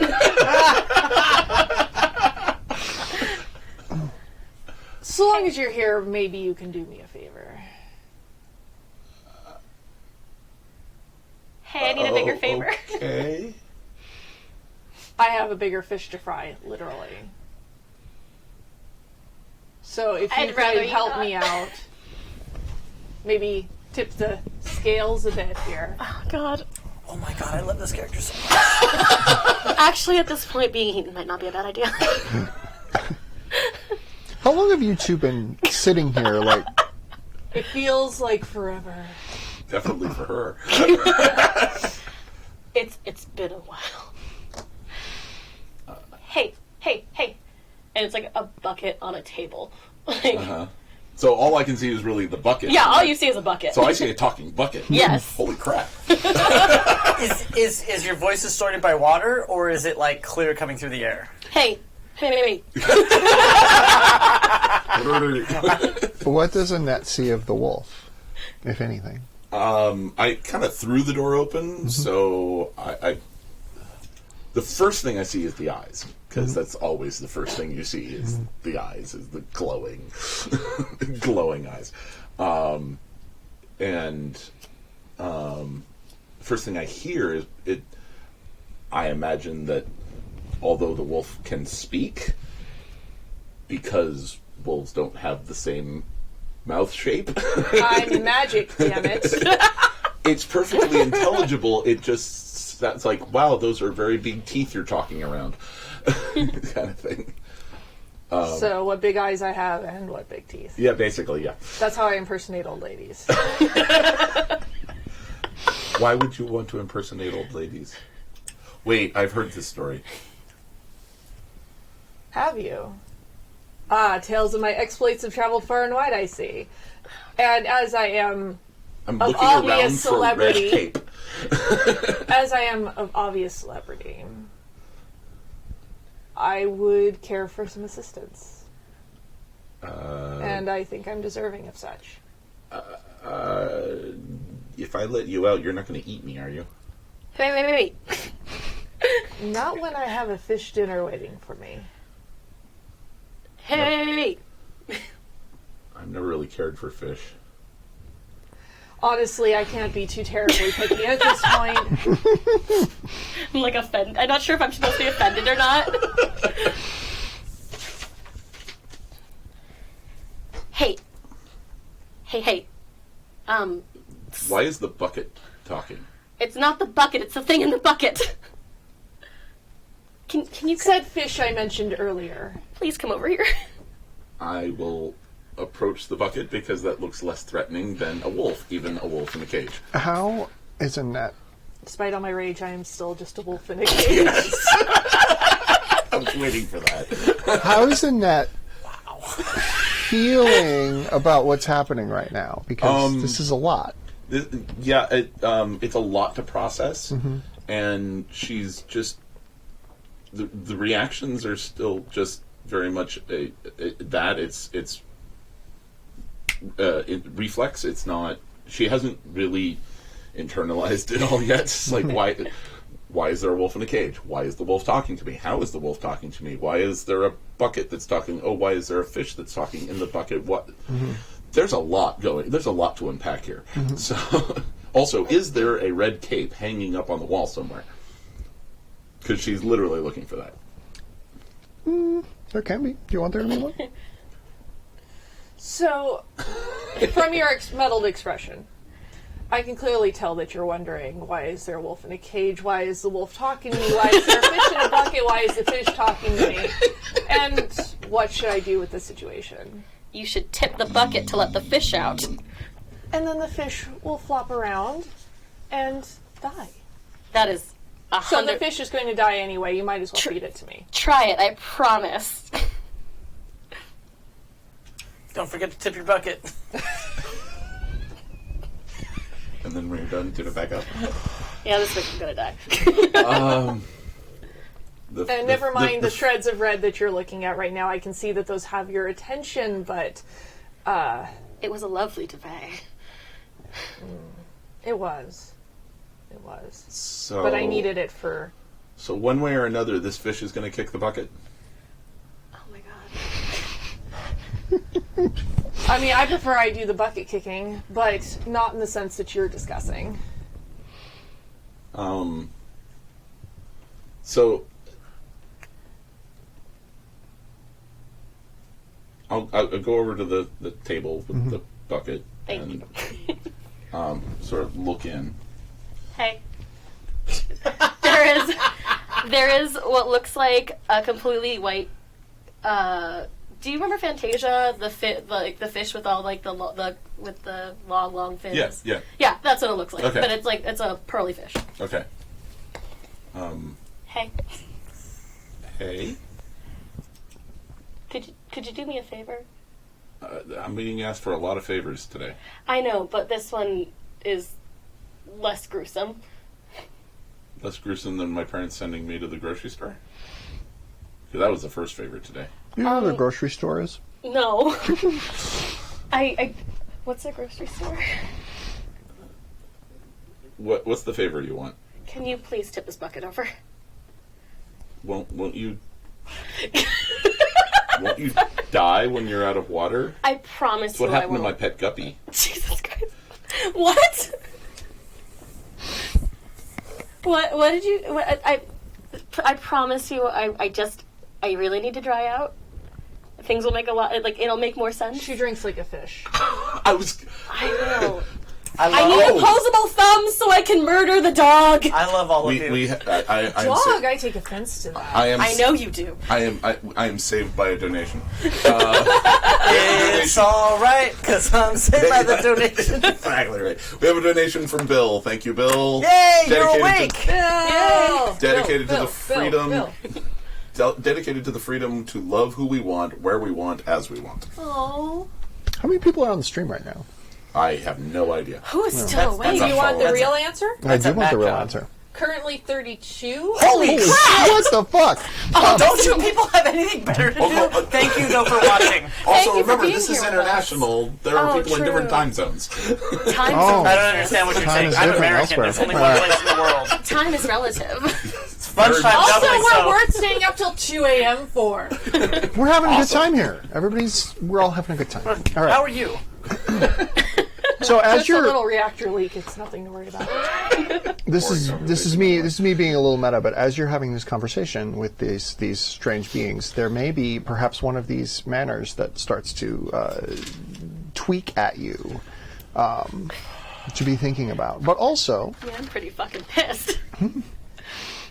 So long as you're here, maybe you can do me a favor. Hey, I need a bigger favor. Okay. I have a bigger fish to fry, literally. So if you I'd rather could you help not. me out, maybe tip the scales a bit here. Oh, God. Oh my god, I love this character so much. Actually, at this point, being eaten might not be a bad idea. How long have you two been sitting here? Like, It feels like forever. Definitely for her. It's been a while. Hey. And it's like a bucket on a table. Like, Uh-huh. So all I can see is really the bucket. yeah, all you see is a bucket. So I see a talking bucket. Yes. Holy crap. Is your voice distorted by water, or is it like clear coming through the air? Hey. what does Annette see of the wolf, if anything? I kind of threw the door open, so I the first thing I see is the eyes, because that's always the first thing you see is the eyes, is the glowing, glowing eyes. First thing I hear is it. I imagine that although the wolf can speak, because wolves don't have the same mouth shape, I'm magic, damn it. it's perfectly intelligible. It just, that's like, wow, those are very big teeth you're talking around, kind of thing. So what big eyes I have and what big teeth. Yeah, basically, yeah. That's how I impersonate old ladies. Why would you want to impersonate old ladies? Wait, I've heard this story. Have you? Tales of my exploits have traveled far and wide, I see. And as I am I'm of looking around obvious for red celebrity, cape. as I am of obvious celebrity, I would care for some assistance. And I think I'm deserving of such. If I let you out, you're not going to eat me, are you? Wait. Not when I have a fish dinner waiting for me. Hey! I've never really cared for fish. Honestly, I can't be too terribly picky at this point. I'm like offended. I'm not sure if I'm supposed to be offended or not. Hey. Why is the bucket talking? It's not the bucket, it's the thing in the bucket. Can you Said fish I mentioned earlier. please come over here? I will approach the bucket because that looks less threatening than a wolf, even a wolf in a cage. How is Annette? Despite all my rage, I am still just a wolf in a cage. I was waiting for that. How is Annette feeling about what's happening right now? Because this is a lot. It's a lot to process, and she's just the reactions are still just very much it's reflex. It's not. She hasn't really internalized it all yet. It's like why is there a wolf in a cage? Why is the wolf talking to me? How is the wolf talking to me? Why is there a bucket that's talking? Oh, why is there a fish that's talking in the bucket? What? There's a lot going. There's a lot to unpack here. So, also, is there a red cape hanging up on the wall somewhere? Because she's literally looking for that. There can be. Do you want there to be one? So, from your muddled expression, I can clearly tell that you're wondering, why is there a wolf in a cage? Why is the wolf talking to me? Why is there a fish in a bucket? Why is the fish talking to me? And what should I do with the situation? You should tip the bucket to let the fish out. And then the fish will flop around and die. That is So the fish is going to die anyway. You might as well feed it to me. Try it, I promise. Don't forget to tip your bucket. And then when you're done, tune it back up. Yeah, this fish is gonna die. And never mind the shreds of red that you're looking at right now. I can see that those have your attention, but It was a lovely duvet. it was. It was. So, But I needed it for... So one way or another, this fish is going to kick the bucket. Oh my god. I mean, I prefer I do the bucket kicking, but not in the sense that you're discussing. So I'll go over to the table with the bucket Thank and sort of look in. Hey. There is what looks like a completely white. Do you remember Fantasia? The fish with all like with the long fins. Yes, yeah. Yeah, that's what it looks like. Okay. But it's a pearly fish. Okay. Hey, Hey, could you do me a favor? I'm being asked for a lot of favors today. I know, but this one is less gruesome. Less gruesome than my parents sending me to the grocery store. 'Cause that was the first favor today. You know where the grocery store is? No. I what's a grocery store? What's the favor you want? Can you please tip this bucket over? Won't you? Won't you die when you're out of water? I promise That's what you I happened to won't. my pet guppy. Jesus Christ. What? What did you... I promise you, I really need to dry out. Things will make a lot... Like, it'll make more sense. She drinks like a fish. I know. I I need love, opposable thumbs so I can murder the dog. I love all of you. Dog, I take offense to that. I know you do. I am saved by a donation. It's all right, because I'm saved by the donation. Exactly right. We have a donation from Bill. Thank you, Bill. Yay, you're Dedicated awake! Bill! Dedicated to Bill, the freedom. Bill. dedicated to the freedom to love who we want, where we want, as we want. Oh, How many people are on the stream right now? I have no idea. who is still That's- awake? Do you want the That's real answer? I do a want the real backup. answer. Currently 32. Holy crap! What the fuck? Don't you people have anything better to do? Thank you, though, for watching. Also, you for remember, being this is here with us. international. There are Oh, people in different true. time zones. Time Oh. I don't understand what you're Time saying. is I'm different American. elsewhere. There's only one place in the world. Time is relative. Lunchtime Also, doubly we're so. worth staying up till 2 a.m. for. We're having a good time here. We're all having a good time. All How right. are you? So as Just a you're, little reactor leak. It's nothing to worry about. this is me being a little meta, but as you're having this conversation with these strange beings, there may be perhaps one of these manners that starts to tweak at you to be thinking about. But also, Yeah, I'm pretty fucking pissed.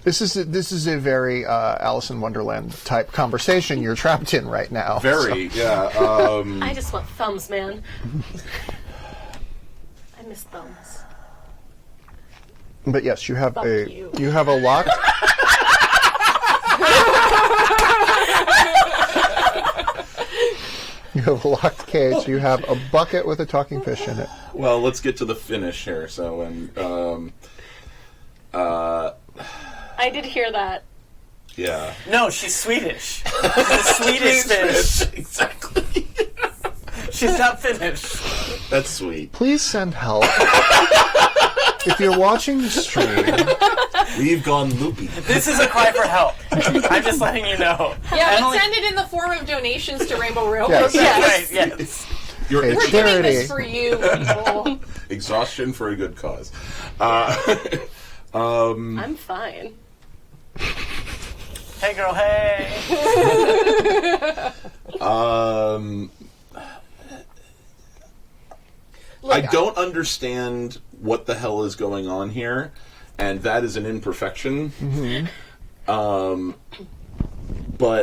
this is a very Alice in Wonderland type conversation you're trapped in right now. Very, yeah. I just want thumbs, man. I miss thumbs. But yes, you have you. you have a locked. You have a locked cage. You have a bucket with a talking fish in it. Well, let's get to the finish here. So, I did hear that. yeah. No, she's Swedish. She's a Swedish fish. Exactly. She's not finished. That's sweet. Please send help. If you're watching the stream, We've gone loopy. This is a cry for help. I'm just letting you know. Yeah, Emily- but send it in the form of donations to Rainbow Railroad. Yes. Right, yes. You're It's We're doing charity. this for you, people. exhaustion for a good cause. I'm fine. Hey, girl, hey. I don't understand what the hell is going on here, and that is an imperfection. But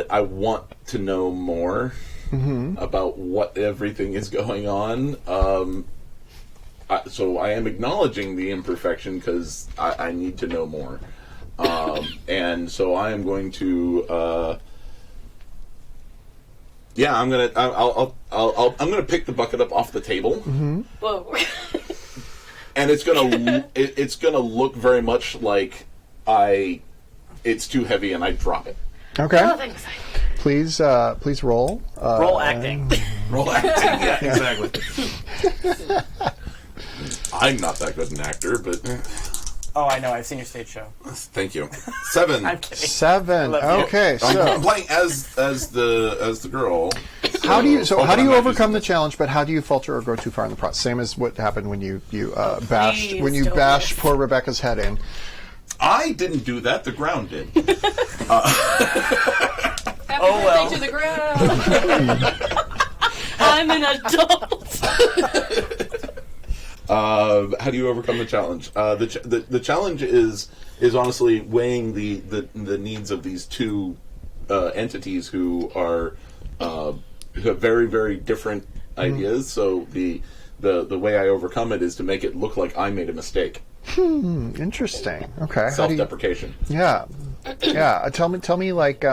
I want to know more about what everything is going on. So I am acknowledging the imperfection because I need to know more. And so I am going to. Yeah, I'm gonna. I'm gonna pick the bucket up off the table, Whoa. and it's gonna look very much like it's too heavy and I drop it. okay. Oh, thanks. Please roll. Roll acting. Roll acting. Yeah, exactly. I'm not that good an actor, but Oh, I know. I've seen your stage show. thank you. 7. I'm kidding. 7. love you. Okay, I'm so playing as the girl. how do you I'm not overcome the using challenge? But how do you falter or go too far in the process? Same as what happened when you bashed please when you don't bashed miss. poor Rebecca's head in. I didn't do that. The ground did. Happy Oh, well. birthday to the ground. I'm an adult. How do you overcome the challenge? The challenge is honestly weighing the needs of these two entities who have very, very different ideas. So the way I overcome it is to make it look like I made a mistake. Interesting. Okay. How do you, Self-deprecation. yeah. Tell me like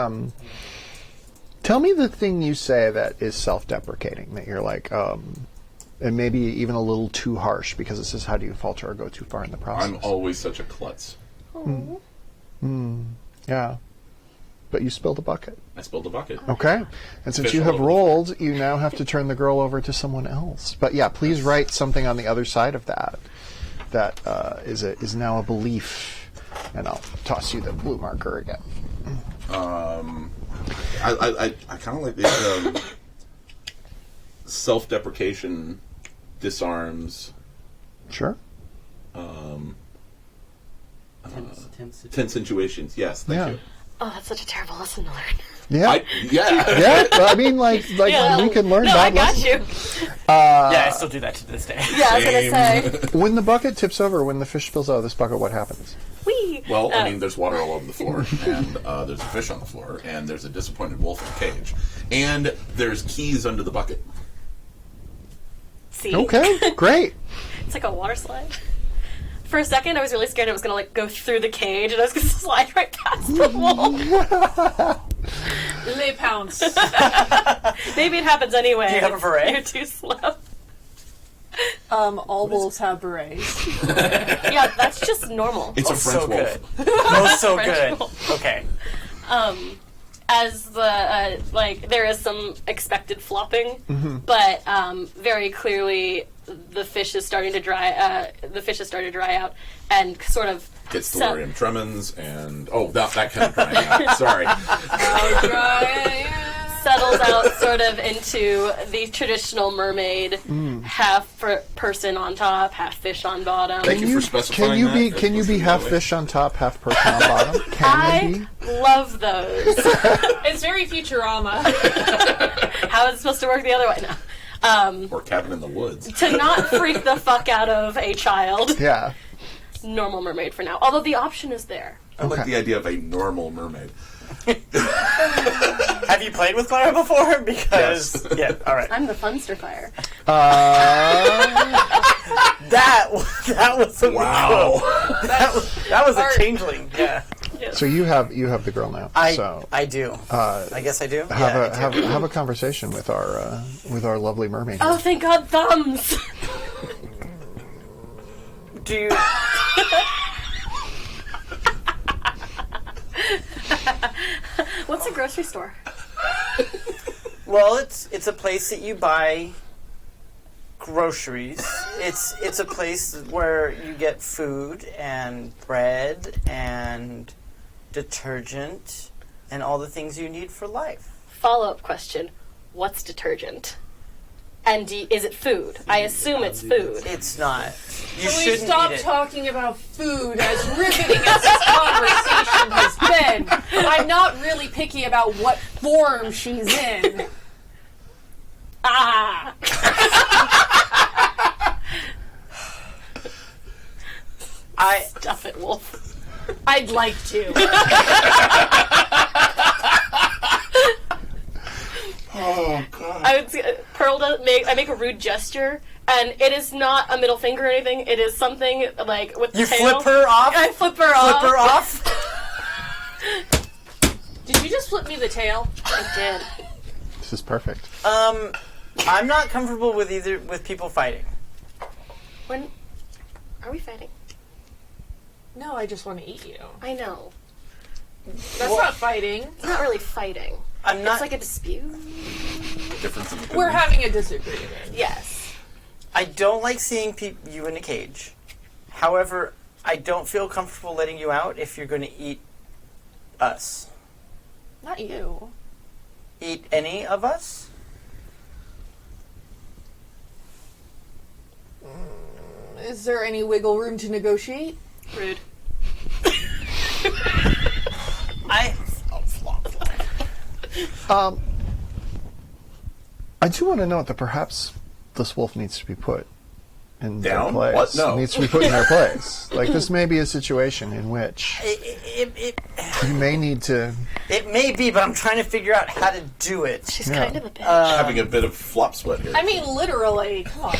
tell me the thing you say that is self-deprecating, that you're like and maybe even a little too harsh because it says how do you falter or go too far in the process. I'm always such a klutz. Yeah. But you spilled a bucket. I spilled a bucket. Okay. And since Fish you all have over the rolled, you now have to turn the girl over to someone else. But yeah, please write something on the other side of that. That is now a belief. And I'll toss you the blue marker again. I kind of like the self-deprecation disarms Sure. tense situations. Yes, thank you. Oh, that's such a terrible lesson to learn. Yeah. Yeah. Yeah. But I mean, like Yeah. we can learn No, that I got lesson. you. Yeah, I still do that to this day. Yeah, I was gonna say. When the bucket tips over, when the fish spills out of this bucket, what happens? Wee. Well, I mean, there's water all over the floor, and there's a fish on the floor, and there's a disappointed wolf in a cage, and there's keys under the bucket. See? Okay, great. It's like a water slide. For a second, I was really scared it was gonna like go through the cage, and I was gonna slide right past the wall. Les pounce. Maybe it happens anyway. Do you have a beret? You're too slow. All wolves have berets. Yeah, that's just normal. It's a French so wolf. good. Oh, so French good. wolf. Okay. As the there is some expected flopping, but very clearly the fish is starting to dry. The fish has started to dry out and sort of Gets delirium tremens and that kind of drying out. Sorry. settles out sort of into the traditional mermaid, half person on top, half fish on bottom. Thank you for specifying that. Can you be half fish on top, half person on bottom? Can you be? Love those. It's very Futurama. How is it supposed to work the other way? No. Or Cabin in the Woods. To not freak the fuck out of a child. Yeah. Normal mermaid for now. Although the option is there. I like the idea of a normal mermaid. Have you played with Clara before? Because yeah, all right. I'm the funster fire. That was a Wow. that was a changeling. Yeah. So you have the girl now. I do. I guess I do. Have a conversation with our lovely mermaid. Oh, thank God, thumbs! Do you? What's a grocery store? Well, it's a place that you buy groceries. It's a place where you get food and bread and detergent and all the things you need for life. Follow-up question. What's detergent? And is it food? I assume it's food. It's not. You Can we shouldn't stop eat it. talking about food as riveting as this conversation has been? I'm not really picky about what form she's in. Ah! Stuff it, Wolf. I'd like to. Oh, God. I would say, Pearl does I make a rude gesture, and it is not a middle finger or anything. It is something like with the You tail. flip her off? I flip her off. Flip her off? Did you just flip me the tail? I did. This is perfect. I'm not comfortable with people fighting. When are we fighting? No, I just want to eat you. I know. That's not fighting. It's not really fighting. I'm not. It's like a dispute. Difference in opinion. We're having a disagreement. Yes. I don't like seeing you in a cage. However, I don't feel comfortable letting you out if you're going to eat us. Not you. Eat any of us? Is there any wiggle room to negotiate? Rude. I do want to note that perhaps this wolf needs to be put in their Down? place. What? No. Needs to be put in their place. Like, this may be a situation in which you may need to... It may be, but I'm trying to figure out how to do it. She's Yeah. kind of a bitch. Having a bit of flop sweat here. I mean, literally. Come on.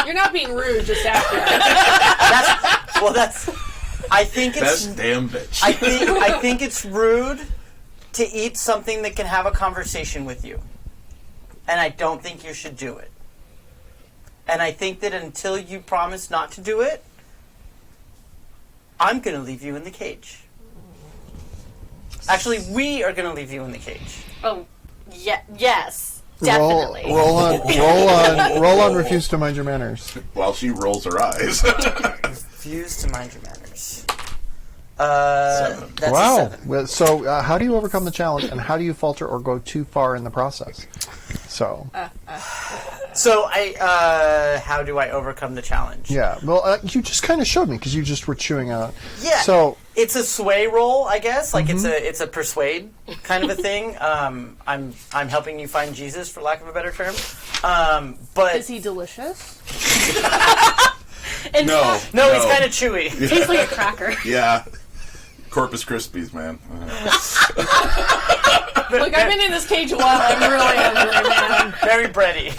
You're not being rude, just after. I think it's. Best damn bitch. I think it's rude to eat something that can have a conversation with you, and I don't think you should do it. And I think that until you promise not to do it, I'm going to leave you in the cage. Actually, we are going to leave you in the cage. Oh, yeah, yes. Definitely. Roll on refuse to mind your manners. While she rolls her eyes. Refuse to mind your manners. That's a Wow. 7. Well, so how do you overcome the challenge, and how do you falter or go too far in the process? So, So how do I overcome the challenge? yeah. Well, you just kind of showed me because you just were chewing out. Yeah. So, it's a sway roll, I guess. Like it's a persuade kind of a thing. I'm helping you find Jesus, for lack of a better term. But Is he delicious? No. no, he's kind of chewy. Tastes like a cracker. Yeah. Corpus Krispies, man. Look, I've been in this cage a while. I'm really hungry, man. Very bready.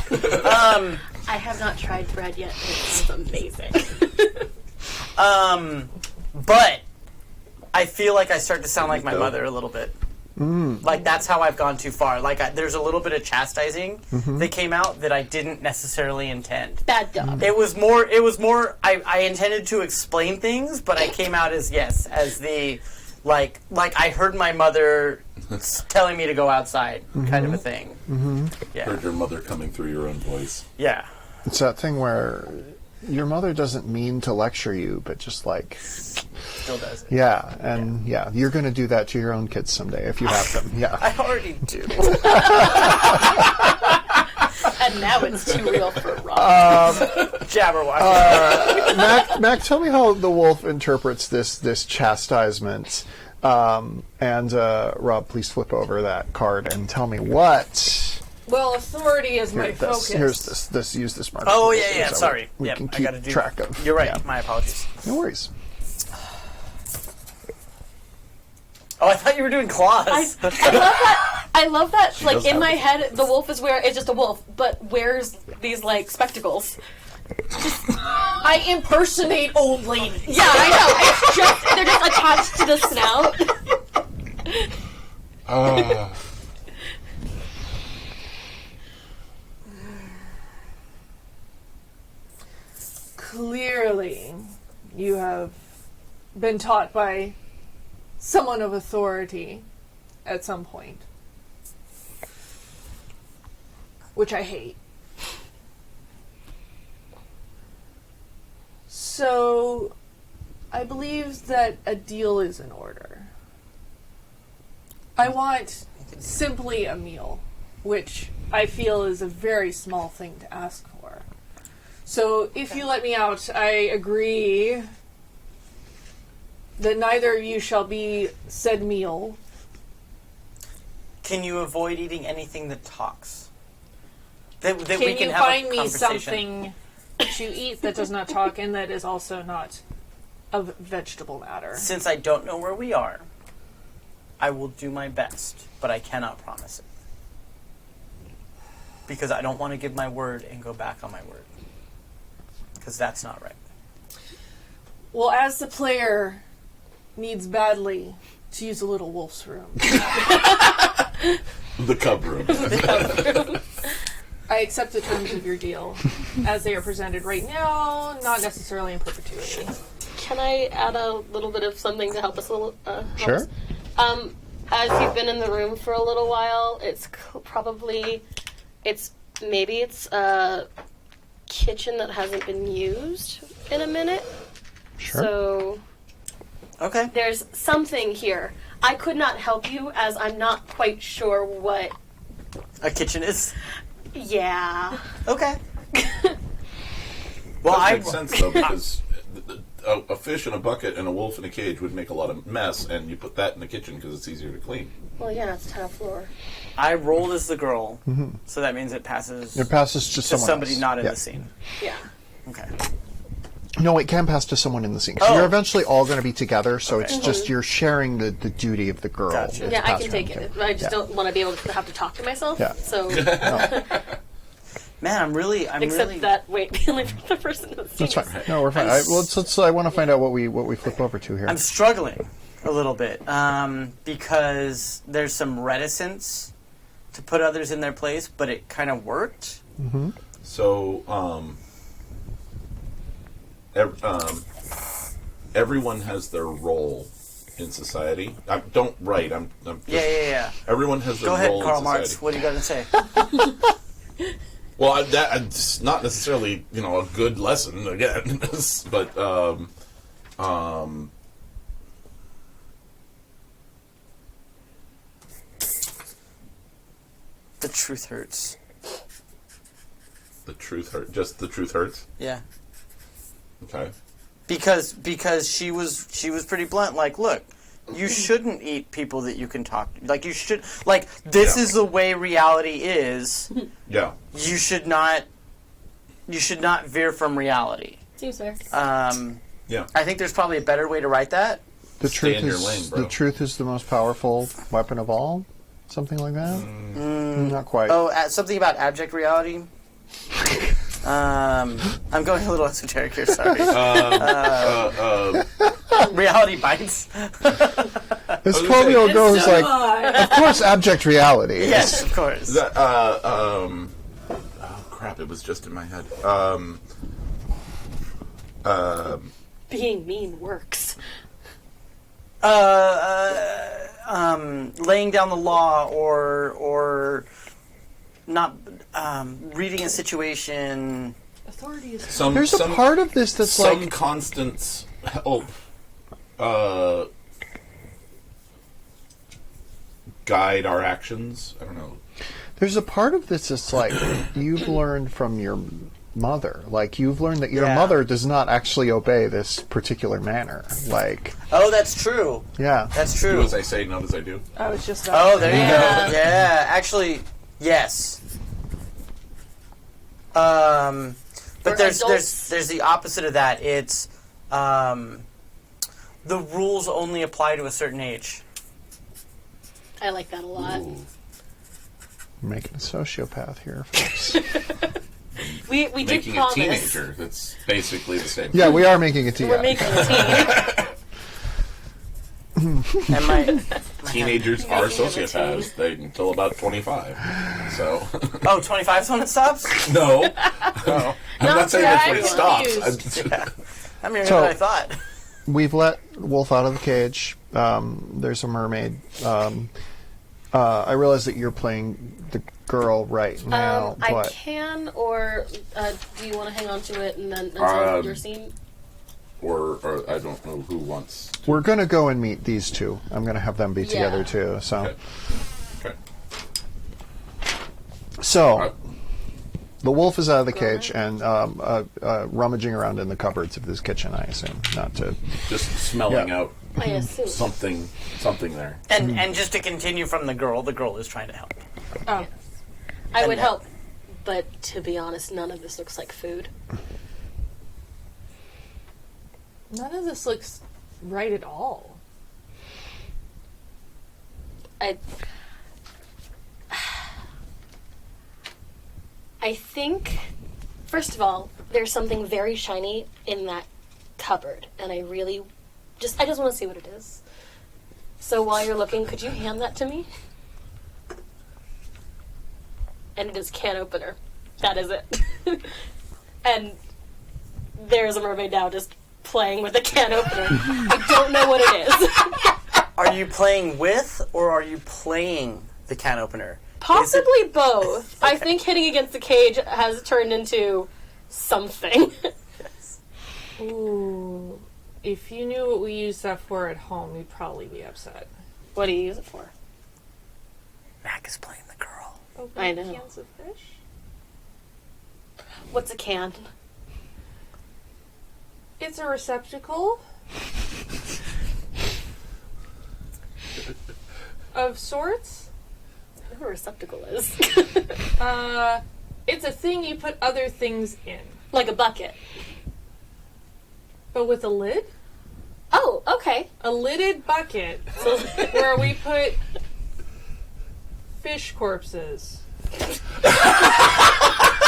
I have not tried bread yet. It's amazing. But I feel like I start to sound like my Dough. mother a little bit. Like, that's how I've gone too far. Like, there's a little bit of chastising that came out that I didn't necessarily intend. Bad dog. It was more, I intended to explain things, but I came out as the, like I heard my mother telling me to go outside kind of a thing. Yeah. Heard your mother coming through your own voice. Yeah. It's that thing where your mother doesn't mean to lecture you, but just like... Still does it. Yeah, and you're going to do that to your own kids someday if you have them. Yeah. I already do. And now it's too real for Rob. Jabberwocky. Mac, tell me how the wolf interprets this chastisement. And Rob, please flip over that card and tell me what... Well, authority is my focus. Here's this. Use this marker. Oh, yeah, sorry. We Yep, can I keep gotta do track of. You're right. Yeah. My apologies. No worries. Oh, I thought you were doing claws. I love that. Like does in have my it. head, the wolf is just a wolf, but wears these like spectacles. I impersonate old ladies. Yeah, I know. They're just attached to the snout. Clearly, you have been taught by someone of authority at some point, which I hate. So, I believe that a deal is in order. I want simply a meal, which I feel is a very small thing to ask for. So, if you let me out, I agree that neither of you shall be said meal. Can you avoid eating anything that talks? That we Can can you have find a me conversation. something to eat that does not talk and that is also not of vegetable matter? Since I don't know where we are, I will do my best, but I cannot promise it. Because I don't want to give my word and go back on my word. Because that's not right. Well, as the player needs badly to use a little wolf's room, The cub room. I accept the terms of your deal as they are presented right now, not necessarily in perpetuity. Can I add a little bit of something to help us a little? Help Sure. us? As you've been in the room for a little while, it's maybe a kitchen that hasn't been used in a minute. Sure. So Okay. there's something here. I could not help you as I'm not quite sure what. A kitchen is... Yeah. Okay. Well, That makes sense, though, because a fish in a bucket and a wolf in a cage would make a lot of mess, and you put that in the kitchen because it's easier to clean. Well, yeah, it's tile floor. I rolled as the girl, so that means it passes It passes to to someone somebody else. not in Yeah. the scene. Yeah. Okay. No, it can pass to someone in the scene. 'Cause Oh. you're eventually all going to be together, so it's Okay. just you're sharing the duty of the girl. Gotcha. It's Yeah, I passed can take around it. too. I just Yeah. don't want to be able to have to talk to myself. Yeah. So, Man, I'm really... except that, wait, the only the person in the scene. That's fine. is- No, we're fine. I want to find out what we flip over to here. I'm struggling a little bit because there's some reticence to put others in their place, but it kind of worked. So, everyone has their role in society. Don't write. I'm just, Yeah. Everyone has their Go ahead, role Karl in Marx. society. What do you got to say? Well, that's not necessarily, a good lesson again, but The truth hurts. the truth hurts. Just the truth hurts. Yeah. Okay. Because she was pretty blunt. Like, look, you shouldn't eat people that you can talk to. Like, you should. Like, this Yeah. is the way reality is. Yeah. You should not veer from reality. Seems fair. Yeah. I think there's probably a better way to write that. The Stay truth in your is lane, bro. the truth is the most powerful weapon of all. Something like that. Not quite. Oh, something about abject reality. I'm going a little esoteric here. Sorry. Reality bites. This 12-year-old goes so like, do I. of course, abject reality. Yes, of course. That, oh crap! It was just in my head. Being mean works. Laying down the law or not reading a situation. Authority is There's a part of this that's some like constants help guide our actions. I don't know. there's a part of this that's like you've learned from your mother. Like you've learned that your Yeah. mother does not actually obey this particular manner. Like, Oh, that's true. yeah. That's Do true. as I say, not as I do. I was just Oh, there you Yeah. go. Yeah, actually, yes. But For there's adults. the opposite of that. It's the rules only apply to a certain age. I like that a lot. We're making a sociopath here, folks. We did Making a promise. teenager, that's basically the same. Yeah, we are making a tea. We're making a teen. And my Teenagers are Making it a sociopaths until about 25. So, 25 is when it stops. no. Oh, I'm not saying that's when it I'm stops. confused. I'm hearing So- what I thought. We've let Wolf out of the cage. There's a mermaid. I realize that you're playing the girl right now, I but can, or do you want to hang on to it and then until your scene? Or I don't know who wants. we're going to go and meet these two. I'm going to have them be Yeah. together too. So, Okay. Okay. so the wolf is out of the cage and rummaging around in the cupboards of this kitchen. I assume not to. Just smelling Yeah. out I assume. something there. And just to continue from the girl is trying to help. Oh, I would help, but to be honest, none of this looks like food. none of this looks right at all. I think, first of all, there's something very shiny in that cupboard, and I just want to see what it is. So while you're looking, could you hand that to me? And it is can opener. That is it. And there's a mermaid now just playing with a can opener. I don't know what it is. Are you playing with or are you playing the can opener? Possibly both. I think hitting against the cage has turned into something. Ooh. If you knew what we used that for at home, you'd probably be upset. What do you use it for? Mac is playing the girl. Open I know. cans of fish? What's a can? It's a receptacle of sorts. I know what a receptacle is. It's a thing you put other things in, Like a bucket. but with a lid. Oh, okay. A lidded bucket where we put fish corpses.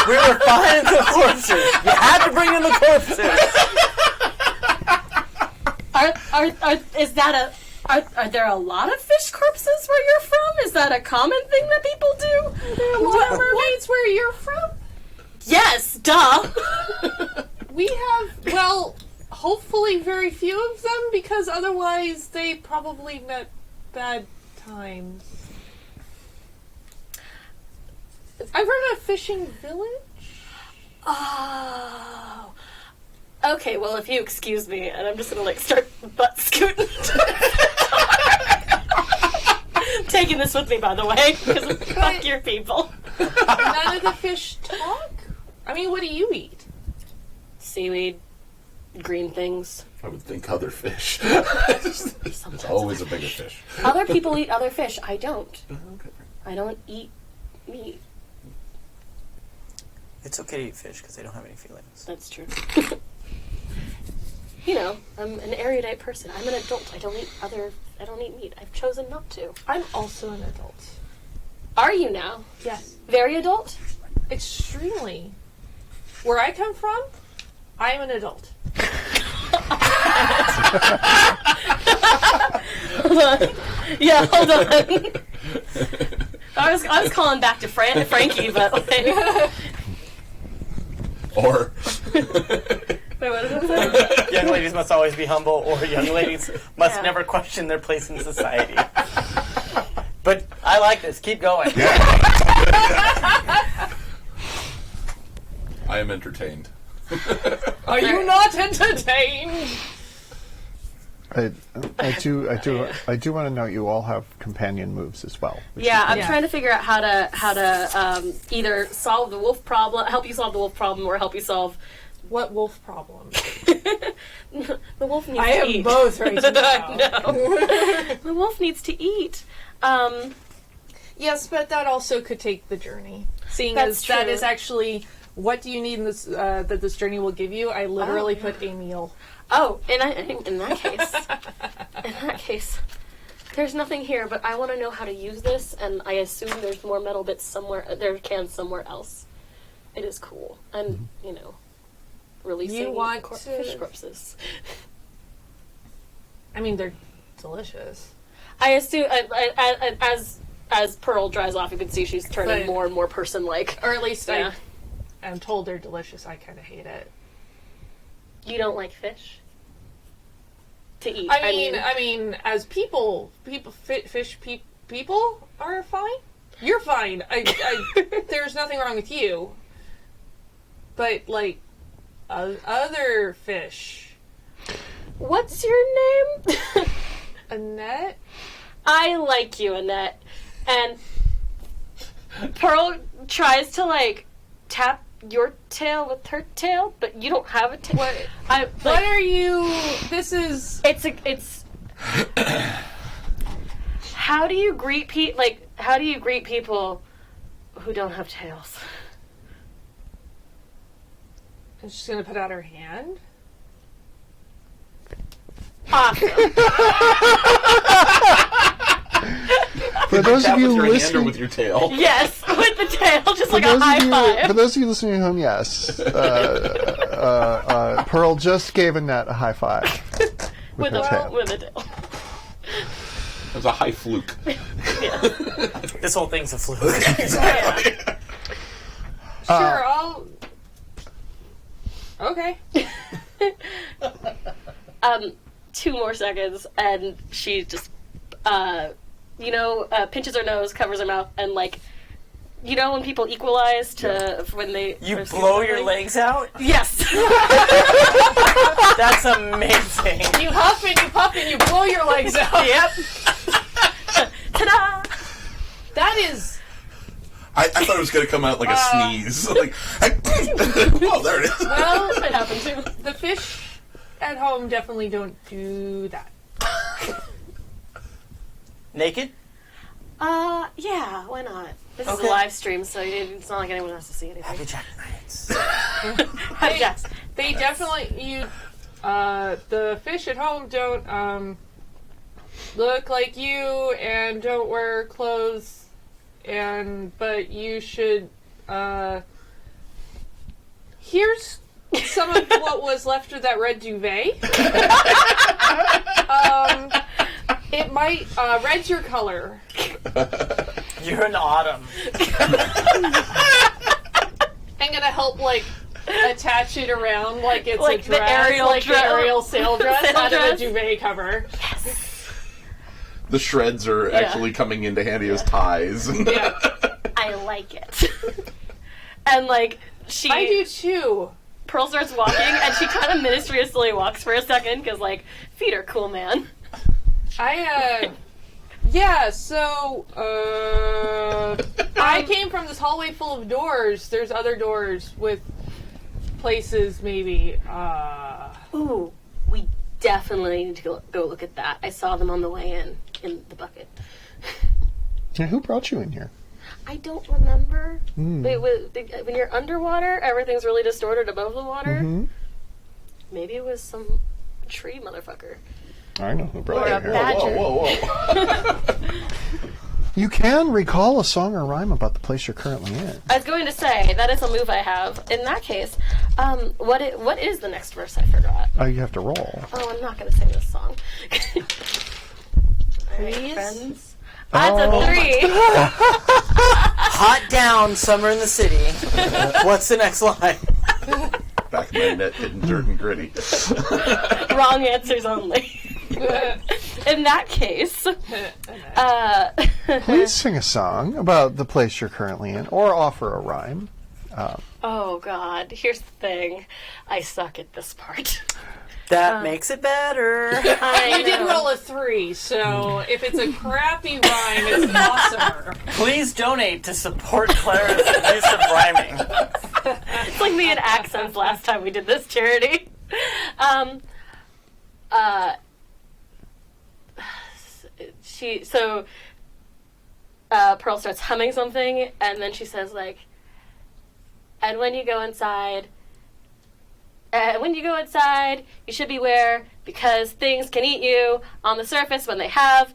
We were finding the corpses. You had to bring in the corpses. Are there a lot of fish corpses where you're from? Is that a common thing that people do? Are there a lot of mermaids where you're from? Yes, duh. We have, well, hopefully very few of them, because otherwise they probably met bad times. I've run a fishing village. Oh. Okay, well, if you excuse me, and I'm just gonna, start butt scooting. Taking this with me, by the way, because fuck your people. None of the fish talk? I mean, what do you eat? Seaweed, green things. I would think other fish. It's Sometimes always a other bigger fish. fish. Other people eat other fish. I don't. Okay. I don't eat meat. It's okay to eat fish because they don't have any feelings. That's true. I'm an erudite person. I'm an adult. I don't eat meat. I've chosen not to. I'm also an adult. Are you now? Yes. Very adult? Extremely. Where I come from, I am an adult. Hold on. Yeah, hold on. I was calling back to Frankie, but like... Or Wait, what did I say? Young ladies must always be humble, or young ladies must never question their place in society. But I like this. Keep going. I am entertained. Are you not entertained? I do want to note you all have companion moves as well. Yeah, I'm Yeah. trying to figure out how to either solve the wolf problem, help you solve the wolf problem, or help you solve What wolf problem? the wolf needs I to am eat. both right now. No. The wolf needs to eat. Yes, but that also could take the journey. Seeing That's as that true. is actually what do you need in this that this journey will give you. I literally put a meal. Oh, in that case, there's nothing here, but I want to know how to use this, and I assume there's more metal bits somewhere. There are cans somewhere else. It is cool, and releasing You want fish to- corpses. I mean, they're delicious. I assume as Pearl dries off, you can see she's turning But- more and more person-like. Or at least Yeah. I'm told they're delicious. I kind of hate it. You don't like fish to eat. I mean, as people are fine. You're fine. There's nothing wrong with you. But like other fish, What's your name? Annette. I like you, Annette. And Pearl tries to like tap your tail with her tail, but you don't have a tail. What? What are you? This is. It's. How do you greet people who don't have tails? And she's gonna put out her hand. Awesome. For those of Tap you with your hand or listening, with your tail. Yes, with the tail, just like a those high of you, five. for those of you listening at home, yes, Pearl just gave Annette a high five with her tail. With a tail. It was a high fluke. Yeah. This whole thing's a fluke. Exactly. Sure, I'll. Okay. 2 more seconds, and she just, pinches her nose, covers her mouth, and like, when people equalize to when they You first blow see your something? legs out? Yes. That's amazing. You huff and you blow your legs out. Yep. Ta-da! That is. I thought it was going to come out like a sneeze. Like, oh, there it is. Well, That happened too. the fish at home definitely don't do that. Naked? Yeah, why not? This is a Okay. live stream, so it's not like anyone has to see anything. Happy Jack Nights. Yes. They definitely the fish at home don't look like you and don't wear clothes, but you should here's some of what was left of that red duvet. It might red's your color. You're an autumn. I'm gonna help attach it around like it's Like a the dress, Ariel like dress. the Ariel sail dress Sail out dress. of a duvet cover. The shreds are actually coming into handy as ties. Yeah, I like it. And she I do too. Pearl starts walking, and she kind of mysteriously walks for a second because feet are cool, man. Yeah, so, I came from this hallway full of doors. There's other doors with places, maybe. Ooh, we definitely need to go look at that. I saw them on the way in the bucket. Now, who brought you in here? I don't remember. When you're underwater, everything's really distorted above the water. Mm-hmm. Maybe it was some tree motherfucker. I know who brought Or you a here. badger. Whoa. You can recall a song or rhyme about the place you're currently in. I was going to say, that is a move I have. In that case, what is the next verse I forgot? Oh, you have to roll. Oh, I'm not going to sing this song. Please? Friends. That's a 3. Hot down, summer in the city. What's the next line? Back of my net getting dirt and gritty. Wrong answers only. In that case, Please sing a song about the place you're currently in, or offer a rhyme. oh God, here's the thing. I suck at this part. That makes it better. I You did know. roll a 3, so if it's a crappy rhyme, it's awesomer. Please donate to support Clara's use of rhyming. It's like me and accents last time we did this charity. Pearl starts humming something, and then she says like, and when you go inside, you should beware because things can eat you on the surface when they have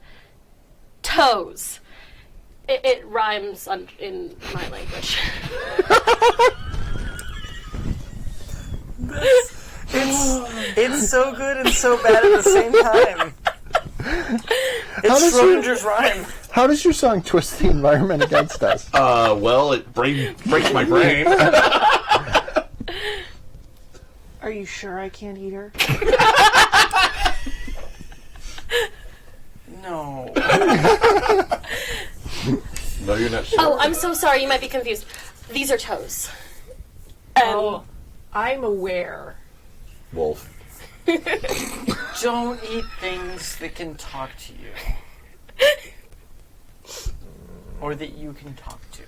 toes. It rhymes in my language. It's so good and so bad at the same time. It's Schrodinger's rhyme. How does your song twist the environment against us? Well, it breaks my brain. Are you sure I can't eat her? No. No, you're not sure. Oh, I'm so sorry. You might be confused. These are toes. Oh, I'm aware. Wolf. Don't eat things that can talk to you. Or that you can talk to.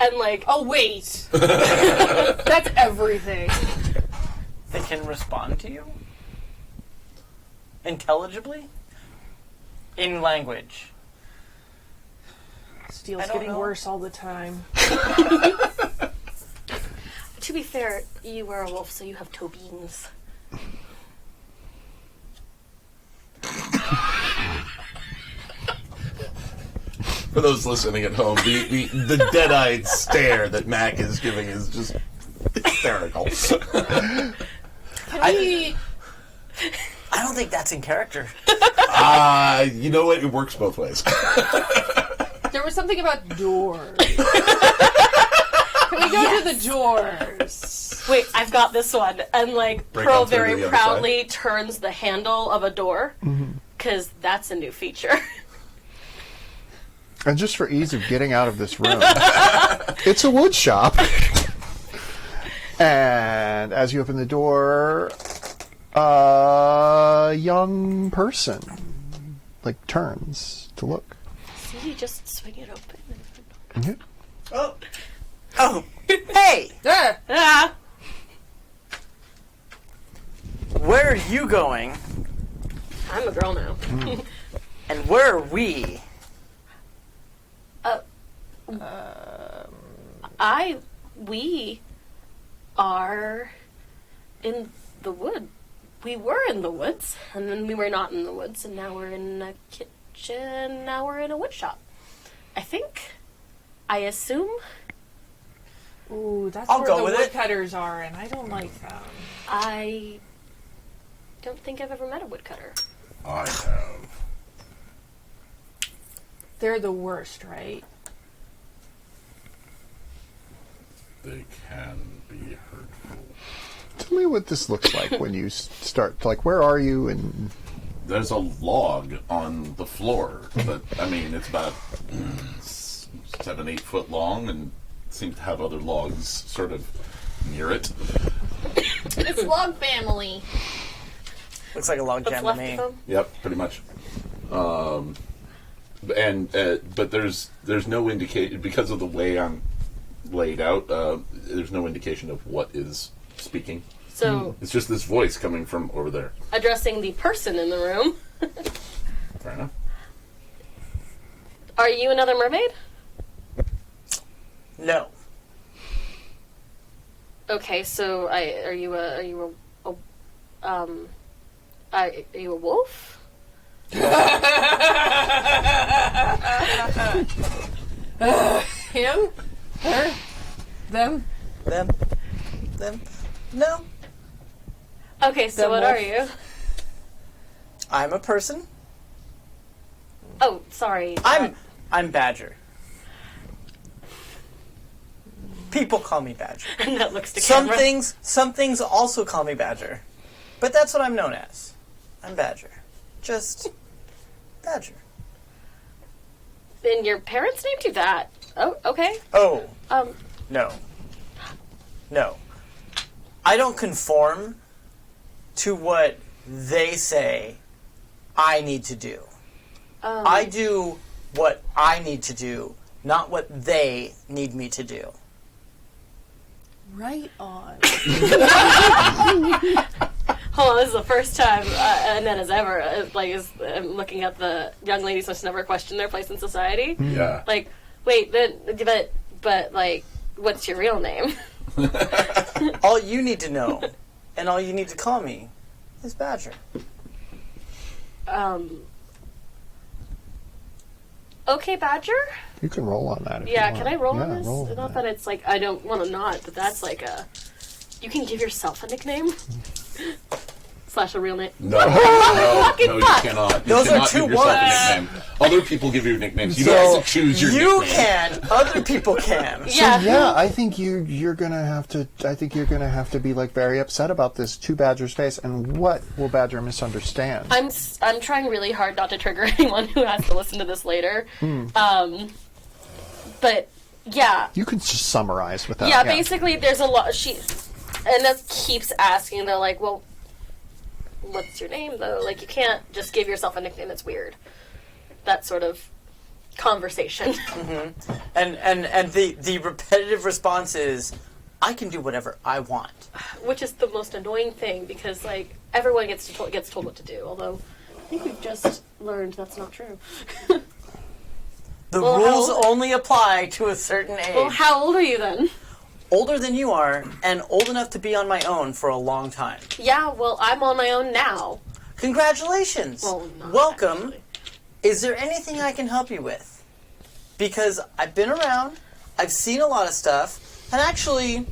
And like, Oh, wait. That's everything. That can respond to you? Intelligibly? In language. Steel's I don't getting know. worse all the time. to be fair, you are a wolf, so you have toe beans. For those listening at home, the dead-eyed stare that Mac is giving is just hysterical. I don't think that's in character. You know what? It works both ways. There was something about doors. Can we go to the doors? Wait, I've got this one. And like, Break Pearl on through to very the other proudly turns the handle of a door, because that's a new feature. And just for ease of getting out of this room, it's a wood shop. And as you open the door, a young person like turns to look. So you just swing it open. Mhm. Oh, hey! Ah! Where are you going? I'm a girl now. And where are we? We are in the wood. We were in the woods, and then we were not in the woods, and now we're in a kitchen, now we're in a wood shop. I think. I assume. Ooh, that's I'll where go the with it. woodcutters are, and I don't like them. I don't think I've ever met a woodcutter. I have. They're the worst, right? They can be hurtful. Tell me what this looks like when you start. Like, where are you? And There's a log on the floor, but I mean, it's about 7-8 foot long, and seems to have other logs sort of near it. It's log family. Looks like a log What's jam to left me. of them? Yep, pretty much. But there's no indication because of the way I'm laid out. There's no indication of what is speaking. So, It's just this voice coming from over there. addressing the person in the room. Fair enough. Are you another mermaid? No. Okay, so are you a wolf? Him? Her? Them? Them? No. Okay, Okay, so what are you? I'm a person. Oh, sorry. I'm Badger. People call me Badger. And that looks to Some camera. some things also call me Badger. But that's what I'm known as. I'm Badger. Just Badger. And your parents named you that. Oh, okay. Oh, Um, no. No. I don't conform to what they say I need to do. I do what I need to do, not what they need me to do. Right on. hold on, this is the first time Annette has ever, looking at the young ladies must never question their place in society. Yeah. Like, wait, but like, what's your real name? All you need to know, and all you need to call me, is Badger. Okay, Badger? You can roll on that. If Yeah, you want. can I roll on Yeah, this? roll on Not that it's like, I don't want to not, but that's like a, you can give yourself a nickname? / a real name. No, you fuck. cannot. Those you are cannot two give yourself a words. nickname. Other people give you nicknames. You So don't have to choose your you nickname. can, other people can. Yeah. Yeah, I think you're gonna have to. I think you're gonna have to be like very upset about this to Badger's face. And what will Badger misunderstand? I'm trying really hard not to trigger anyone who has to listen to this later. But yeah, You can just summarize with that. yeah. Basically, there's a lot. And that keeps asking. They're like, well, what's your name though? Like, you can't just give yourself a nickname. It's weird. That sort of conversation. And the repetitive response is, I can do whatever I want. Which is the most annoying thing because like everyone gets told what to do. Although I think we've just learned that's not true. The Well, rules how- only apply to a certain age. Well, how old are you then? Older than you are, and old enough to be on my own for a long time. Yeah, well, I'm on my own now. Congratulations. Well, not Welcome. actually. Is there anything I can help you with? Because I've been around, I've seen a lot of stuff, and actually,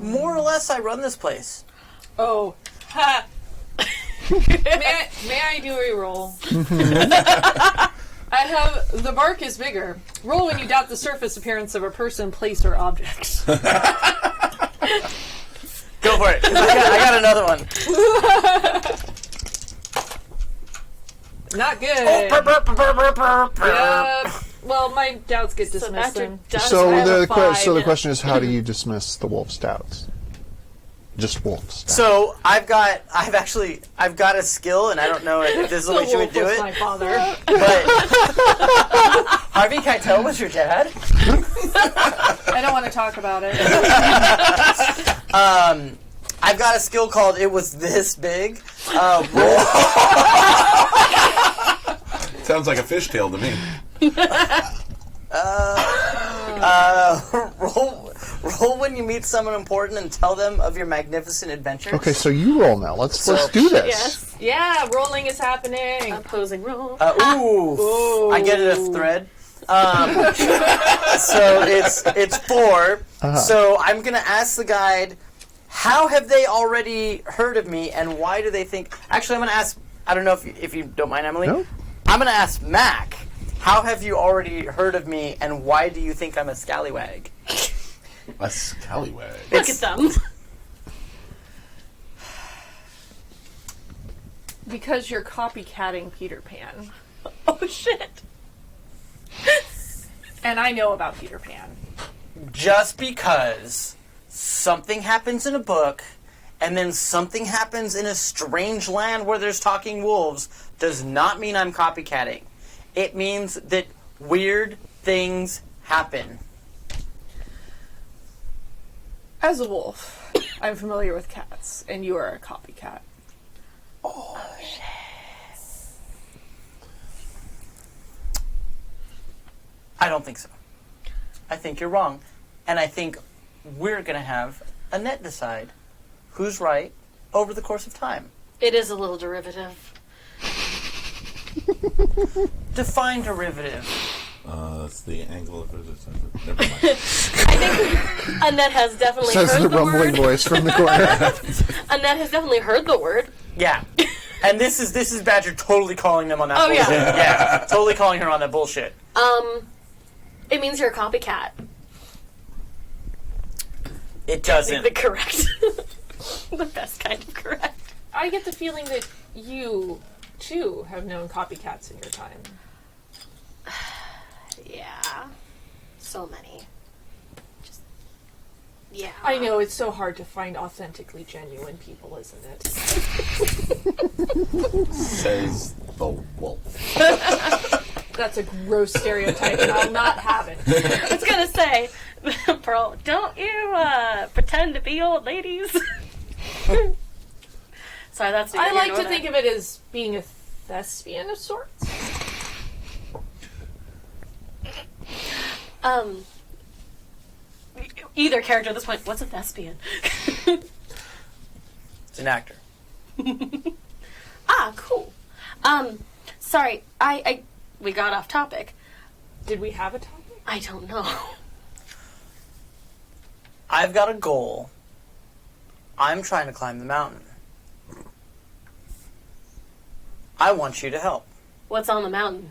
more or less, I run this place. Oh, ha! may I do a roll? I have the bark is bigger. Roll when you doubt the surface appearance of a person, place, or object. Go for it. 'Cause I got another one. Not good. Oh, burp, burp, burp, burp, burp, burp. Yeah. Well, my doubts get So dismissed. Badger Then. does So have a the 5. question is, how do you dismiss the wolf's doubts? Just wolf's doubts. So I've got a skill, and I don't know if this is the way you would do was it. my father. But Harvey Keitel was your dad. I don't want to talk about it. I've got a skill called "It Was This Big." Roll, Sounds like a fishtail to me. roll when you meet someone important and tell them of your magnificent adventures. Okay, so you roll now. Let's do this. Yes. Yeah, rolling is happening. Opposing roll. Ooh, I get it a thread. So it's 4. So I'm gonna ask the guide, how have they already heard of me, and why do they think? Actually, I'm gonna ask. I don't know if you don't mind, Emily. No. I'm gonna ask Mac. How have you already heard of me, and why do you think I'm a scallywag? A scallywag. Look at them. Because you're copycatting Peter Pan. Oh shit. And I know about Peter Pan. Just because something happens in a book, and then something happens in a strange land where there's talking wolves, does not mean I'm copycatting. It means that weird things happen. As a wolf, I'm familiar with cats, and you are a copycat. I don't think so. I think you're wrong. And I think we're going to have Annette decide who's right over the course of time. It is a little derivative. Define derivative. That's the angle of it. Never mind. I think Annette has definitely Says heard the the rumbling word. voice from the corner. Annette has definitely heard the word. Yeah. And this is Badger totally calling them on that Oh, bullshit. yeah. Yeah. Totally calling her on that bullshit. It means you're a copycat. It doesn't. The correct. The best kind of correct. I get the feeling that you, too, have known copycats in your time. Yeah. So many. Just, yeah. I know, it's so hard to find authentically genuine people, isn't it? Says the wolf. That's a gross stereotype, and I'll not have it. I was gonna say, Pearl, don't you pretend to be old ladies? Sorry, that's I like to think of it as being a thespian of sorts. Either character at this point. What's a thespian? It's an actor. Ah, cool. Sorry, we got off topic. Did we have a topic? I don't know. I've got a goal. I'm trying to climb the mountain. I want you to help. What's on the mountain?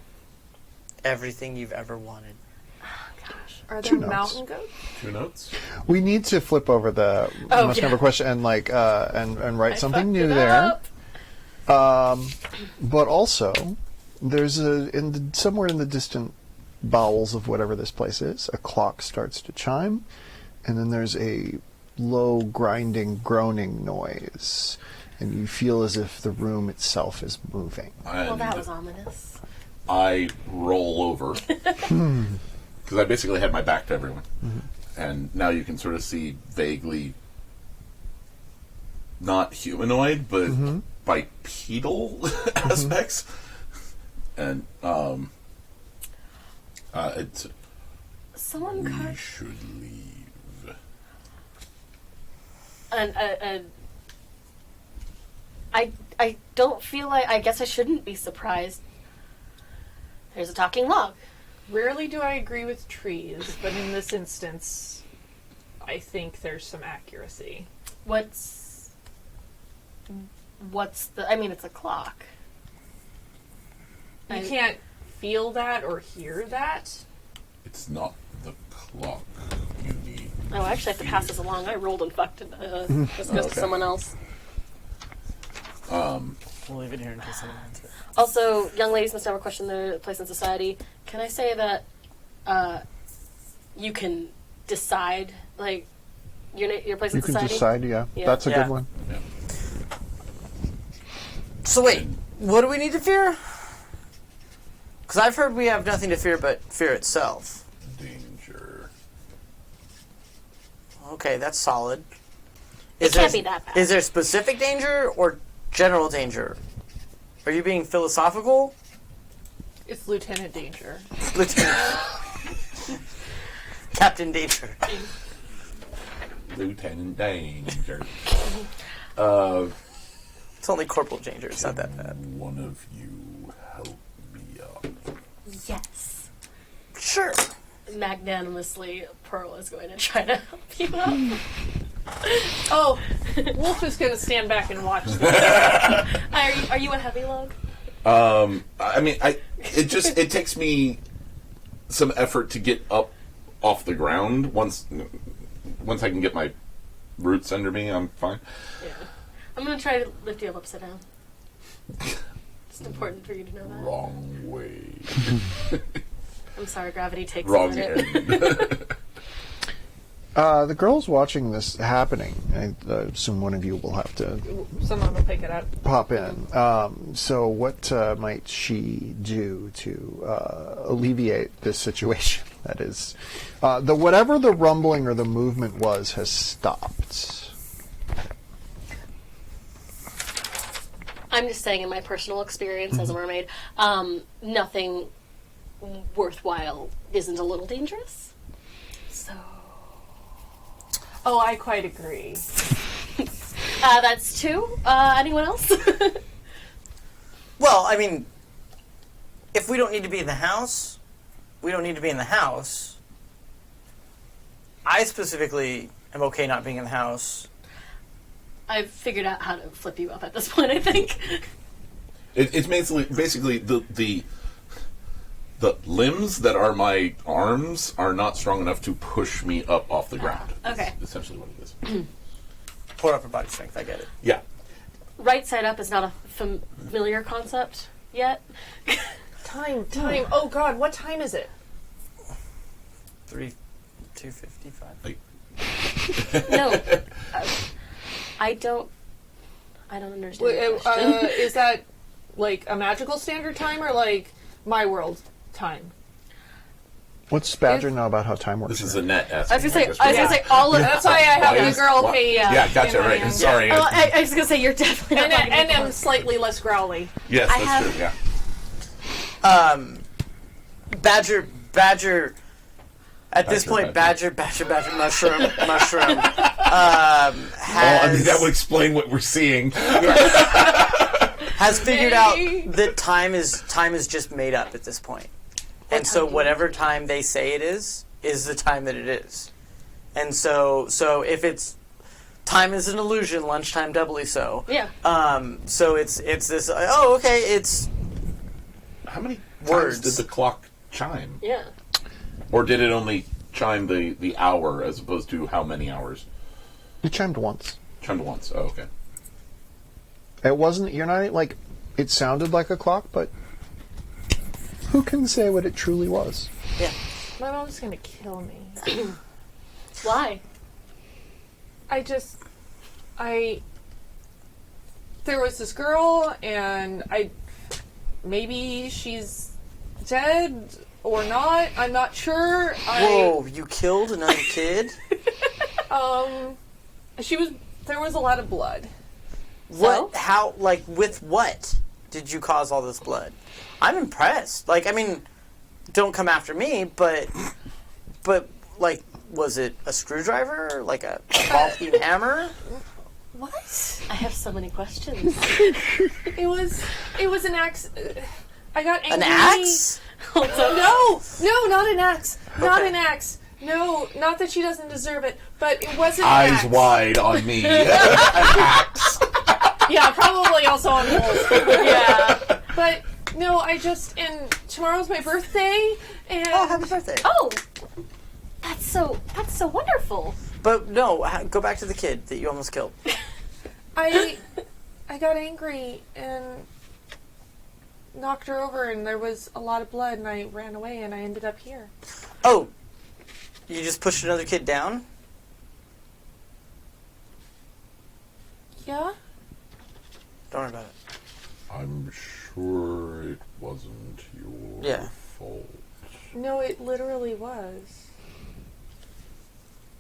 Everything you've ever wanted. Gosh. Are there Two notes. mountain goats? 2 notes. We need to flip over the Oh, must yeah. never question and and write something Fucked new it there. up. But also, there's somewhere in the distant bowels of whatever this place is, a clock starts to chime, and then there's a low grinding, groaning noise, and you feel as if the room itself is moving. Well, that was ominous. I roll over because I basically had my back to everyone, and now you can sort of see vaguely not humanoid, but bipedal aspects, and it's Someone we cut should leave. I don't feel like. I guess I shouldn't be surprised. There's a talking log. Rarely do I agree with trees, but in this instance, I think there's some accuracy. What's the? I mean, it's a clock. You can't feel that or hear that. It's not the clock you need. Oh, I actually have to pass this along. I rolled and fucked it. This goes to Okay. someone else. We'll leave it here in case someone wants it. Also, young ladies must never question their place in society. Can I say that you can decide, like, your place You in can society? decide, yeah. Yeah. That's a Yeah. good one. So wait, what do we need to fear? Because I've heard we have nothing to fear but fear itself. Danger. Okay, that's solid. It can't be that bad. Is there specific danger or general danger? Are you being philosophical? It's Lieutenant Danger. Lieutenant. Captain Danger. Lieutenant Danger. It's only Corporal Danger. It's not that bad. One of you help me up. Yes. Sure. Magnanimously, Pearl is going to try to help you out. Oh, Wolf is going to stand back and watch this. Are you a heavy log? I mean, it takes me some effort to get up off the ground. Once I can get my roots under me, I'm fine. Yeah. I'm going to try to lift you up upside down. It's important for you to know that. Wrong way. I'm sorry, gravity takes a Wrong minute. end. The girls watching this happening, I assume one of you will have to Someone will pick it up. pop in. So what might she do to alleviate this situation? That is, whatever the rumbling or the movement was has stopped. I'm just saying, in my personal experience as a mermaid, nothing worthwhile isn't a little dangerous. So... Oh, I quite agree. That's two. Anyone else? Well, I mean, if we don't need to be in the house, we don't need to be in the house. I specifically am okay not being in the house. I've figured out how to flip you up at this point, I think. It's basically the limbs that are my arms are not strong enough to push me up off the ground. Okay. That's essentially what it is. Pour upper body strength, I get it. Yeah. Right side up is not a familiar concept yet. Time. Oh God, what time is it? 2:55. No. I don't understand the question. Is that like a magical standard time or like my world time? What's Badger know about how time works? This is a net I was asking. gonna say all of That's why I have Why the is- girl why- pay. Yeah, gotcha, in my right. hand. Sorry. Well, I was gonna say you're definitely not talking And about I'm slightly less growly. Yes, I that's have- true, yeah. Badger. At this point, Badger, mushroom. That would explain what we're seeing. Has figured out that time is just made up at this point. And so whatever time they say it is the time that it is. And so if it's time is an illusion, lunchtime doubly so. Yeah. So it's this. Oh, okay. It's How many Words. times did the clock chime? Yeah. Or did it only chime the hour as opposed to how many hours? It chimed once. Chimed once. Oh, okay. It wasn't. You're not like. It sounded like a clock, but who can say what it truly was? yeah. My mom's gonna kill me. Why? There was this girl, and maybe she's dead or not. I'm not sure. Whoa! You killed another kid. There was a lot of blood. What? How? Like with what did you cause all this blood? I'm impressed. Like, I mean, don't come after me, but like, was it a screwdriver? Like a ball-peen hammer? What? I have so many questions. It was an axe. I got angry. An axe? Hold on. No, not an axe. Not Okay. an axe. No, not that she doesn't deserve it, but it wasn't Eyes an axe. wide on me. Axe. Yeah, probably also on wolves. Yeah. But no, and tomorrow's my birthday, and Oh, happy birthday! Oh, that's so wonderful. But no, go back to the kid that you almost killed. I got angry and knocked her over, and there was a lot of blood, and I ran away, and I ended up here. Oh, you just pushed another kid down? Yeah? Don't worry about it. I'm sure it wasn't your Yeah. fault. No, it literally was.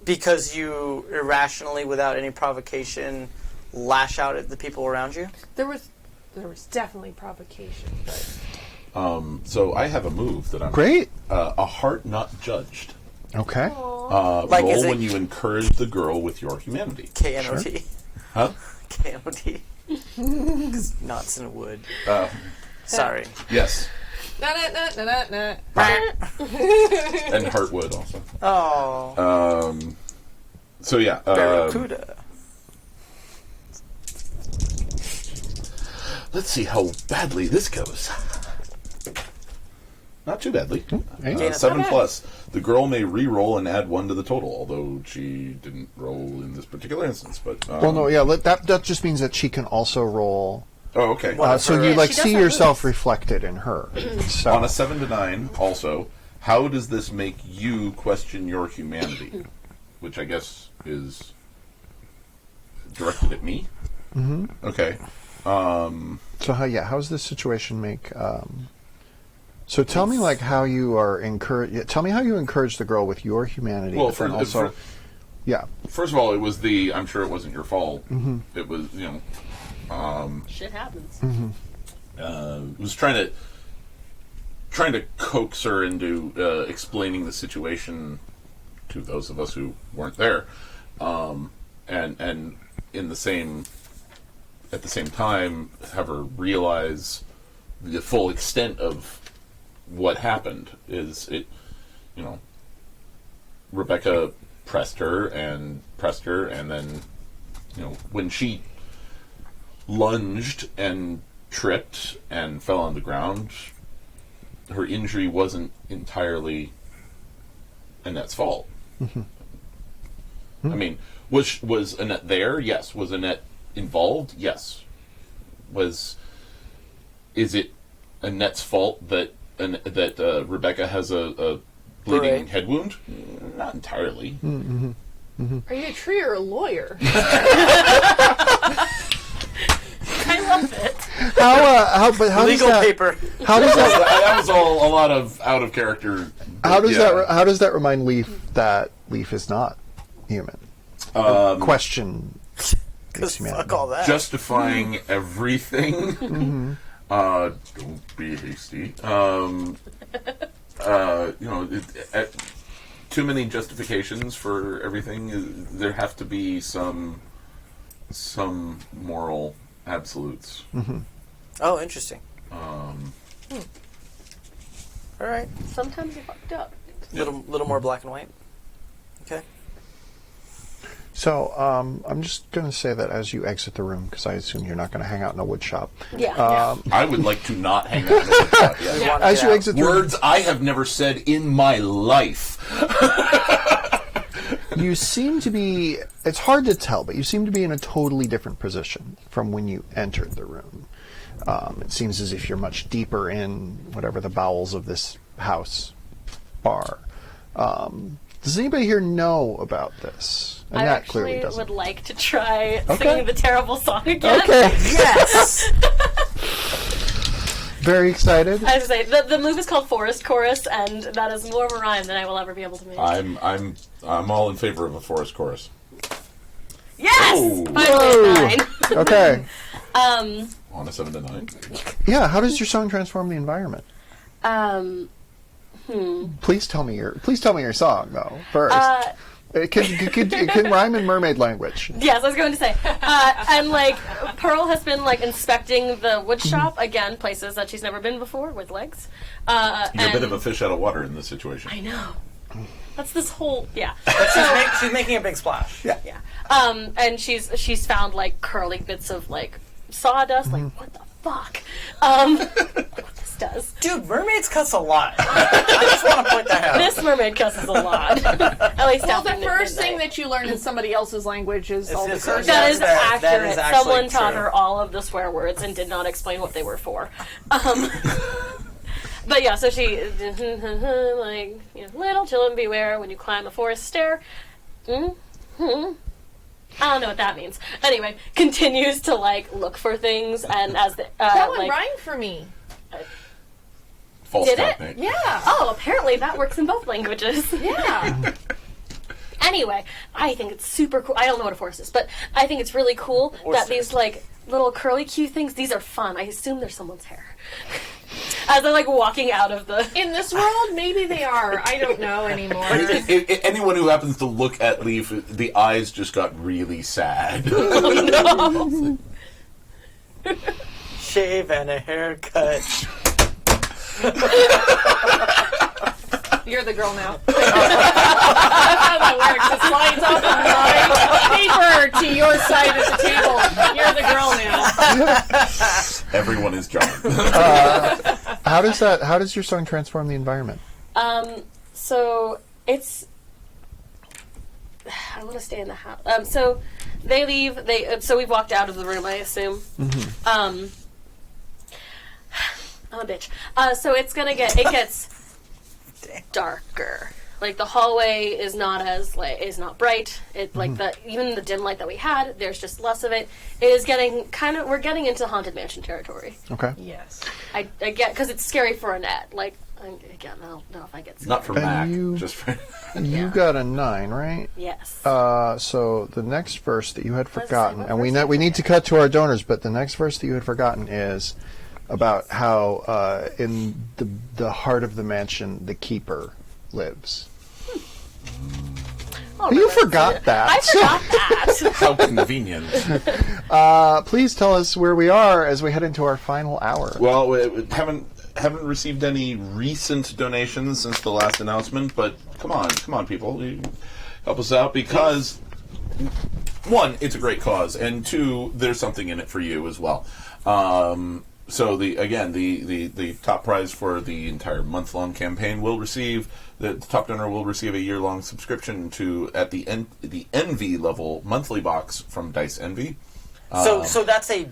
Because you irrationally, without any provocation, lash out at the people around you? There was definitely provocation, but So I have a move that I'm Great. a heart not judged. Okay. Like, is roll it- when you encourage the girl with your humanity. KNOT. Huh? KNOT. 'Cause knots in wood. Sorry. Yes. nah. And Heartwood also. Oh. So yeah. Barracuda. Let's see how badly this goes. Not too badly. Hey. Jane, 7 not bad. plus. The girl may re-roll and add 1 to the total, although she didn't roll in this particular instance. But Well, no, yeah. That just means that she can also roll. Oh, okay. So you Yeah, like she does see have yourself reflected in her. So On a 7 to 9, also, how does this make you question your humanity? Which I guess is directed at me. Mm-hmm. Okay. So how's this situation make? So tell me like how you are encourage. Tell me how you encourage the girl with your humanity. Well, but then also, yeah. First of all, it was I'm sure it wasn't your fault. Mm-hmm. It was, Shit happens. was trying to coax her into explaining the situation to those of us who weren't there, and in the same at the same time have her realize the full extent of what happened. Is it, Rebecca pressed her, and then, when she lunged and tripped and fell on the ground, her injury wasn't entirely Annette's fault. I mean, was Annette there? Yes. Was Annette involved? Yes. Is it Annette's fault that Rebecca has a bleeding head wound? Not entirely. Are you a tree or a lawyer? I love it. How Legal does that, paper. How does that? That was all a lot of out of character. How does that remind Leaf that Leaf is not human? Question. Because fuck all that. Justifying everything. Don't be hasty. Too many justifications for everything. There have to be some moral absolutes. Oh, interesting. All right. Sometimes you fucked up. Little more black and white. Okay. So I'm just going to say that as you exit the room, because I assume you're not going to hang out in a wood shop. Yeah. I would like to not hang out in the shop. Yeah. As you exit the room, Words I have never said in my life. you seem to be, it's hard to tell, but you seem to be in a totally different position from when you entered the room. It seems as if you're much deeper in whatever the bowels of this house are. Does anybody here know about this? And I that actually clearly doesn't. would like to try Okay. singing the terrible song again. Okay. Yes. Very excited. I was going to say, the move is called Forest Chorus, and that is more of a rhyme than I will ever be able to make. I'm all in favor of a forest chorus. Yes! Whoa. Finally, 9. Okay. On a 7 to 9. Yeah. How does your song transform the environment? Please tell me your song though first. It can rhyme in mermaid language. Yes, I was going to say. And, Pearl has been, inspecting the wood shop, again, places that she's never been before, with legs. You're a bit of a fish out of water in this situation. I know. That's this whole, yeah. She's making a big splash. Yeah. Yeah. And she's found, curly bits of, sawdust, what the fuck? What this does. Dude, mermaids cuss a lot. I just want to point that out. This mermaid cusses a lot. At least Well, the after first thing midnight. that you learn in somebody else's language is all the it's- curses. That is That is accurate. actually Someone taught true. her all of the swear words and did not explain what they were for. But yeah, so she, little children beware when you climb a forest stair. I don't know what that means. Anyway, continues to look for things, and as the That one rhymed for me. False Did it? technique. Yeah. Oh, apparently that works in both languages. Yeah. Anyway, I think it's super cool. I don't know what a forest is, but I think it's really cool that these little curly Q things. These are fun. I assume they're someone's hair. As they're walking out of the. In this world, maybe they are. I don't know anymore. Anyone who happens to look at Leaf, the eyes just got really sad. Oh no! Shave and a haircut. You're the girl now. That's how that works. It slides off of my paper to your side of the table. You're the girl now. Everyone is John. How does your song transform the environment? So it's. I want to stay in the house. So they leave. So we've walked out of the room, I assume. I'm a bitch. So it gets darker. The hallway is not is not bright. It even the dim light that we had, there's just less of it. It is getting we're getting into haunted mansion territory. Okay. Yes. I get because it's scary for Annette. Again, I don't know if I get scared. Not for And Mac, you- just for. You got a 9, right? Yes. So the next verse that you had was it? forgotten, What and verse we need to cut to our donors, but the next verse that you had forgotten is about how in the heart of the mansion the keeper lives. You forgot that. I forgot that. How convenient. Please tell us where we are as we head into our final hour. Well, we haven't. haven't received any recent donations since the last announcement, but come on, people, you help us out because 1, it's a great cause, and 2, there's something in it for you as well. So the top prize for the entire month-long campaign the top donor will receive a year-long subscription to at the Envy level monthly box from Dice Envy. So that's a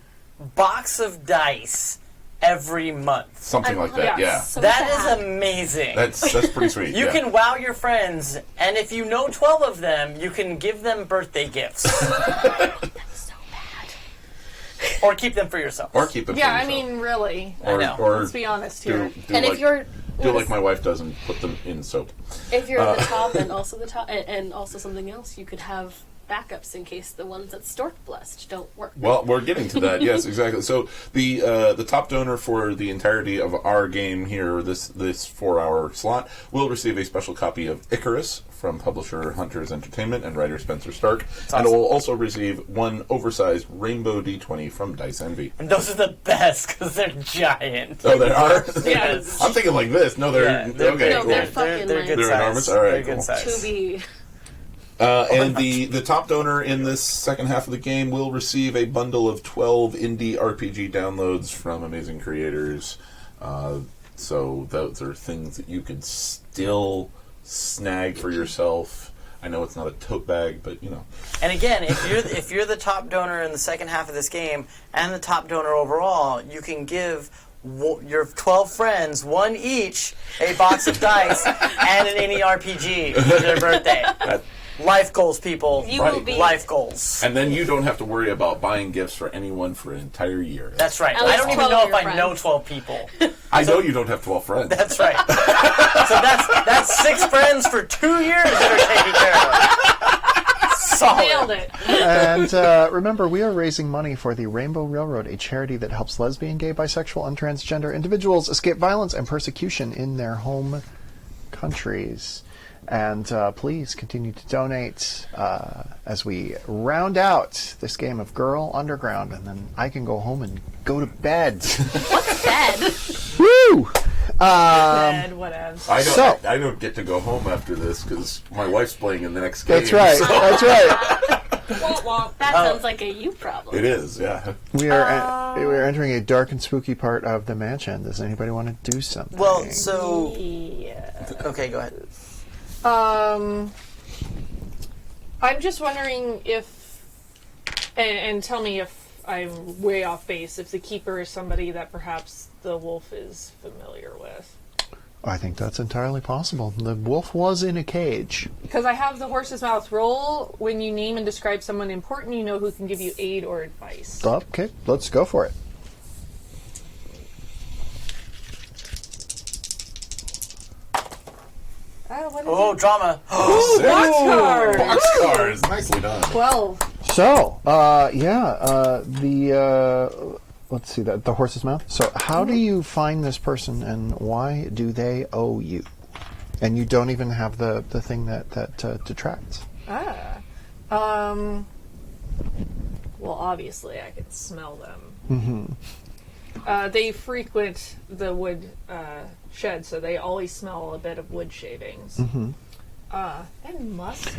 box of dice every month. Something like that, yeah. So That sad. is amazing. That's pretty sweet. You yeah. can wow your friends, and if you know 12 of them, you can give them birthday gifts. So bad. Or keep them for yourself. Or keep it. Yeah, for I yourself. mean, really. I know. Or Let's be honest here. do And like, if you're do like my wife does and put them in soap. If you're the top and also the top and also something else, you could have backups in case the ones that Stork blessed don't work. Well, we're getting to that. Yes, exactly. So the top donor for the entirety of our game here, this 4-hour slot, will receive a special copy of Icarus from publisher Hunters Entertainment and writer Spencer Stark, and will also receive 1 oversized Rainbow D20 from Dice Envy. And those are the best because they're giant. Oh, they are. Yes. I'm thinking like this. No, they're Yeah, they're okay. big. No, Cool. they're fucking They're like good They're size. enormous? All right, They're cool. good size. to be. And the top donor in this second half of the game will receive a bundle of 12 indie RPG downloads from amazing creators. So those are things that you can still snag for yourself. I know it's not a tote bag, but you know. And again, if you're the top donor in the second half of this game and the top donor overall, you can give your 12 friends, 1 each, a box of dice and an indie RPG for their birthday. Life goals, people. You Right. will be. Life goals. And then you don't have to worry about buying gifts for anyone for an entire year. That's right. At I least don't even 12 know of if I your know friends. 12 people. I know you don't have 12 friends. That's right. So that's 6 friends for 2 years that are taken care of. Solid. Nailed it. And remember, we are raising money for the Rainbow Railroad, a charity that helps lesbian, gay, bisexual, and transgender individuals escape violence and persecution in their home countries. And please continue to donate as we round out this game of Girl Underground, and then I can go home and go to bed. What's bed? Woo! Bad, whatevs. I don't get to go home after this because my wife's playing in the next game. That's right. so- That's right. Womp womp. That sounds like a you problem. It is, yeah. We are entering a dark and spooky part of the mansion. Does anybody want to do something? Well, so Yeah. okay, go ahead. I'm just wondering if, and tell me if I'm way off base, if the keeper is somebody that perhaps the wolf is familiar with. I think that's entirely possible. The wolf was in a cage. Because I have the horse's mouth roll. When you name and describe someone important, you know who can give you aid or advice. Okay, let's go for it. What is Oh, it? drama. Boxcar! Boxcars, nicely done. 12. So, let's see that the horse's mouth. So, how do you find this person, and why do they owe you? And you don't even have the thing that detracts. Well, obviously, I could smell them. They frequent the wood shed, so they always smell a bit of wood shavings. And musk.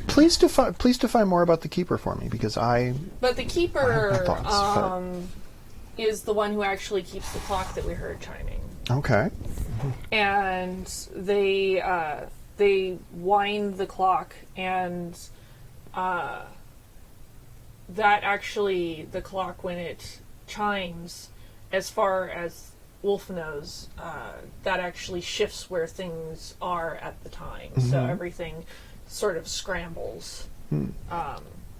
Please define more about the keeper for me, because But the keeper I have my thoughts, is the one who actually keeps the clock that we heard chiming. okay. And they wind the clock, and that actually, the clock, when it chimes, as far as Wolf knows, that actually shifts where things are at the time. So everything sort of scrambles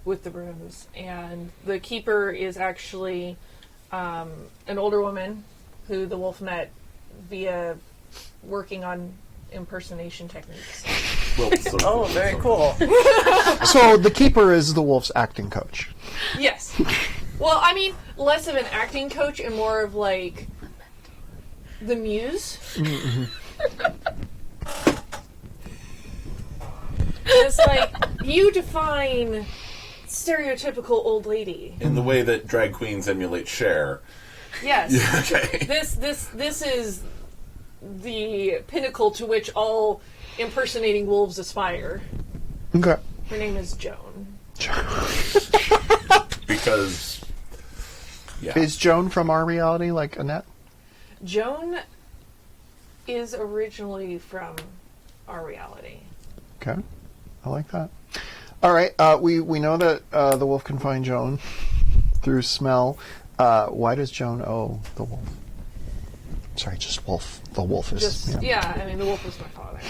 with the rooms. And the keeper is actually an older woman who the wolf met via working on impersonation techniques. Well, so- Oh, very cool. So the keeper is the wolf's acting coach. Yes. Well, I mean, less of an acting coach and more of like the muse. It's like, you define stereotypical old lady. in the way that drag queens emulate Cher. Yes. Okay. This is the pinnacle to which all impersonating wolves aspire. Okay. Her name is Joan. Because, yeah. Is Joan from our reality like Annette? Joan is originally from our reality. Okay. I like that. All right. We know that the wolf can find Joan through smell. Why does Joan owe the wolf? Sorry, just wolf. The wolf is... Just I mean, the wolf was my father.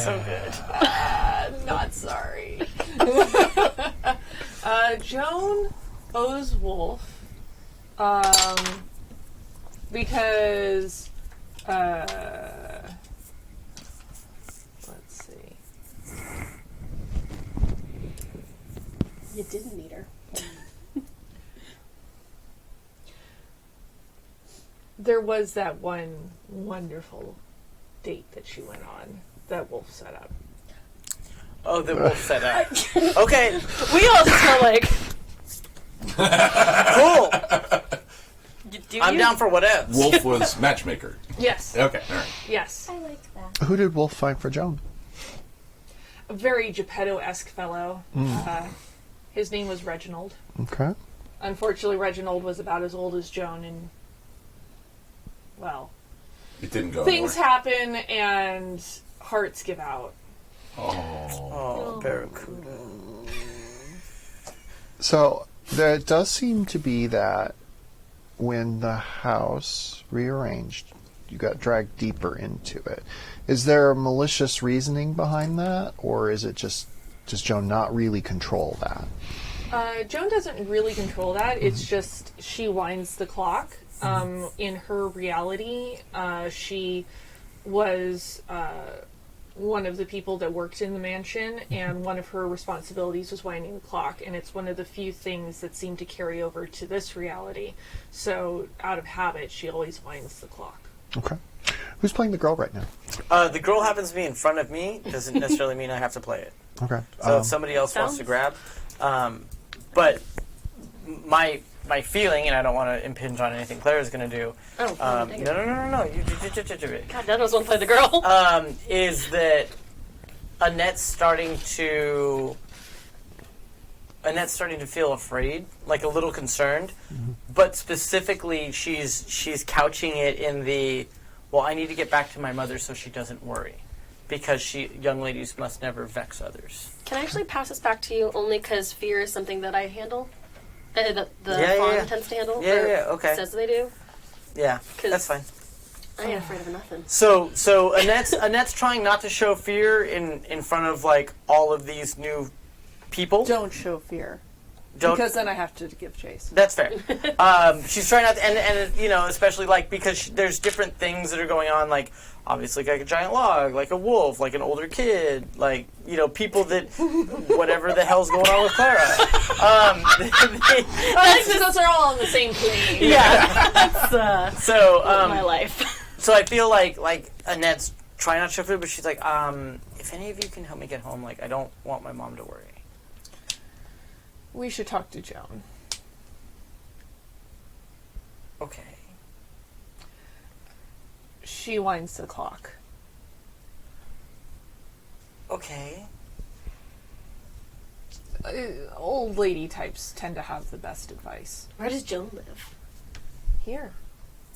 So good. Not sorry. Joan owes Wolf because let's see. You didn't need her. There was that one wonderful date that she went on that Wolf set up. Oh, the wolf set up. Okay, We all smell like. cool. Do I'm you? down for whatever. Wolf was matchmaker. Yes. Okay, all right. Yes. I like that. Who did Wolf find for Joan? A very Geppetto-esque fellow. His name was Reginald. Okay. Unfortunately, Reginald was about as old as Joan, and, well, It didn't go things anywhere. happen and hearts give out. Oh, Barracuda. So there does seem to be that when the house rearranged, you got dragged deeper into it. Is there a malicious reasoning behind that, or is it just does Joan not really control that? Joan doesn't really control that. It's just she winds the clock. In her reality, she was one of the people that worked in the mansion, and one of her responsibilities was winding the clock, and it's one of the few things that seem to carry over to this reality. So, out of habit, she always winds the clock. Okay. Who's playing the girl right now? The girl happens to be in front of me. Doesn't necessarily mean I have to play it. Okay. So if somebody else wants to grab. But my feeling, and I don't want to impinge on anything Claire is going to do. Oh, No. dang it. You God, Dad was one play the girl. is that Annette's starting to feel afraid, like a little concerned, but specifically she's couching it in the, well, I need to get back to my mother so she doesn't worry, because young ladies must never vex others. Can I actually pass this back to you only because fear is something that I handle? The Yeah, fawn yeah. tends to handle? Yeah, or yeah, okay. Says they do? Yeah, 'Cause- that's fine. I ain't afraid of nothing. So Annette's trying not to show fear in front of like all of these new people. Don't show fear. Don't- Because then I have to give chase. That's fair. She's trying not to, and you know, especially like because there's different things that are going on, like obviously like a giant log, like a wolf, like an older kid, like, you know, people that whatever the hell's going on with Clara. I think those are all on the same plane. Yeah. That's So my life. so I feel like Annette's trying not to show fear, but she's like, if any of you can help me get home, like I don't want my mom to worry. We should talk to Joan. Okay. She winds the clock. Okay. Old lady types tend to have the best advice. Where does Joan live? Here.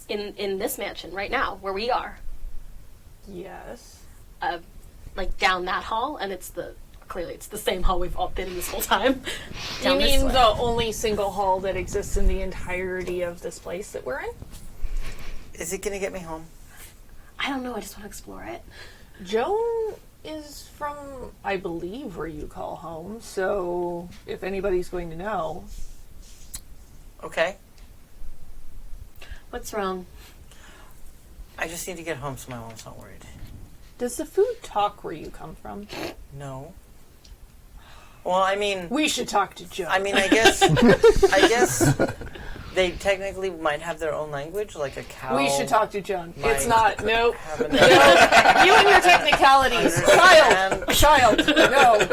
In this mansion right now, where we are. Yes. Like down that hall, and clearly it's the same hall we've all been in this whole time. You Down this mean way. the only single hall that exists in the entirety of this place that we're in? Is it gonna get me home? I don't know, I just want to explore it. Joan is from, I believe, where you call home, so if anybody's going to know. Okay. What's wrong? I just need to get home so my mom's not worried. Does the food talk where you come from? No. Well, I mean, We should talk to Joan. I guess they technically might have their own language, like a cow. we should talk to Joan. might It's not. Nope. have an- Nope. You and your technicalities. Child. No.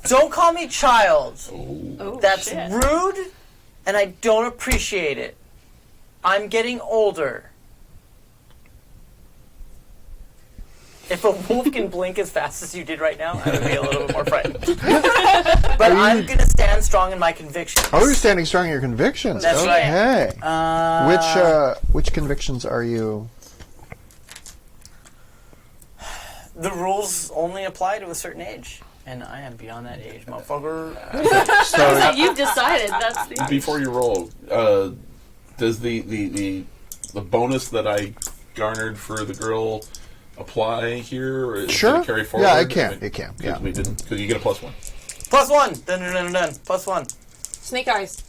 Don't call me child. Oh. That's shit. rude, and I don't appreciate it. I'm getting older. If a wolf can blink as fast as you did right now, I would be a little bit more frightened. But I'm going to stand strong in my convictions. Oh, you're standing strong in your convictions. That's okay. right. Which convictions are you? The rules only apply to a certain age. And I am beyond that age, motherfucker. So You've decided that's the. Before you roll, does the bonus that I garnered for the girl apply here? Or does sure. it carry forward? Yeah, it can. It can. Yeah. We didn't, because you get a +1. +1. Dun. +1. Snake eyes.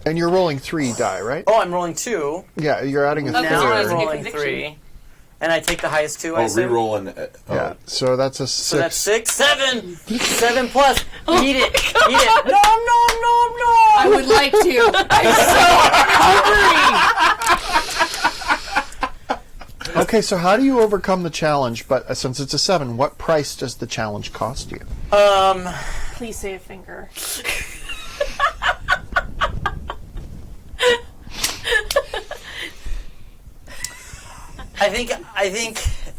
And you're rolling 3 die, right? Oh, I'm rolling 2. Yeah, you're adding a Okay, Now so third. I'm raising your rolling conviction. 3. And I take the highest 2, I Oh, assume? reroll and... Yeah. So that's a 6. So that's 6. 7! 7 plus. Eat it. Eat it. No. I would like to. I'm so hungry. Okay, so how do you overcome the challenge? But since it's a 7, what price does the challenge cost you? Please say a finger. I think,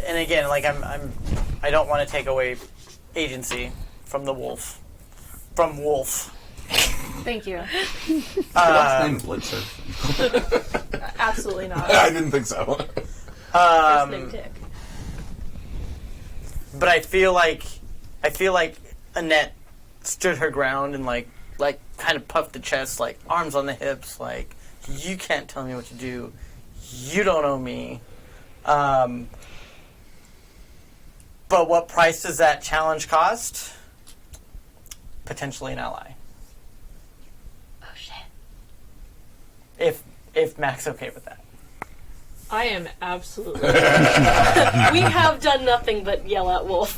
and again, like I don't want to take away agency from the wolf. From Wolf. Thank you. Last name Blitzer. Absolutely not. I didn't think so. First name Dick. But I feel like Annette stood her ground and like kind of puffed the chest, like arms on the hips, like you can't tell me what to do. You don't owe me. But what price does that challenge cost? Potentially an ally. Oh shit. If Mac's okay with that. I am absolutely. We have done nothing but yell at Wolf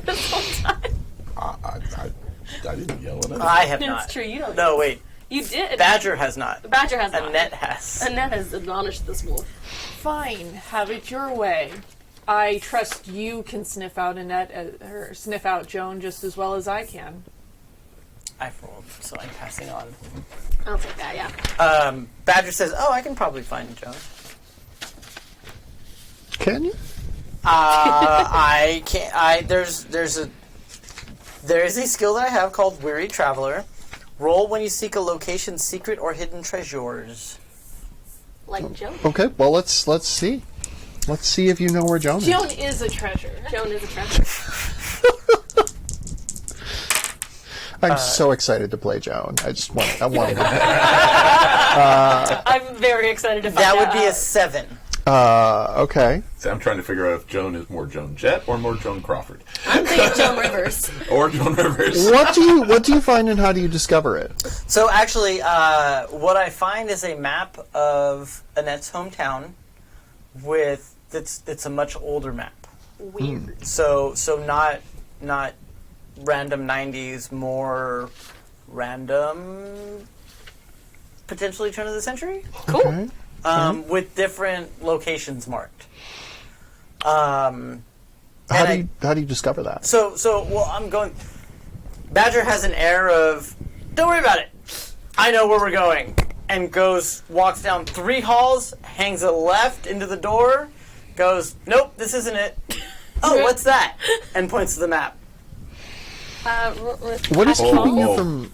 this whole time. I didn't yell at him. I have not. It's true, you don't. No, wait. You did. Badger has not. Badger has not. Annette has. Annette has admonished this wolf. Fine, have it your way. I trust you can sniff out Annette or sniff out Joan just as well as I can. I've rolled, so I'm passing on. I'll take that, yeah. Badger says, "Oh, I can probably find Joan." Can you? I can't. There is a skill that I have called Weary Traveler. Roll when you seek a location's secret or hidden treasures. Like Joan. Okay, well let's see. Let's see if you know where Joan is. Joan is a treasure. Joan is a treasure. I'm so excited to play Joan. I want to. I'm very excited to find That out. would be a 7. Okay. So I'm trying to figure out if Joan is more Joan Jett or more Joan Crawford. I'm thinking Joan Rivers. Or Joan Rivers. What do you find and how do you discover it? So actually, what I find is a map of Annette's hometown. It's a much older map. Weird. So not random 90s, more random, potentially turn of the century. Cool. Okay. With different locations marked. How do you discover that? So I'm going. Badger has an air of, don't worry about it. I know where we're going, and walks down 3 halls, hangs a left into the door, goes, nope, this isn't it. Oh, what's that? And points to the map. What is keeping you from?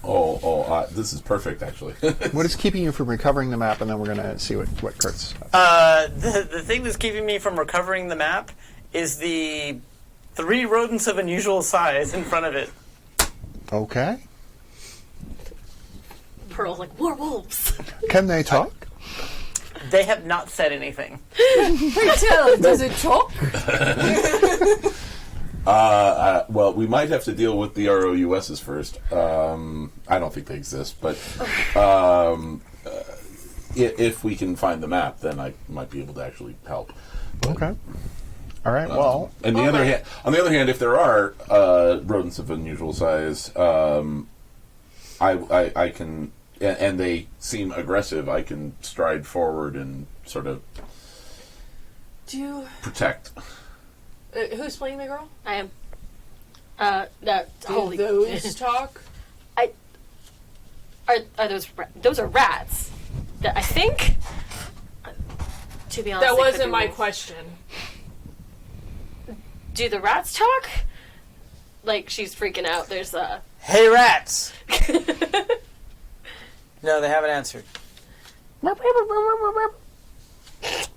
This is perfect, actually. What is keeping you from recovering the map? And then we're gonna see what Kurt's. The thing that's keeping me from recovering the map is the 3 rodents of unusual size in front of it. Okay. Pearl's like, more wolves. Can they talk? They have not said anything. Pray tell, does it talk? Well, we might have to deal with the ROUSs first. I don't think they exist, but if we can find the map, then I might be able to actually help. Okay. All right. Well, on the other hand, if there are rodents of unusual size, I can, and they seem aggressive, I can stride forward and sort of protect. Who's playing the girl? I am. Do Holy those talk? Are those are rats? That I think. To be honest, That they could wasn't be my wolves. question. Do the rats talk? Like she's freaking out. There's a. Hey, rats! No, they haven't answered.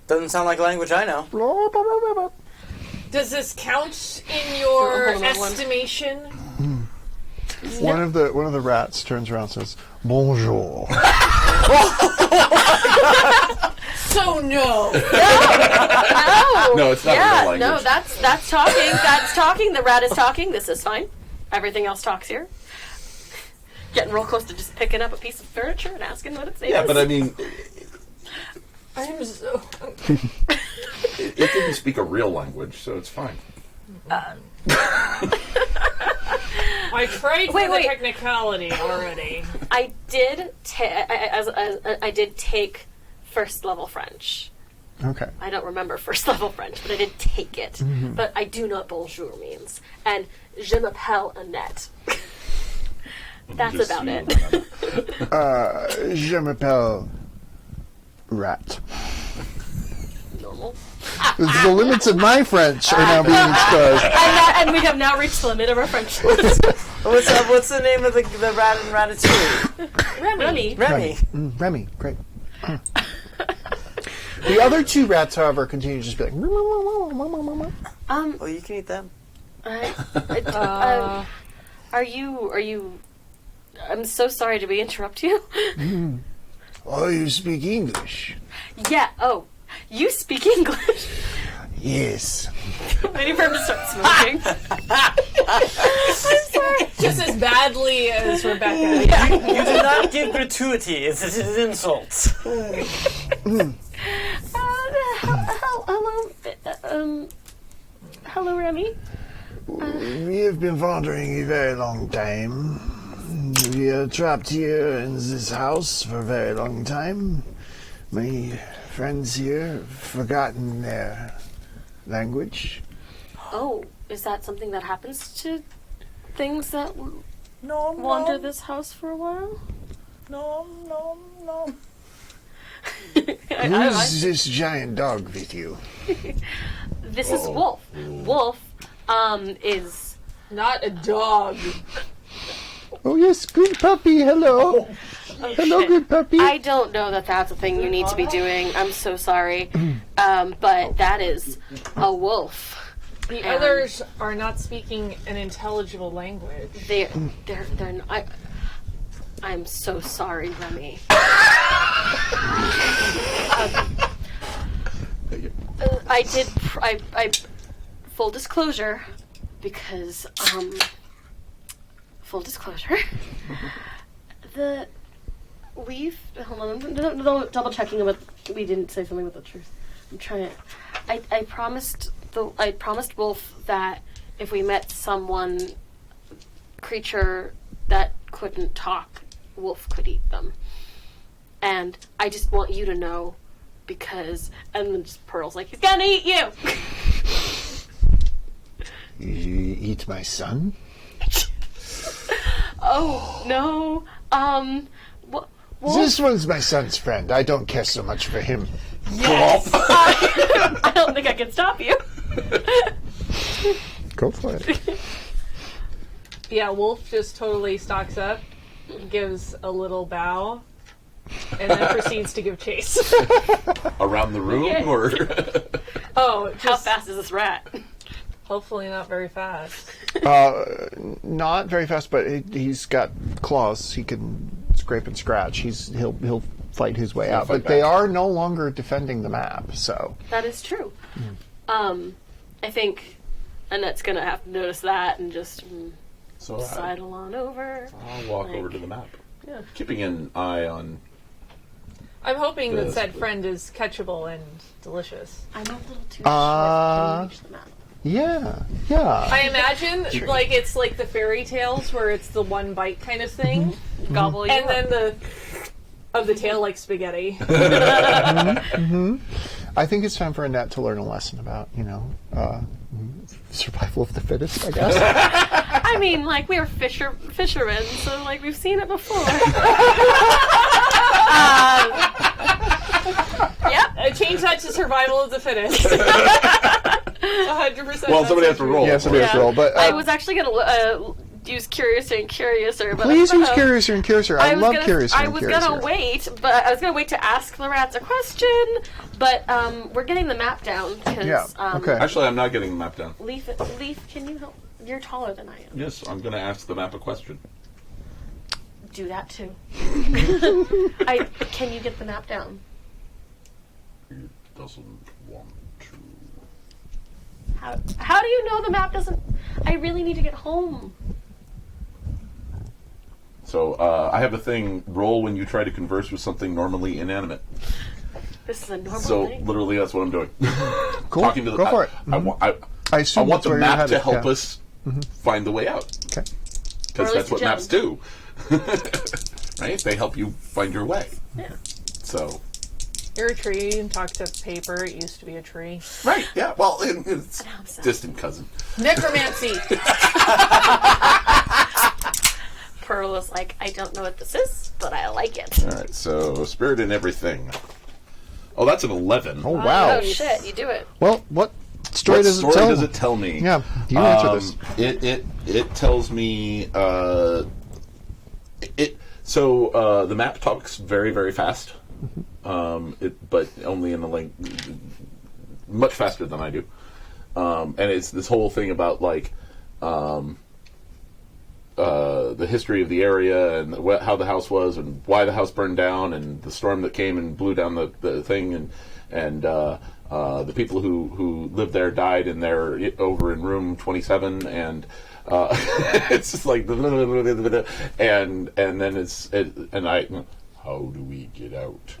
Doesn't sound like language I know. Does this count in your Hold on, hold on. estimation? One of the rats turns around and says, "Bonjour." So no. No, it's not Yeah, a real no, language. that's talking. That's talking. The rat is talking. This is fine. Everything else talks here. Getting real close to just picking up a piece of furniture and asking what its name Yeah, is. but I mean, I'm so. it didn't speak a real language, so it's fine. I tried Wait, for wait. the technicality already. I did I did take first level French. Okay. I don't remember first level French, but I did take it. But I do know what bonjour means. And je m'appelle Annette. That's Just about you it. remember. Je m'appelle Rat. Normal. The limits of my French are now being exposed. And we have now reached the limit of our French. What's the name of the rat and Ratatouille? Remy. Remy. Remy, great. The other two rats, however, continue to just be like. Well, you can eat them. Are you? I'm so sorry. Did we interrupt you? Oh, you speak English? Yeah. Oh, you speak English. Yes. Waiting for him to start smoking. I'm sorry. Just as badly as Rebecca. You do not give gratuities. This is insults. Hello, Remy. We have been wandering a very long time. We are trapped here in this house for a very long time. My friends here have forgotten their language. Oh, is that something that happens to things that No, wander this house for a while? no. Who's this giant dog with you? This is Wolf. Wolf is Not a dog. Oh, yes, good puppy. Hello. Hello, shit. good puppy. I don't know that that's a thing you need to be doing. I'm so sorry. But that is a wolf. The others are not speaking an intelligible language. They're not. I'm so sorry, Remy. I did. I full disclosure, because full disclosure. We've hold on. No, double checking about. We didn't say something with the truth. I'm trying. I promised Wolf that if we met someone, creature that couldn't talk, Wolf could eat them. And I just want you to know, because and then just Pearl's like, he's gonna eat you. You eat my son? Oh no. Wolf. This one's my son's friend. I don't care so much for him. Yes. I don't think I can stop you. Go for it. Yeah, Wolf just totally stalks up, gives a little bow, and then proceeds to give chase. Around the room, Yeah. or Oh, How just fast is this rat? hopefully not very fast. Not very fast, but he's got claws. He can scrape and scratch. He'll fight his way out. fight But they back. are no longer defending the map. So That is true. I think Annette's gonna have to notice that and just so sidle on over. I'll walk over to the map, keeping an eye on. I'm hoping that Yes, said but- friend is catchable and delicious. I'm a little too short. Can you reach the map? yeah. I imagine like it's like the fairy tales where it's the one bite kind of thing, Gobble you and up. then the tail like spaghetti. I think it's time for Annette to learn a lesson about, survival of the fittest, I guess. I mean, like, we are fishermen, so, like, we've seen it before. Yep. Change that to survival of the fittest. 100%. Well, somebody has to roll. Yeah, somebody has to roll. But, I was actually going to use Curiouser and Curiouser. But please use Curiouser and Curiouser. I love Curiouser I and was Curiouser. going to wait, but I was going to wait to ask the rats a question, but we're getting the map down. Cause, okay. Actually, I'm not getting the map down. Leaf, can you help? You're taller than I am. Yes, I'm going to ask the map a question. Do that too. Can you get the map down? It doesn't want to. How do you know the map doesn't? I really need to get home. So I have a thing. Roll when you try to converse with something normally inanimate. This is a normal So thing. literally, that's what I'm doing. Cool. Talking to the. Go for it. I assume want that's the where you're map to headed, help yeah. us find the way out. Okay. Because Or at that's what least maps do. Right? They help you find your way. Yeah. So. You're a tree and talk to paper. It used to be a tree. Right. Yeah. Well, it's so. distant cousin. Necromancy. Pearl is like, I don't know what this is, but I like it. All right. So spirit in everything. Oh, that's an 11. Oh, wow. Oh shit, you do it. Well, what story What does story it tell? does it tell me? Yeah, you answer this. It tells me. So the map talks very, very fast. But only in the much faster than I do. And it's this whole thing about like the history of the area and how the house was and why the house burned down and the storm that came and blew down the thing and the people who lived there died in there over in room 27 and it's just like and then how do we get out?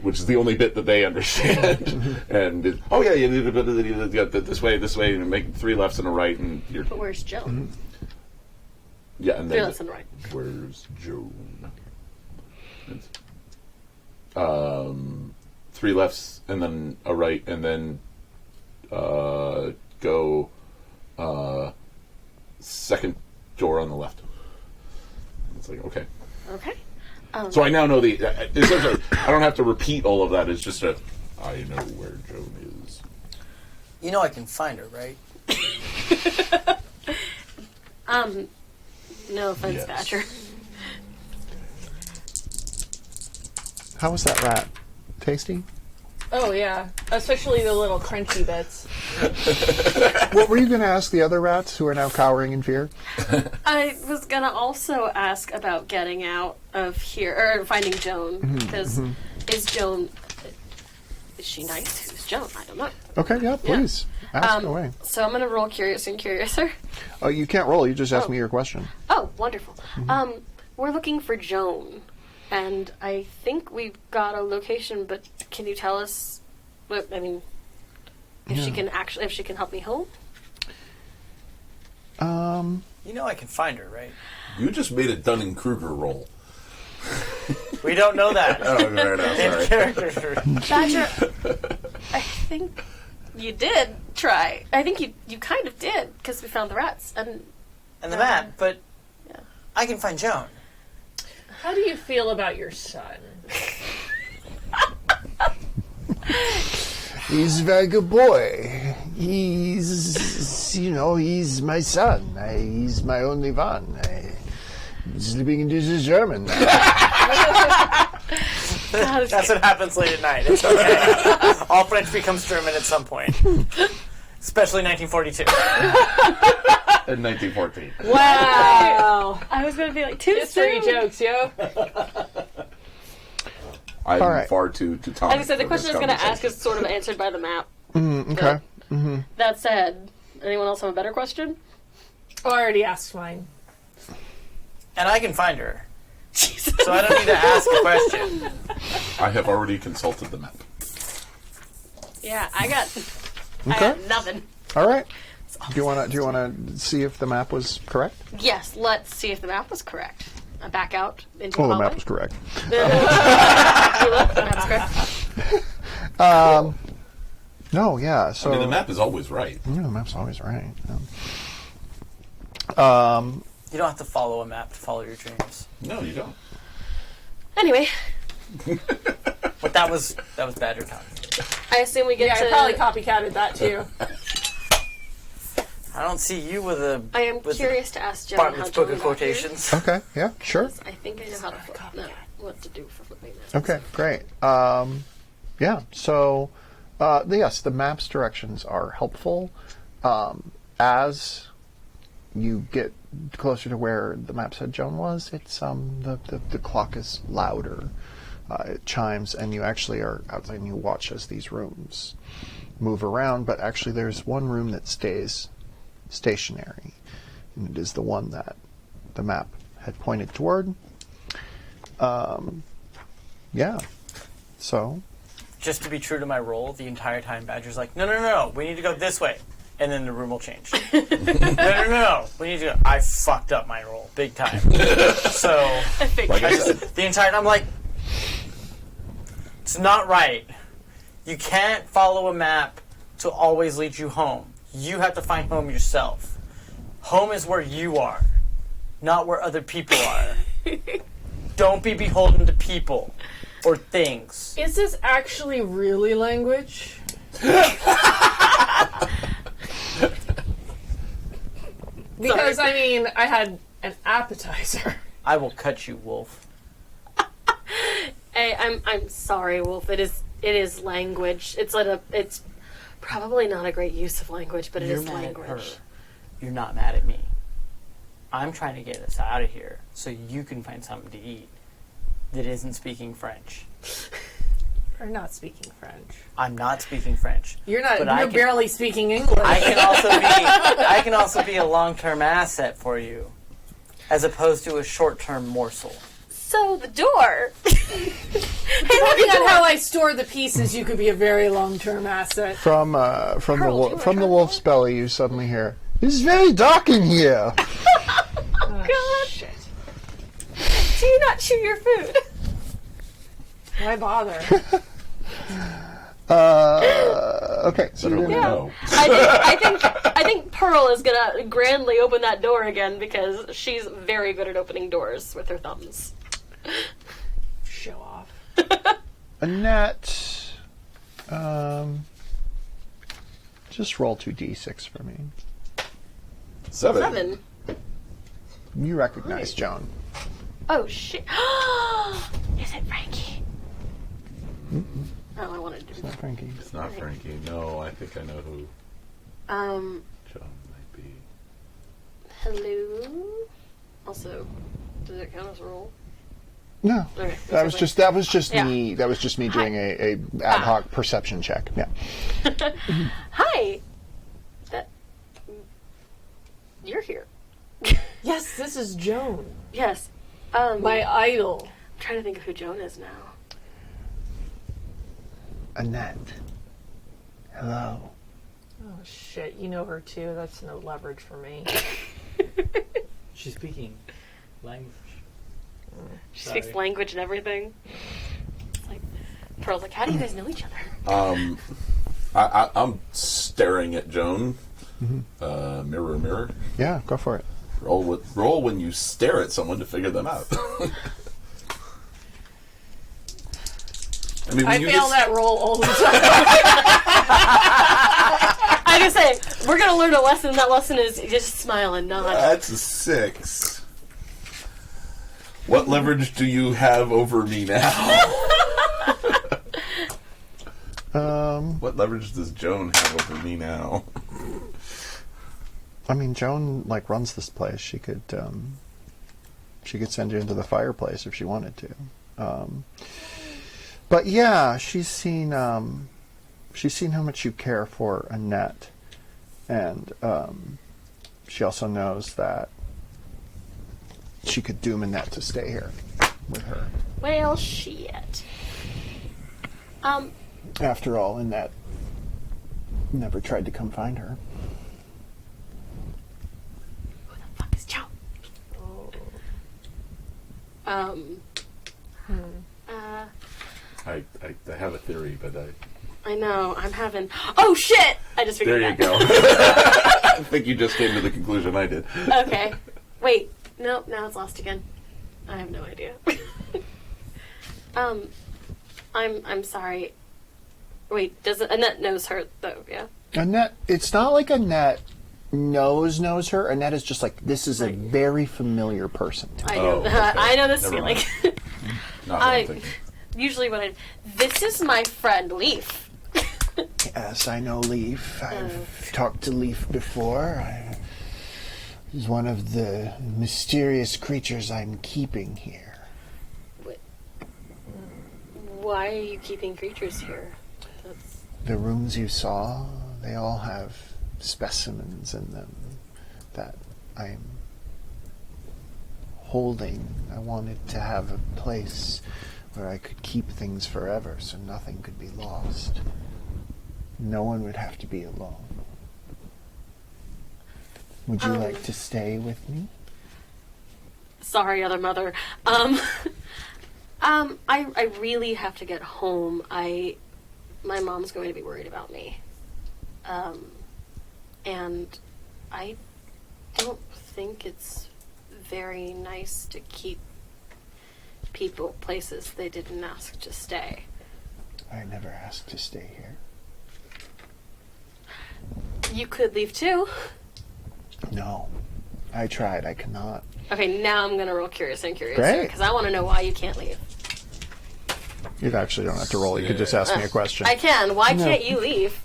Which is the only bit that they understand. And you need to get this way, and make 3 lefts and a right, and you're. But where's Joan? Yeah, and 3 then lefts and a right. where's Joan? 3 lefts and then a right, and then go second door on the left. It's like okay. Okay. So I now know essentially, I don't have to repeat all of that. It's just I know where Joan is. You know I can find her, right? No offense, Yes. Badger. How was that rat? Tasty? Oh yeah, especially the little crunchy bits. What were you going to ask the other rats who are now cowering in fear? I was gonna also ask about getting out of here or finding Joan because is she nice? Who's Joan? I don't know. Okay, yeah, please. Ask away. So I'm gonna roll Curious and Curiouser. Oh, you can't roll. You just ask me your question. Oh, wonderful. We're looking for Joan, and I think we've got a location. But can you tell us? What, I mean, if she can help me home. You know I can find her, right? You just made a Dunning-Kruger roll. We don't know that. Oh, no, In sorry. character. Badger, I think you did try. I think you kind of did because we found the rats and And the map, but yeah. I can find Joan. How do you feel about your son? He's a very good boy. He's my son. He's my only one. He's living in this German now. That's what happens late at night. It's okay. All French becomes German at some point. Especially 1942. In 1914. Wow. I was gonna be like too History soon. jokes, yo. I'm All right. far too tonic. Like I said, the question I was going to ask is sort of answered by the map. Okay. That said, anyone else have a better question? Oh, I already asked mine. And I can find her. Jesus. So I don't need to ask a question. I have already consulted the map. Yeah, I got Okay. nothing. All right. Do you want to see if the map was correct? Yes, let's see if the map was correct. I back out into Well, the the hallway. map was correct. You look, the map's correct. No, yeah. So I mean, the map is always right. the map's always right. You don't have to follow a map to follow your dreams. No, you don't. Anyway, But that was Badger talking. I assume we get Yeah, to. I probably copycatted that too. I don't see you with a I am with curious to ask Joan how Bartlett's Book Joan of got here. Quotations. Okay, yeah, sure. I think I know how to flip. No, what to do for flipping that. Okay, great. Yeah, so yes, the map's directions are helpful. As you get closer to where the map said Joan was, it's the clock is louder. It chimes, and you actually are outside and you watch as these rooms move around, but actually there's one room that stays stationary, and it is the one that the map had pointed toward. Yeah. So, Just to be true to my role, the entire time Badger's like, no, we need to go this way. And then the room will change. No, we need to go. I fucked up my role big time. So, Like I said, the entire time I'm like, it's not right. You can't follow a map to always lead you home. You have to find home yourself. Home is where you are, not where other people are. Don't be beholden to people or things. Is this actually really language? Because, I mean, I had an appetizer. I will cut you, Wolf. Hey, I'm sorry, Wolf. It is language. It's probably not a great use of language, but it You're is mad at her. language. You're not mad at me. I'm trying to get us out of here so you can find something to eat that isn't speaking French. Or not speaking French. I'm not speaking French. You're not. But I You're can- barely speaking English. I can also be a long-term asset for you, as opposed to a short-term morsel. So the door. Depending on how I store the pieces, you could be a very long-term asset. from Pearl, do you wanna from try the the wolf's belly, you suddenly hear, "It's very dark in here." Oh, shit. Do you not chew your food? Why bother? Okay, so better you're let gonna, me know. I think Pearl is gonna grandly open that door again because she's very good at opening doors with her thumbs. Show off. Annette, just roll 2d6 for me. 7. You recognize Joan. Oh shit! Is it Frankie? Oh, I wanted to do. Not Frankie. It's not Frankie. No, I think I know who Um, John might be. hello. Also, does it count as a roll? No, Okay, that was just Yeah. me. That was just me doing a ad hoc perception check. Yeah. Hi. That. You're here. Yes, this is Joan. Yes. My idol. I'm trying to think of who Joan is now. Annette. Hello. Oh, shit. You know her, too. That's no leverage for me. She's speaking language. She Sorry. speaks language and everything. It's like, Pearl's like, how do you guys know each other? I'm staring at Joan. Mirror, mirror. Yeah, go for it. Roll when you stare at someone to figure them out. I mean, I when you fail get- that roll all the time. I just say, we're gonna learn a lesson. That lesson is just smile and nod. That's a 6. What leverage do you have over me now? What leverage does Joan have over me now? I mean, Joan runs this place. She could send you into the fireplace if she wanted to. But yeah, she's seen how much you care for Annette, and she also knows that she could doom Annette to stay here with her. Well, shit. After all, Annette never tried to come find her. Who the fuck is Joan? I have a theory, but I know. I'm having. Oh shit! I just figured There it you out. go. I think you just came to the conclusion I did. Okay. Wait. Nope. Now it's lost again. I have no idea. I'm sorry. Wait. Does Annette knows her though? Yeah. Annette, it's not like Annette knows her. Annette is just like, this is a very familiar person. I know. okay. I know this Never feeling. mind. Not what I'm thinking. Usually when I. This is my friend Leaf. Yes, I know Leaf. I've talked to Leaf before. He's one of the mysterious creatures I'm keeping here. Why are you keeping creatures here? That's... The rooms you saw, they all have specimens in them that I'm holding. I wanted to have a place where I could keep things forever so nothing could be lost. No one would have to be alone. Would you like to stay with me? Sorry, other mother. I really have to get home. My mom's going to be worried about me. And I don't think it's very nice to keep people places they didn't ask to stay. I never asked to stay here. You could leave too. No. I tried. I cannot. Okay, now I'm gonna roll curious and curious Great. because I want to know why you can't leave. You actually don't have to roll. You could just ask me a question. I can. Why can't you leave?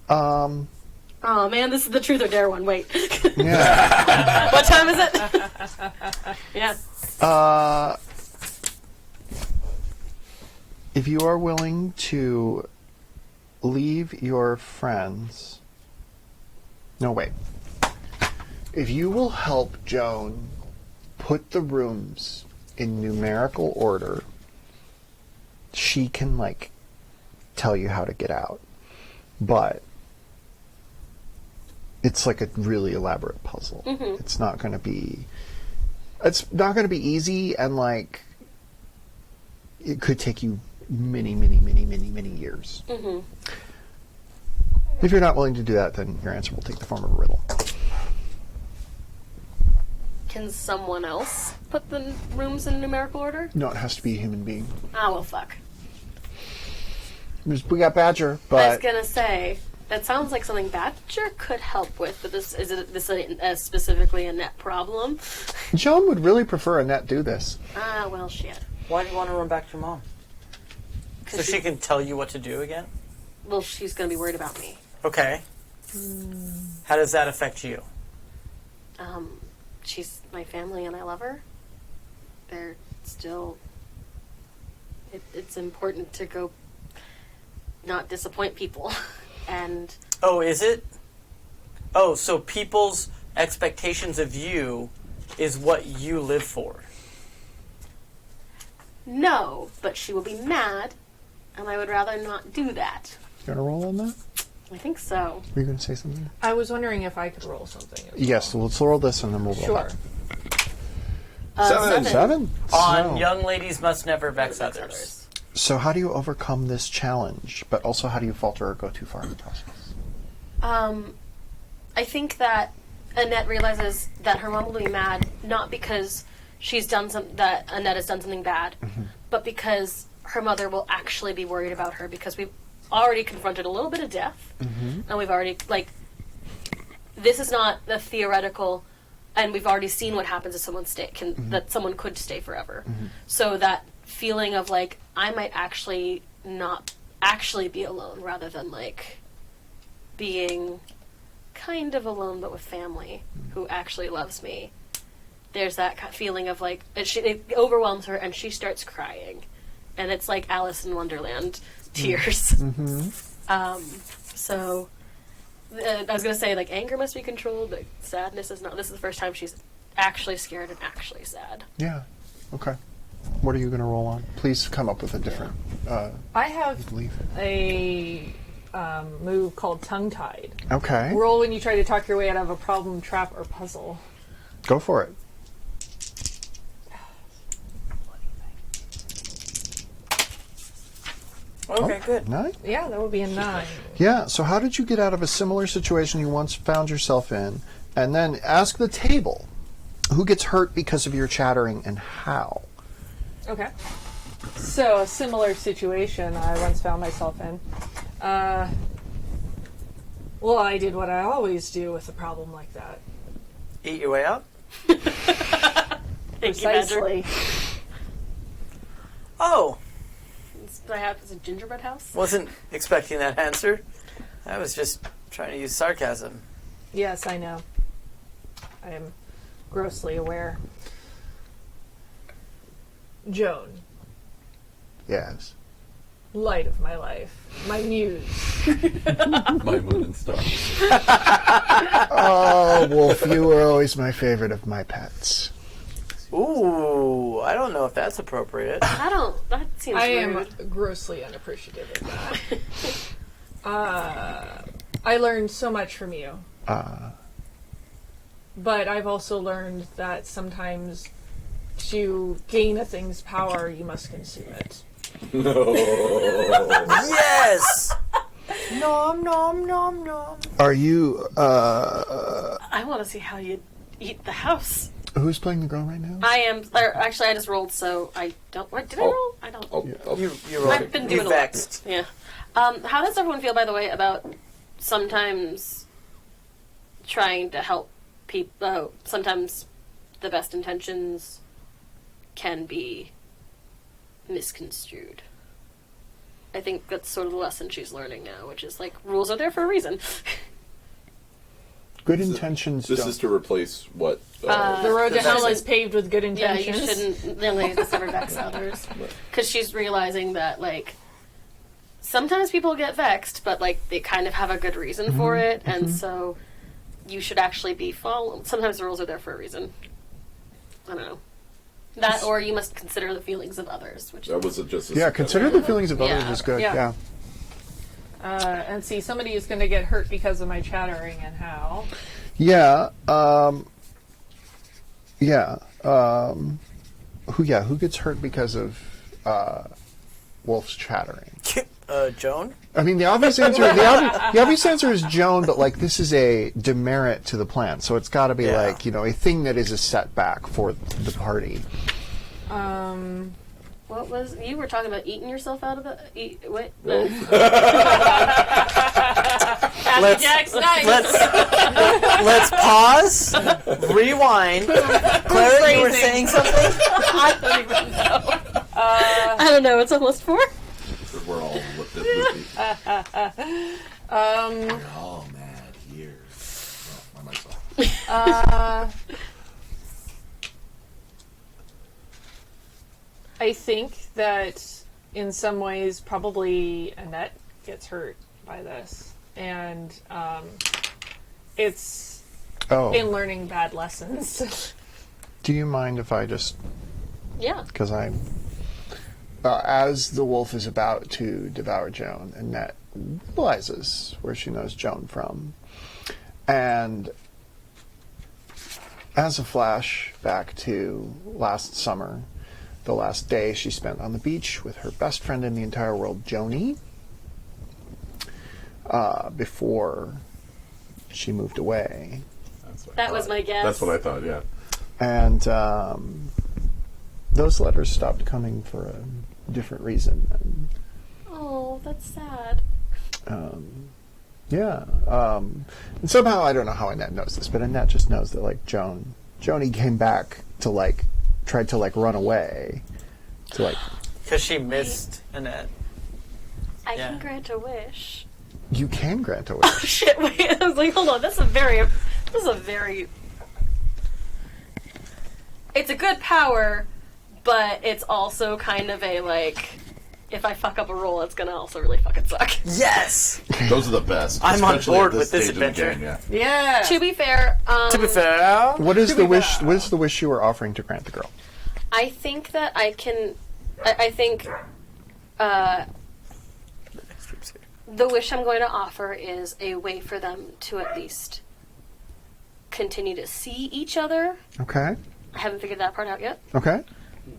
Oh man, this is the truth or dare one. Wait. Yeah. What time is it? Yeah. If you are willing to leave your friends... No, wait. If you will help Joan put the rooms in numerical order, she can, like, tell you how to get out. But it's like a really elaborate puzzle. Mm-hmm. It's not going to be... It's not going to be easy, and, like, it could take you many years. Mm-hmm. If you're not willing to do that, then your answer will take the form of a riddle. Can someone else put the rooms in numerical order? No, it has to be a human being. Ah, well, fuck. We got Badger, I was but gonna say that sounds like something Badger could help with, but this specifically a net problem. Joan would really prefer Annette do this. Ah, well, shit. Why do you want to run back to your mom? So she can tell you what to do again? Well, she's gonna be worried about me. Okay. How does that affect you? She's my family and I love her. They're still... It's important to go not disappoint people. And... Oh, is it? Oh, so people's expectations of you is what you live for. No, but she will be mad, and I would rather not do that. You want to roll on that? I think so. Were you going to say something? I was wondering if I could roll something. Yes, let's roll this and then we'll roll Sure. that. 7? On So- young ladies must never vex others. So how do you overcome this challenge? But also how do you falter or go too far in the process? I think that Annette realizes that her mom will be mad, not because that Annette has done something bad, but because her mother will actually be worried about her, because we've already confronted a little bit of death, and we've already, like, this is not the theoretical, and we've already seen what happens if someone that someone could stay forever. So that feeling of, like, I might actually not actually be alone, rather than, like, being kind of alone but with family who actually loves me. There's that feeling of, like, it overwhelms her and she starts crying. And it's like Alice in Wonderland tears. So, I was going to say, like, anger must be controlled, but sadness is not. This is the first time she's actually scared and actually sad. Yeah. Okay. What are you going to roll on? Please come up with a different I have leaf. a move called Tongue Tied. Okay. Roll when you try to talk your way out of a problem, trap, or puzzle. Go for it. Okay, good. 9? Yeah, that would be a 9. Yeah, so how did you get out of a similar situation you once found yourself in? And then ask the table, who gets hurt because of your chattering and how? Okay. So, a similar situation I once found myself in. Well, I did what I always do with a problem like that. Eat your way out? Precisely. Oh, It's a gingerbread house. wasn't expecting that answer. I was just trying to use sarcasm. Yes, I know. I am grossly aware. Joan, Yes. light of my life, my muse. My moon and stars. Oh, Wolf, you were always my favorite of my pets. Ooh, I don't know if that's appropriate. That seems I rude. am grossly unappreciative of that. I learned so much from you. But I've also learned that sometimes to gain a thing's power, you must consume it. Yes! Nom, nom, nom, nom. Are you, I want to see how you eat the house. who's playing the girl right now? I am. Actually, I just rolled, so I don't. What did I roll? I don't. You rolled. I've been doing you a lot. vexed. Yeah. How does everyone feel, by the way, about sometimes trying to help people? Sometimes the best intentions can be misconstrued. I think that's sort of the lesson she's learning now, which is like rules are there for a reason. Good intentions This don't. is to replace what? The road to That's hell like- is paved with good Yeah, you intentions. shouldn't really just ever vex others. Because she's realizing that, like, sometimes people get vexed, but, like, they kind of have a good reason for it, and so you should actually be following. Sometimes the rules are there for a reason. I don't know. That, or you must consider the feelings of others, which That was just. Yeah, consider the feelings of others Yeah. is good. Yeah. Yeah. And see, somebody is going to get hurt because of my chattering and how. Yeah. Who gets hurt because of Wolf's chattering? Joan? I mean, the obvious answer is Joan, but like this is a demerit to the plan, so it's got to be Yeah. like a thing that is a setback for the party. What was you were talking about? Eating yourself out of the what? Let's- Jack's nice. Let's pause, rewind. Clara, you were saying something? I don't even know. I don't know. It's almost 4. We're all loopy. We're all mad here. Well, myself. I think that in some ways, probably Annette gets hurt by this, and it's Oh, in learning bad lessons. do you mind if I just Yeah. because I'm as the wolf is about to devour Joan, Annette realizes where she knows Joan from, and as a flash back to last summer, the last day she spent on the beach with her best friend in the entire world, Joni, before she moved away. That was my guess. That's what I thought. Yeah. And those letters stopped coming for a different reason. And, Oh, that's sad. and somehow, I don't know how Annette knows this, but Annette just knows that, like, Joni came back to, like, tried to, like, run away. To, like, Because she missed Annette. I Yeah. can grant a wish. you can grant a wish. Shit, wait. I was like, hold on. This is a very. It's a good power, but it's also kind of a, like, if I fuck up a roll, it's gonna also really fucking suck. Yes! Those are the best. I'm on especially board at with this stage in the adventure. game, yeah. Yeah. To be fair, To be fair, What is To the be wish? fair. What is the wish you were offering to grant the girl? I think that I can. I think the wish I'm going to offer is a way for them to at least continue to see each other. Okay. I haven't figured that part out yet. Okay.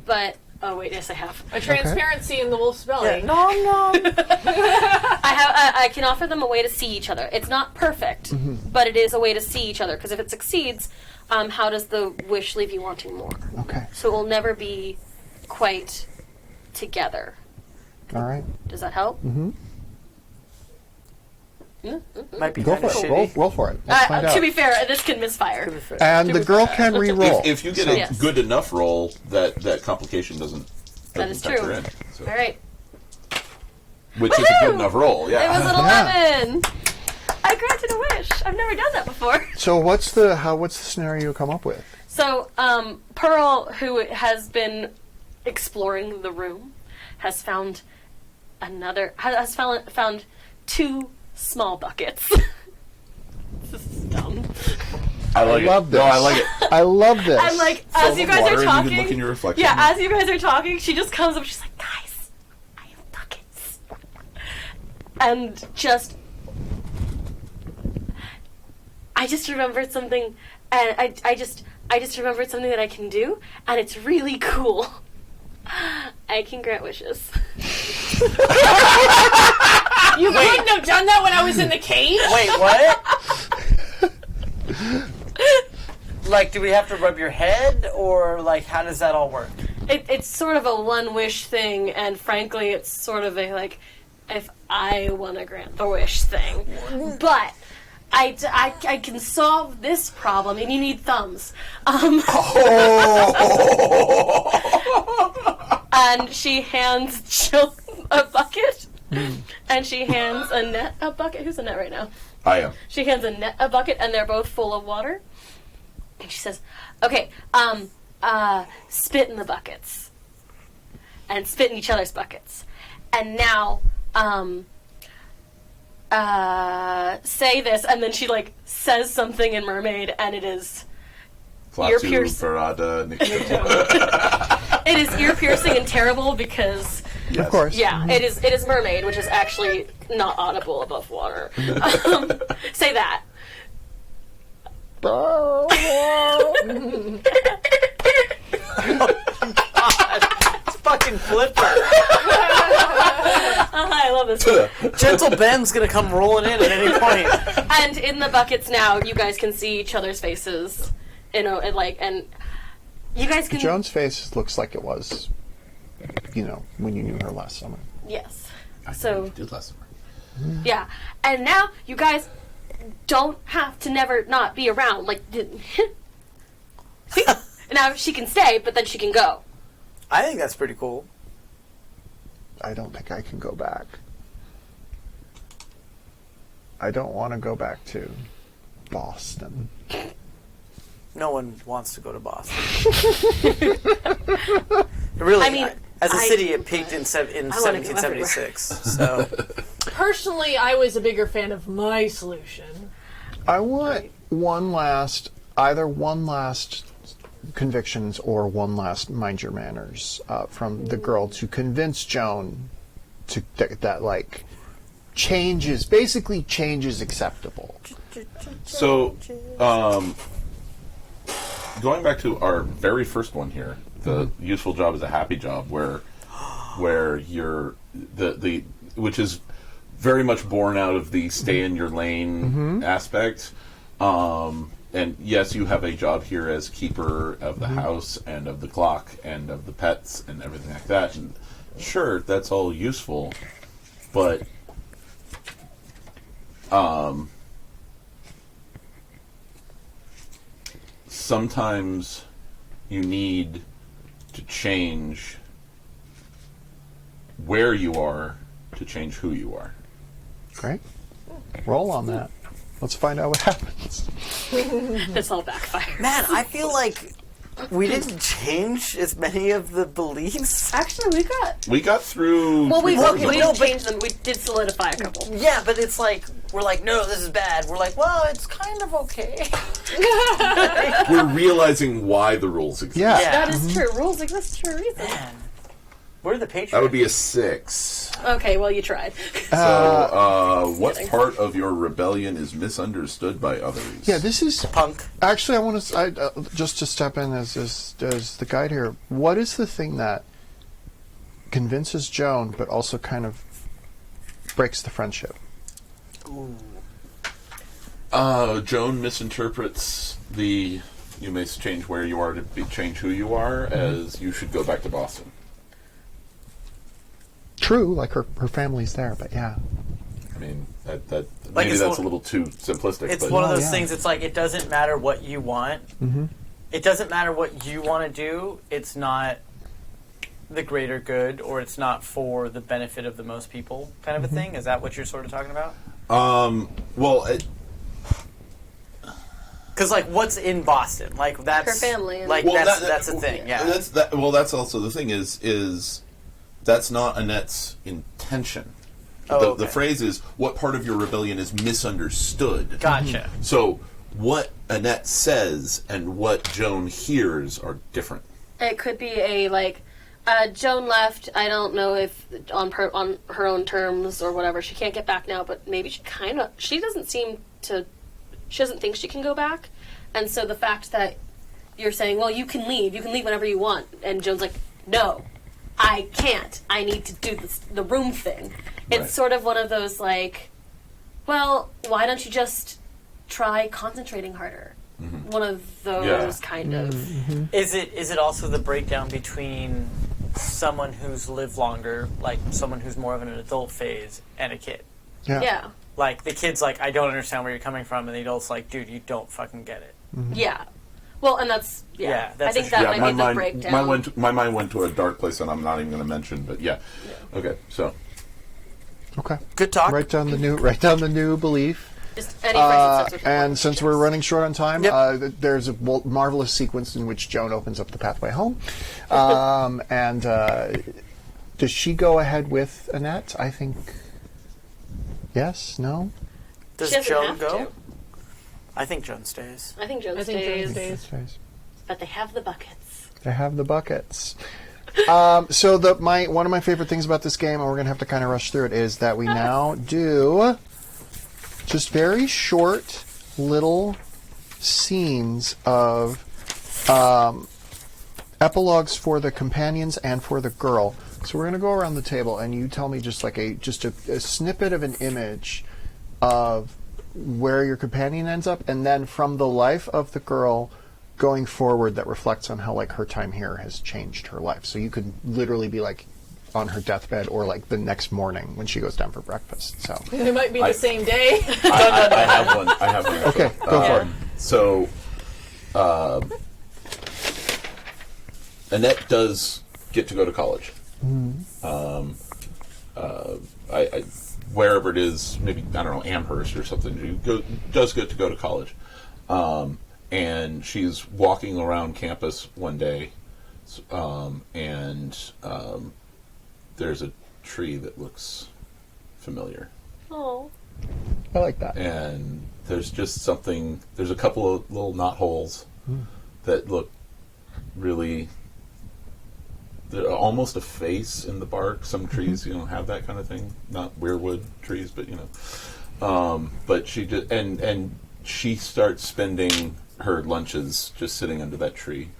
But Oh wait, yes I have. A transparency in the wolf's belly. Nom nom. I can offer them a way to see each other. It's not perfect, but it is a way to see each other. Because if it succeeds, how does the wish leave you wanting more? Okay. So we'll never be quite together. All right. Does that help? Mm-hmm. Might be Go kind for of it. shitty. Roll for it. Let's find out. To be fair, this can misfire. And the girl can re-roll. If you get So- a Yes. good enough roll, that complication doesn't That is factor true. in. So. All right. Which is a good enough roll, yeah. It was an Yeah. 11. I granted a wish. I've never done that before. So what's the scenario you come up with? So, Pearl, who has been exploring the room, has found found 2 small buckets. This is dumb. I like love it. this. No, I like it. I love this. And like, Fill as you with guys water are and you talking, can look in your reflection. yeah, as you guys are talking, she just comes up. She's like, "Guys, I have buckets," and I just remembered something, and I just remembered something that I can do, and it's really cool. I can grant wishes. You couldn't have done that when I was in the cage? Wait, what? Like, do we have to rub your head, or like, how does that all work? It's sort of a one wish thing, and frankly, it's sort of a like, if I want to grant the wish thing. But I can solve this problem, and you need thumbs. And she hands Jill a bucket, and she hands Annette a bucket. Who's Annette right now? I am. She hands Annette a bucket, and they're both full of water. And she says, "Okay, spit in the buckets, and spit in each other's buckets, and now, say this." And then she like says something in mermaid, and it is ear Klaatu, piercing. Parada, Nikita. It is ear piercing and terrible because Yes. Of course. yeah, it is mermaid, which is actually not audible above water. Say that. It's fucking Flipper. I love this. Gentle Ben's gonna come rolling in at any point. And in the buckets now, you guys can see each other's faces. You know, and you guys can. Joan's face looks like it was, when you knew her last summer. Yes. I So think we did last summer. yeah, and now you guys don't have to never not be around. Like, now she can stay, but then she can go. I think that's pretty cool. I don't think I can go back. I don't want to go back to Boston. No one wants to go to Boston. Really, I mean, as a city, it peaked in I wanna go 1776. So Personally, I was a bigger fan of my solution. I want either one last convictions or one last mind your manners from the girl to convince Joan to that like change is acceptable. So, going back to our very first one here, the useful job is a happy job, where you're the which is very much born out of the stay in your lane aspect. And yes, you have a job here as keeper of the house and of the clock and of the pets and everything like that. And sure, that's all useful, but sometimes you need to change where you are to change who you are. Great. Roll on that. Let's find out what happens. This all backfired. man, I feel like we didn't change as many of the beliefs. Actually, We got through. we quarters of didn't it. change them. We did solidify a couple. Yeah, but it's like we're like, no, this is bad. We're like, well, it's kind of okay. We're realizing why the rules exist. Yeah. Yeah. That is true. Rules exist for a reason. Man, we're the Patriots. That would be a 6. Okay, well, you tried. So, what part of your rebellion is misunderstood by others? Yeah, this is punk. actually. I want to just to step in as the guide here. What is the thing that convinces Joan, but also kind of breaks the friendship. Joan misinterprets the "you may change where you are to change who you are" as "you should go back to Boston." True, like her family's there, but yeah. I mean, that Like, maybe it's that's a one- little too simplistic. It's but one of those yeah. things. It's like it doesn't matter what you want. Mm-hmm. It doesn't matter what you want to do. It's not the greater good, or it's not for the benefit of the most people, kind of a thing. Is that what you're sort of talking about? Well, Because like, what's in Boston? Like that's Her family and- Like well, that's the thing. Yeah. That's also the thing is that's not Annette's intention. Oh, The okay. phrase is, "What part of your rebellion is misunderstood?" Gotcha. So what Annette says and what Joan hears are different. It could be a like, Joan left. I don't know if on her own terms or whatever. She can't get back now, but maybe she doesn't seem to. She doesn't think she can go back, and so the fact that you're saying, well, you can leave whenever you want, and Joan's like, no, I can't. I need to do the room thing. It's Right. sort of one of those like, well, why don't you just try concentrating harder? One of those kind of. Is it also the breakdown between someone who's lived longer, like someone who's more of an adult phase, and a kid? Yeah. Like the kid's like, I don't understand where you're coming from, and the adult's like, dude, you don't fucking get it. Yeah. Well, and that's Yeah, that's I think a- that Yeah, might be the breakdown. my mind went to a dark place that I'm not even going to mention. But yeah. Okay, so Okay. Good talk. Write down the new belief. Just any phrase that starts with And one. since we're running short on time, Yep. there's a marvelous sequence in which Joan opens up the pathway home. And does she go ahead with Annette? I think yes, no? Does She doesn't Joan have go? to. I think Joan stays. I think Joan I think Joan stays, stays. but they have the buckets. They have the buckets. So one of my favorite things about this game, and we're going to have to kind of rush through it, is that we now do just very short little scenes of epilogues for the companions and for the girl. So we're going to go around the table, and you tell me just like a snippet of an image of where your companion ends up, and then from the life of the girl going forward that reflects on how like her time here has changed her life. So you could literally be like on her deathbed or like the next morning when she goes down for breakfast. So It might be the same day. I have one. I have one. Actually. Okay, go for it. So, Annette does get to go to college. I wherever it is, maybe I don't know, Amherst or something. She does get to go to college, and she's walking around campus one day, and there's a tree that looks familiar. Oh. I like that. And there's just something. There's a couple of little knot holes that look really. They're almost a face in the bark. Some trees, have that kind of thing. Not weirwood trees, but But she just and she starts spending her lunches just sitting under that tree,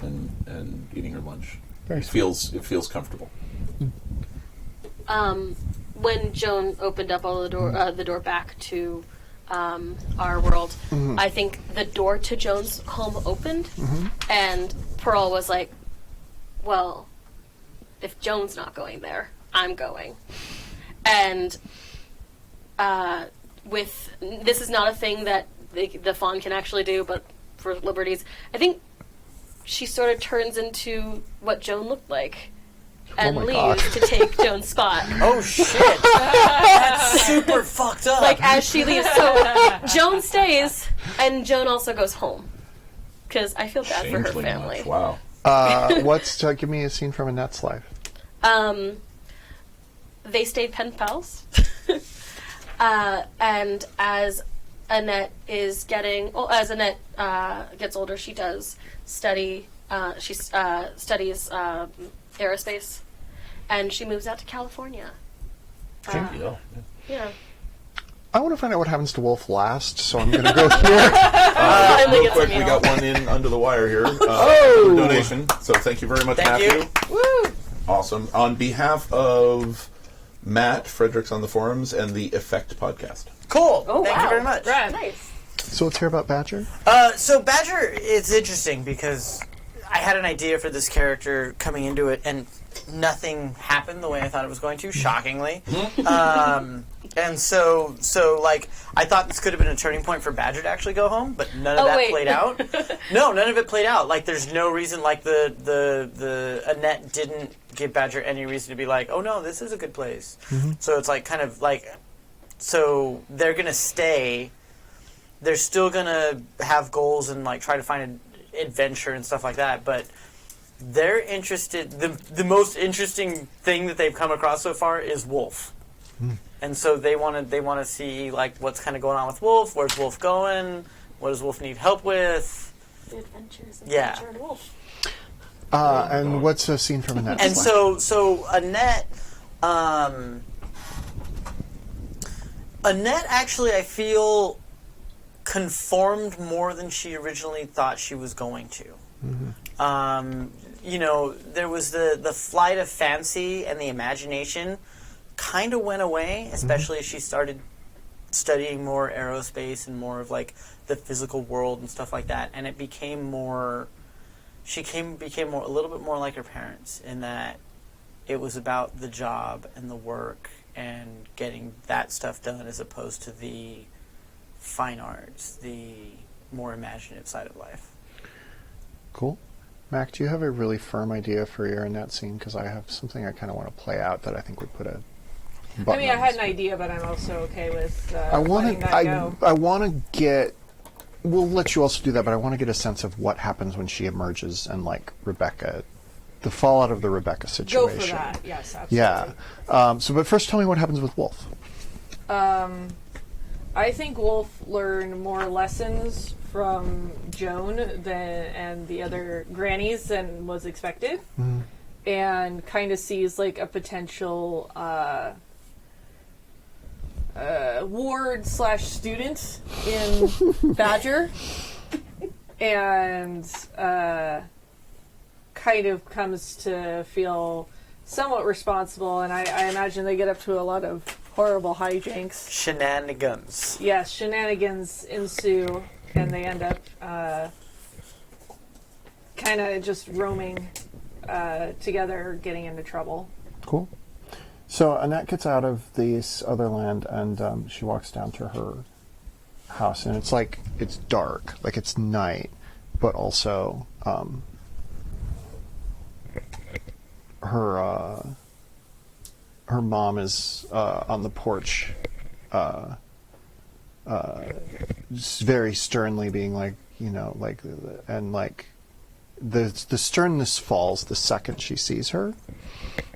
and eating her lunch. Very It feels comfortable. When Joan opened up all the door back to our world, I think the door to Joan's home opened, and Pearl was like, well, if Joan's not going there, I'm going. And this is not a thing that the Fawn can actually do, but for liberties, I think she sort of turns into what Joan looked like and my leaves God. to take Joan's spot. Oh shit! That's super fucked up. Like, as she leaves. So Joan stays, and Joan also goes home. Because I feel bad for her Changeling family. much. Wow. Give me a scene from Annette's life. They stayed pen pals. And as Annette is as Annette gets older, she does study, she studies aerospace, and she moves out to California. Yeah. Yeah. I want to find out what happens to Wolf last, so I'm going to go here. Finally Real gets quick, a we meal. got one in under the wire here. Oh! Donation. So thank you very much, Thank Matthew. you. Woo! Awesome. On behalf of Matt, Fredericks on the Forums, and the Effect Podcast. Cool. Oh, Thank wow. you very much. Rad. Nice. So let's hear about Badger. So Badger, it's interesting because I had an idea for this character coming into it, and nothing happened the way I thought it was going to, shockingly. And so like, I thought this could have been a turning point for Badger to actually go home, but none of that played out. No, none of it played out. Like, there's no reason, like, the Annette didn't give Badger any reason to be like, oh no, this is a good place. So it's like, kind of like, so they're gonna stay. They're still gonna have goals and like try to find an adventure and stuff like that, but they're interested. The most interesting thing that they've come across so far is Wolf, and so they want to see like what's kind of going on with Wolf. Where's Wolf going? What does Wolf need help with? The Adventures of Yeah. Badger and Wolf. And what's a scene from Annette's And life? so Annette, Annette actually, I feel, conformed more than she originally thought she was going to. You know, there was the flight of fancy and the imagination kind of went away, especially as she started studying more aerospace and more of like the physical world and stuff like that, and it became more. She became more a little bit more like her parents in that it was about the job and the work and getting that stuff done as opposed to the fine arts, the more imaginative side of life. Cool. Mac, do you have a really firm idea for your Annette scene? Because I have something I kind of want to play out that I think would put a button I mean, I on had this. an idea, but I'm also okay with I letting that go. I want to get. We'll let you also do that, but I want to get a sense of what happens when she emerges and like Rebecca, the fallout of the Rebecca Go situation. for that. Yes, absolutely. Yeah. But first, tell me what happens with Wolf. I think Wolf learned more lessons from Joan and the other grannies than was expected, and kind of sees like a potential ward/student in Badger, and kind of comes to feel somewhat responsible. And I imagine they get up to a lot of horrible hijinks. Shenanigans. Yes, shenanigans ensue, and they end up kind of just roaming together, getting into trouble. Cool. So Annette gets out of this other land and she walks down to her house, and it's like it's dark, like it's night, but also her mom is on the porch, very sternly being like, you know, like, and like the sternness falls the second she sees her,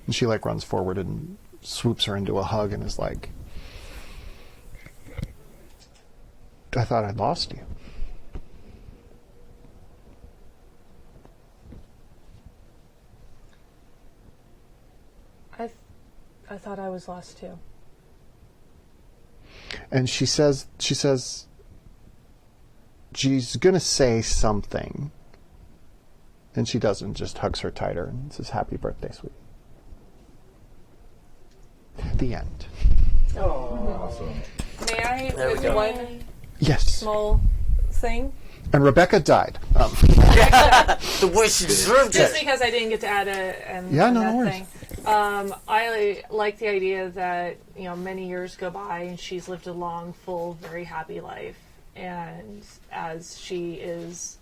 and she like runs forward and swoops her into a hug and is like, I thought I'd lost you. I thought I was lost too. And she says she's gonna say something, and she doesn't, just hugs her tighter and says, "Happy birthday, sweetie." The end. May I There we with go. one Yes. small thing? And Rebecca died. The way she deserved Just it. because I didn't get to add a Yeah, no, that no worries. thing. I like the idea that, you know, many years go by and she's lived a long, full, very happy life, and as she is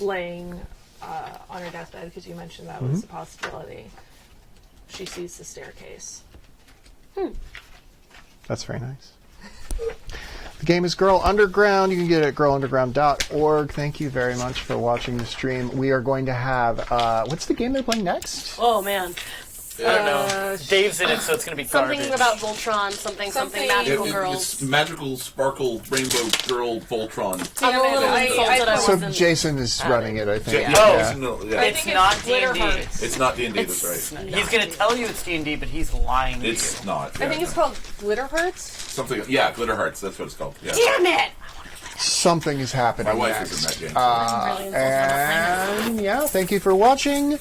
laying on her deathbed, because you mentioned that was a possibility, she sees the staircase. That's very nice. The game is Girl Underground. You can get it at girlunderground.org. Thank you very much for watching the stream. We are going to have, what's the game they're playing next? Oh man, I don't know. Dave's in it, so it's going to be something garbage. about Voltron, something Something- magical It's girls. magical sparkle rainbow girl Voltron. I'm a little I- insulted I So wasn't. Jason is running it, I think. Yeah, Oh. no, yeah. I It's think not Glitter D&D. Hearts. It's not D&D, that's right. He's going to tell you it's D&D, but he's lying to It's you. not. I yeah, think it's no. called Glitter Hearts. Something, yeah, Glitter Hearts, that's what it's called. Yeah. Damn it! Something is happening My wife next. is in that game. I'm really insulted. I'm not playing it. And yeah, thank you for watching.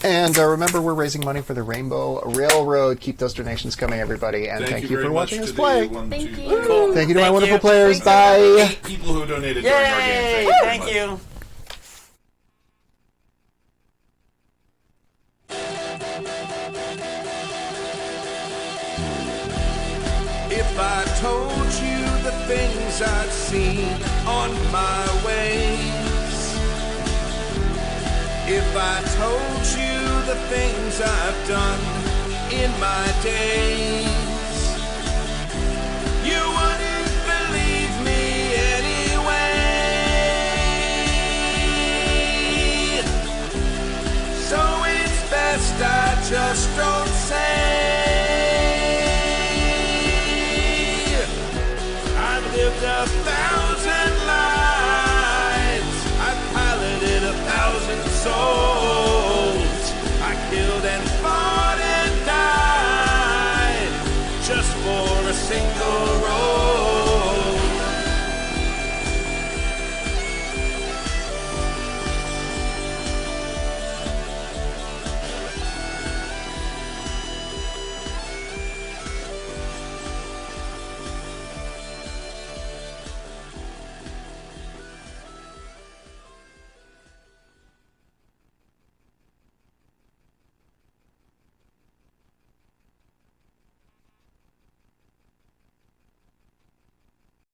And remember, we're raising money for the Rainbow Railroad. Keep those donations coming, everybody. And thank you very for much watching to us the play. one, Thank two, you. three, Thank you to my Thank wonderful you. players. Thanks, Bye. people who donated during our Yay! game. Thank you. If I told you the things I've seen on my ways, if I told you the things I've done in my days, you wouldn't believe me anyway. So it's best I just don't say. I've lived a